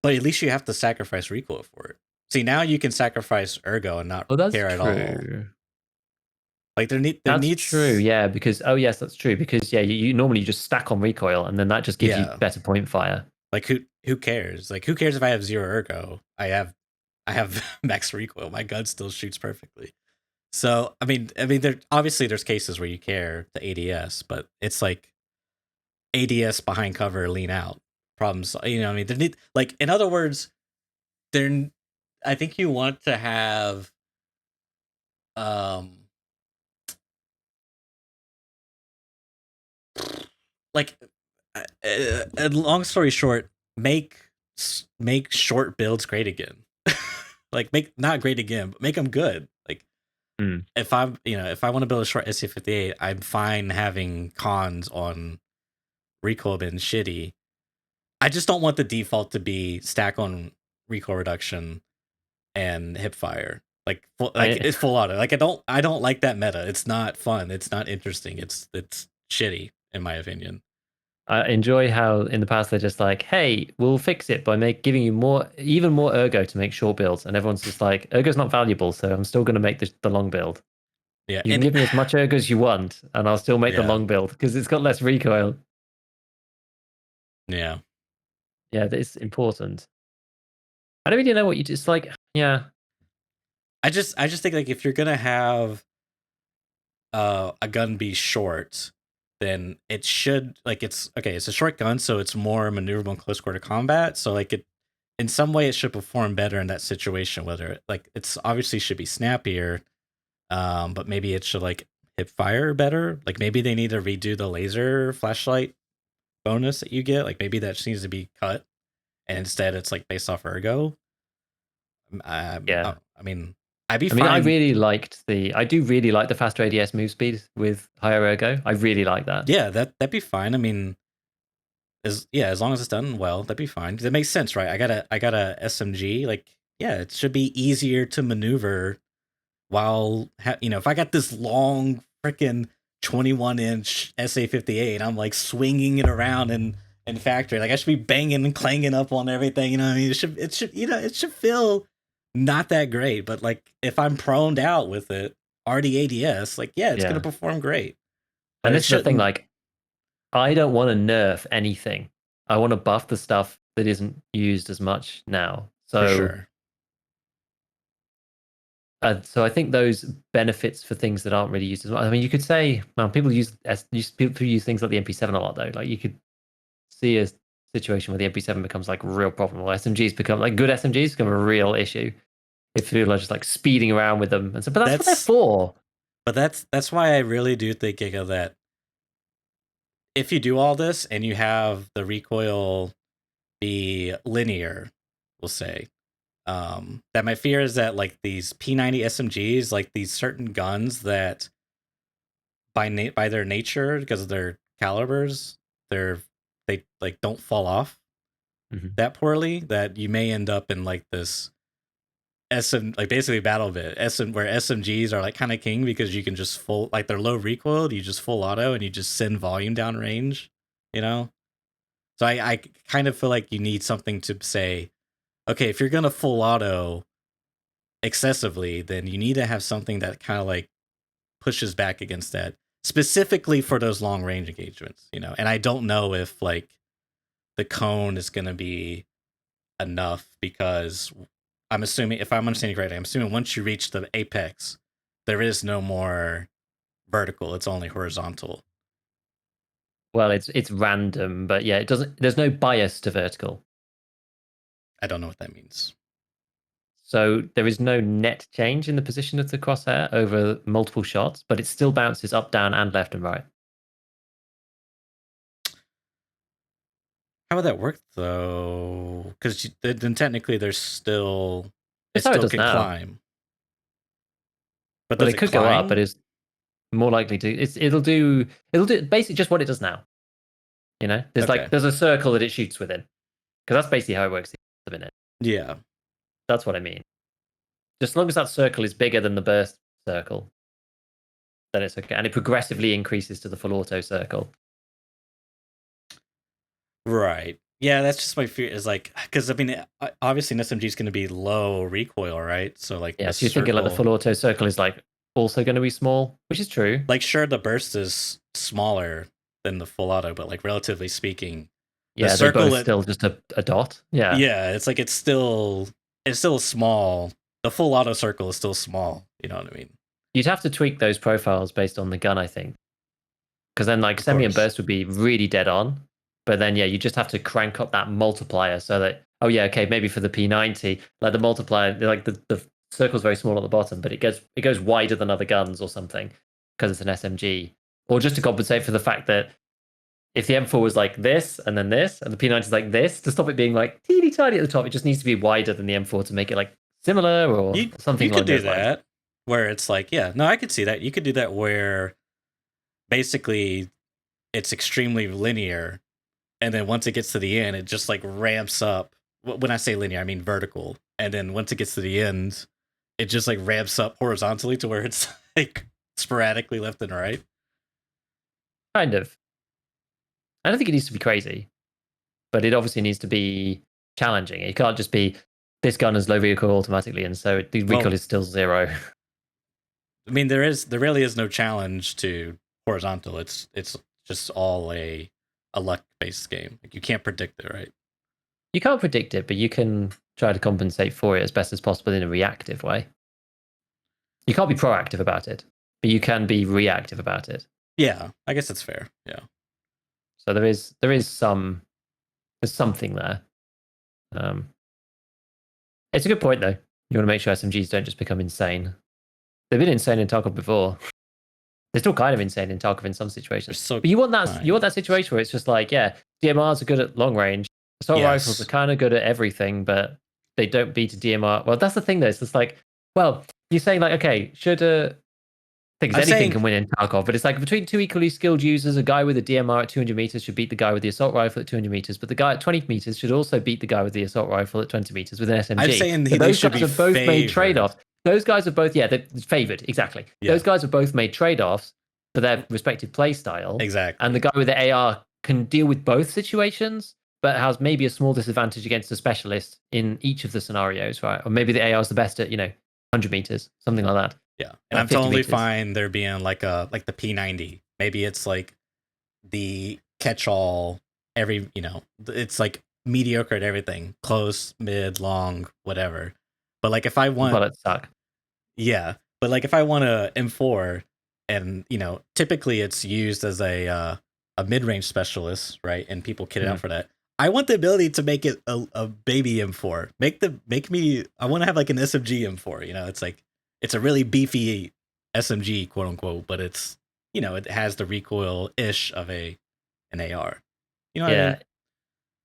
But at least you have to sacrifice recoil for it. See, now you can sacrifice ergo and not care at all. Like that's true, yeah, because yes, that's true, because you normally just stack on recoil and then that just gives you better point fire. Like who cares? Like who cares if I have zero ergo? I have max recoil. My gun still shoots perfectly. So there obviously there's cases where you care the ADS, but it's like ADS behind cover lean out problems. There need, like, in other words, there. I think you want to have um like long story short, make short builds great again. Like, make not great again, but make them good. Like, if if I want to build a short SA58, I'm fine having cons on recoil been shitty. I just don't want the default to be stack on recoil reduction and hip fire. It's full auto. Like, I don't like that meta. It's not fun. It's not interesting. It's shitty in my opinion. I enjoy how in the past they're just like, hey, we'll fix it by giving you even more ergo to make short builds. And everyone's just like, ergo's not valuable, so I'm still going to make the long build. Yeah, You can and give me as much ergo as you want, and I'll still make the yeah, long build because it's got less recoil. yeah. Yeah, it's important. I don't really know what you just like. Yeah, I just think, like, if you're gonna have a gun be short, then it should, like, it's okay. It's a short gun, so it's more maneuverable in close quarter combat. So, like, it in some way it should perform better in that situation. Whether it's obviously should be snappier, but maybe it should, like, hip fire better. Like, maybe they need to redo the laser flashlight bonus that you get. Like, maybe that just needs to be cut, and instead it's like based off ergo. yeah. I mean, I'd be I mean, fine. I do really like the faster ADS move speed with higher ergo. I really like that. Yeah, that'd be fine. I mean, as long as it's done well, that'd be fine. That makes sense, right? I got a SMG. Like, yeah, it should be easier to maneuver while if I got this long freaking 21-inch SA58, I'm like swinging it around in factory. Like, I should be banging and clanging up on everything. I mean, it should feel not that great. But, like, if I'm proned out with it, RDADS, like, yeah, it's gonna Yeah. perform great. But And it this is the thing, shouldn't. like, I don't want to nerf anything. I want to buff the stuff that isn't used as much now. For So, sure. so I think those benefits for things that aren't really used as much. I mean, you could say, well, people use things like the MP7 a lot though. Like, you could see a situation where the MP7 becomes like a real problem, or SMGs become like good SMGs become a real issue if people are just like speeding around with them. And so, but that's what they're That's for. but that's why I really do think, Giga, that if you do all this and you have the recoil be linear, we'll say, that my fear is that, like, these P90 SMGs, like these certain guns that by their nature, because of their calibers, they like don't fall off Mhm. that poorly, that you may end up in like this like basically battle bit where SMGs are like kind of king because you can just full, like, they're low recoil, you just full auto and you just send volume down range, you know. So I kind of feel like you need something to say, okay, if you're gonna full auto excessively, then you need to have something that kind of like pushes back against that, specifically for those long range engagements. And I don't know if, like, the cone is gonna be enough, because I'm assuming, if I'm understanding correctly, I'm assuming once you reach the apex, there is no more vertical, it's only horizontal. Well, it's random, but yeah, it doesn't. There's no bias to vertical. I don't know what that means. So there is no net change in the position of the crosshair over multiple shots, but it still bounces up, down, and left and right. How would that work though? Because then technically there's still, it That's how it still does can now. climb. But Well, does it it could go up, but climb? it's more likely to. It'll do basically just what it does now. You know, Okay. there's a circle that it shoots within, because that's basically how it works at the minute. Yeah. That's what I mean. Just as long as that circle is bigger than the burst circle, then it's okay, and it progressively increases to the full auto circle. Right. Yeah, that's just my fear, is like, because I mean, obviously an SMG is going to be low recoil, right? So, like, Yeah, this so you're thinking like the circle, full auto circle is like also going to be small, which is true. like, sure, the burst is smaller than the full auto, but, like, relatively speaking, the Yeah, they circle, both still just a dot. Yeah. yeah, it's like it's still small. The full auto circle is still small. You know what I mean? You'd have to tweak those profiles based on the gun, I think. Because then like Of semi and course. burst would be really dead on. But then yeah, you just have to crank up that multiplier so that okay, maybe for the P90, like the multiplier, like the circle's very small at the bottom, but it goes wider than other guns or something because it's an SMG. Or just to compensate for the fact that if the M4 was like this and then this, and the P90 is like this, to stop it being like teeny tiny at the top, it just needs to be wider than the M4 to make it like similar or something You could along do those lines. that where it's like, yeah, no, I could see that. You could do that where basically it's extremely linear, and then once it gets to the end, it just like ramps up. When I say linear, I mean vertical. And then once it gets to the end, it just like ramps up horizontally to where it's like sporadically left and right. Kind of. I don't think it needs to be crazy, but it obviously needs to be challenging. It can't just be this gun has low recoil automatically, and so the recoil is still 0. I mean, there really is no challenge to horizontal. It's just all a luck based game. Like, you can't predict it, right? You can't predict it, but you can try to compensate for it as best as possible in a reactive way. You can't be proactive about it, but you can be reactive about it. Yeah, I guess that's fair. Yeah. So there's something there. It's a good point though. You want to make sure SMGs don't just become insane. They've been insane in Tarkov before. They're still kind of insane in Tarkov in some situations. So but you want that situation where it's just like, yeah, DMRs are good at long range. Assault rifles are kind of good at everything, but they don't beat a DMR. Well, that's the thing though. It's just like, well, you're saying like, okay, should anything can win in Tarkov, but it's like between two equally skilled users, a guy with a DMR at 200 meters should beat the guy with the assault rifle at 200 meters, but the guy at 20 meters should also beat the guy with the assault rifle at 20 meters with an SMG. I'm saying those guys have both made trade-offs. Those guys are both, they're favored, exactly. Yeah. Those guys have both made trade-offs for their respective play style. Exactly. And the guy with the AR can deal with both situations, but has maybe a small disadvantage against a specialist in each of the scenarios, right? Or maybe the AR is the best at, 100 meters, something like that. Yeah, and I'm totally fine there being like the P90. Maybe it's like the catch-all. It's like mediocre at everything, close, mid, long, whatever. But like if I want, well, it suck. Yeah, but like if I want a M4, and typically it's used as a mid-range specialist, right? And people kit it out for that. I want the ability to make it a baby M4. I want to have like an SMG M4. It's like, it's a really beefy SMG, quote unquote, but it's, it has the recoil-ish of an AR. You know what I mean?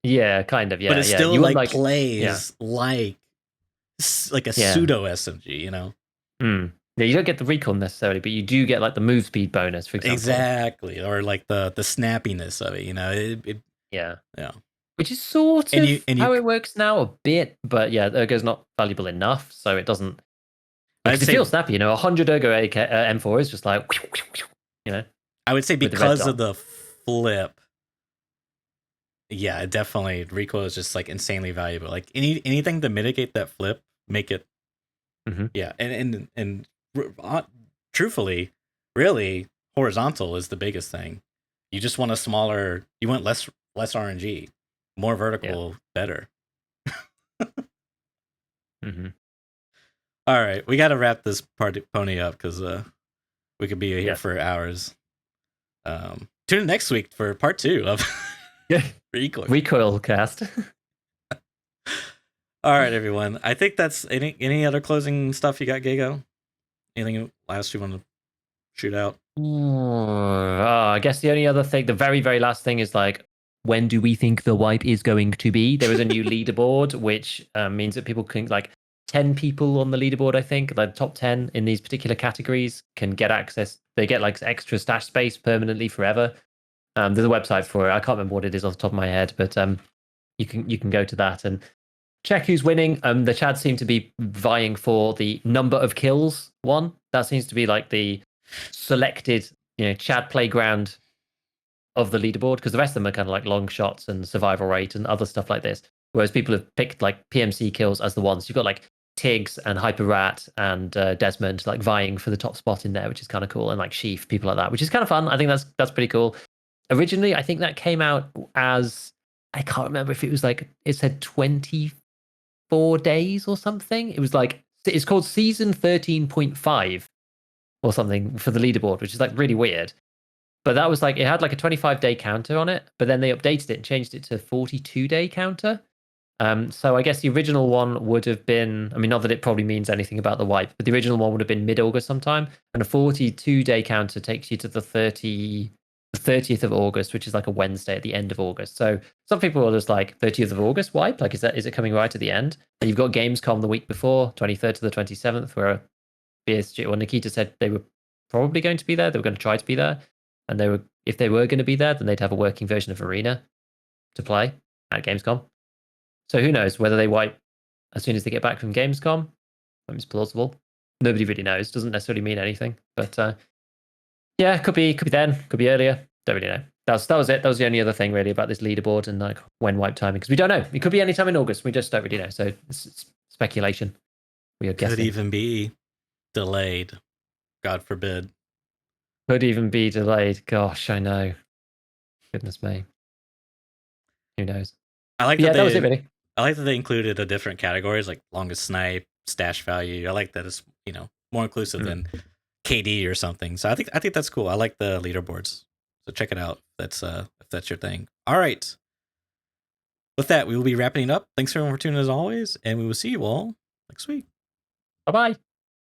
Yeah, kind of, yeah. But it still plays like a pseudo SMG, Yeah, you don't get the recoil necessarily, but you do get like the move speed bonus, for example. Exactly, or like the snappiness of it, Yeah. Yeah. Which is sort of how it works now a bit, but yeah, Ergo's not valuable enough, so it doesn't. It feels snappy, 100 Ergo M4 is just like, I would say because of the flip, yeah, definitely recoil is just like insanely valuable. Like anything to mitigate that flip, make it, yeah, and truthfully, really, horizontal is the biggest thing. You just want you want less RNG, more vertical, better. All right, we got to wrap this pony up because we could be here for hours. Tune in next week for part 2 of Recoil cast. All right, everyone. I think that's any other closing stuff you got, Gigo? Anything last you want to shoot out? I guess the only other thing, the very, very last thing is like, when do we think the wipe is going to be? There is a new leaderboard, which means that people can, like, 10 people on the leaderboard, I think, like top 10 in these particular categories can get access. They get like extra stash space permanently forever. There's a website for it. I can't remember what it is off the top of my head, but you can go to that and check who's winning. The Chads seem to be vying for the number of kills one. That seems to be like the selected, Chad playground of the leaderboard, because the rest of them are kind of like long shots and survival rate and other stuff like this. Whereas people have picked like PMC kills as the ones. You've got like Tiggs and Hyper Rat and Desmond like vying for the top spot in there, which is kind of cool. And like Sheaf, people like that, which is kind of fun. I think that's pretty cool. Originally, I think that came out as, I can't remember if it was like, it said 24 days or something. It was like, it's called Season 13.5 or something for the leaderboard, which is like really weird. But that was like, it had like a 25-day counter on it, but then they updated it and changed it to a 42-day counter. So I guess the original one would have been, I mean, not that it probably means anything about the wipe, but the original one would have been mid-August sometime, and a 42-day counter takes you to the 30th of August, which is like a Wednesday at the end of August. So some people are just like 30th of August wipe, like is it coming right at the end? And you've got Gamescom the week before, 23rd to the 27th, where BSG or Nikita said they were probably going to be there. They were going to try to be there, and if they were going to be there, then they'd have a working version of Arena to play at Gamescom. So who knows whether they wipe as soon as they get back from Gamescom? It's plausible. Nobody really knows. Doesn't necessarily mean anything. But yeah, could be then, could be earlier. Don't really know. That was it. That was the only other thing really about this leaderboard and like when wipe timing, because we don't know. It could be any time in August. We just don't really know. So it's speculation. We are guessing. Could even be delayed. God forbid. Could even be delayed. Gosh, I know. Goodness me. Who knows? I like that was it really. I like that they included the different categories like longest snipe, stash value. I like that it's more inclusive than KD or something. So I think that's cool. I like the leaderboards. So check it out. That's if that's your thing. All right. With that, we will be wrapping it up. Thanks everyone for tuning in as always, and we will see you all next week. Bye bye.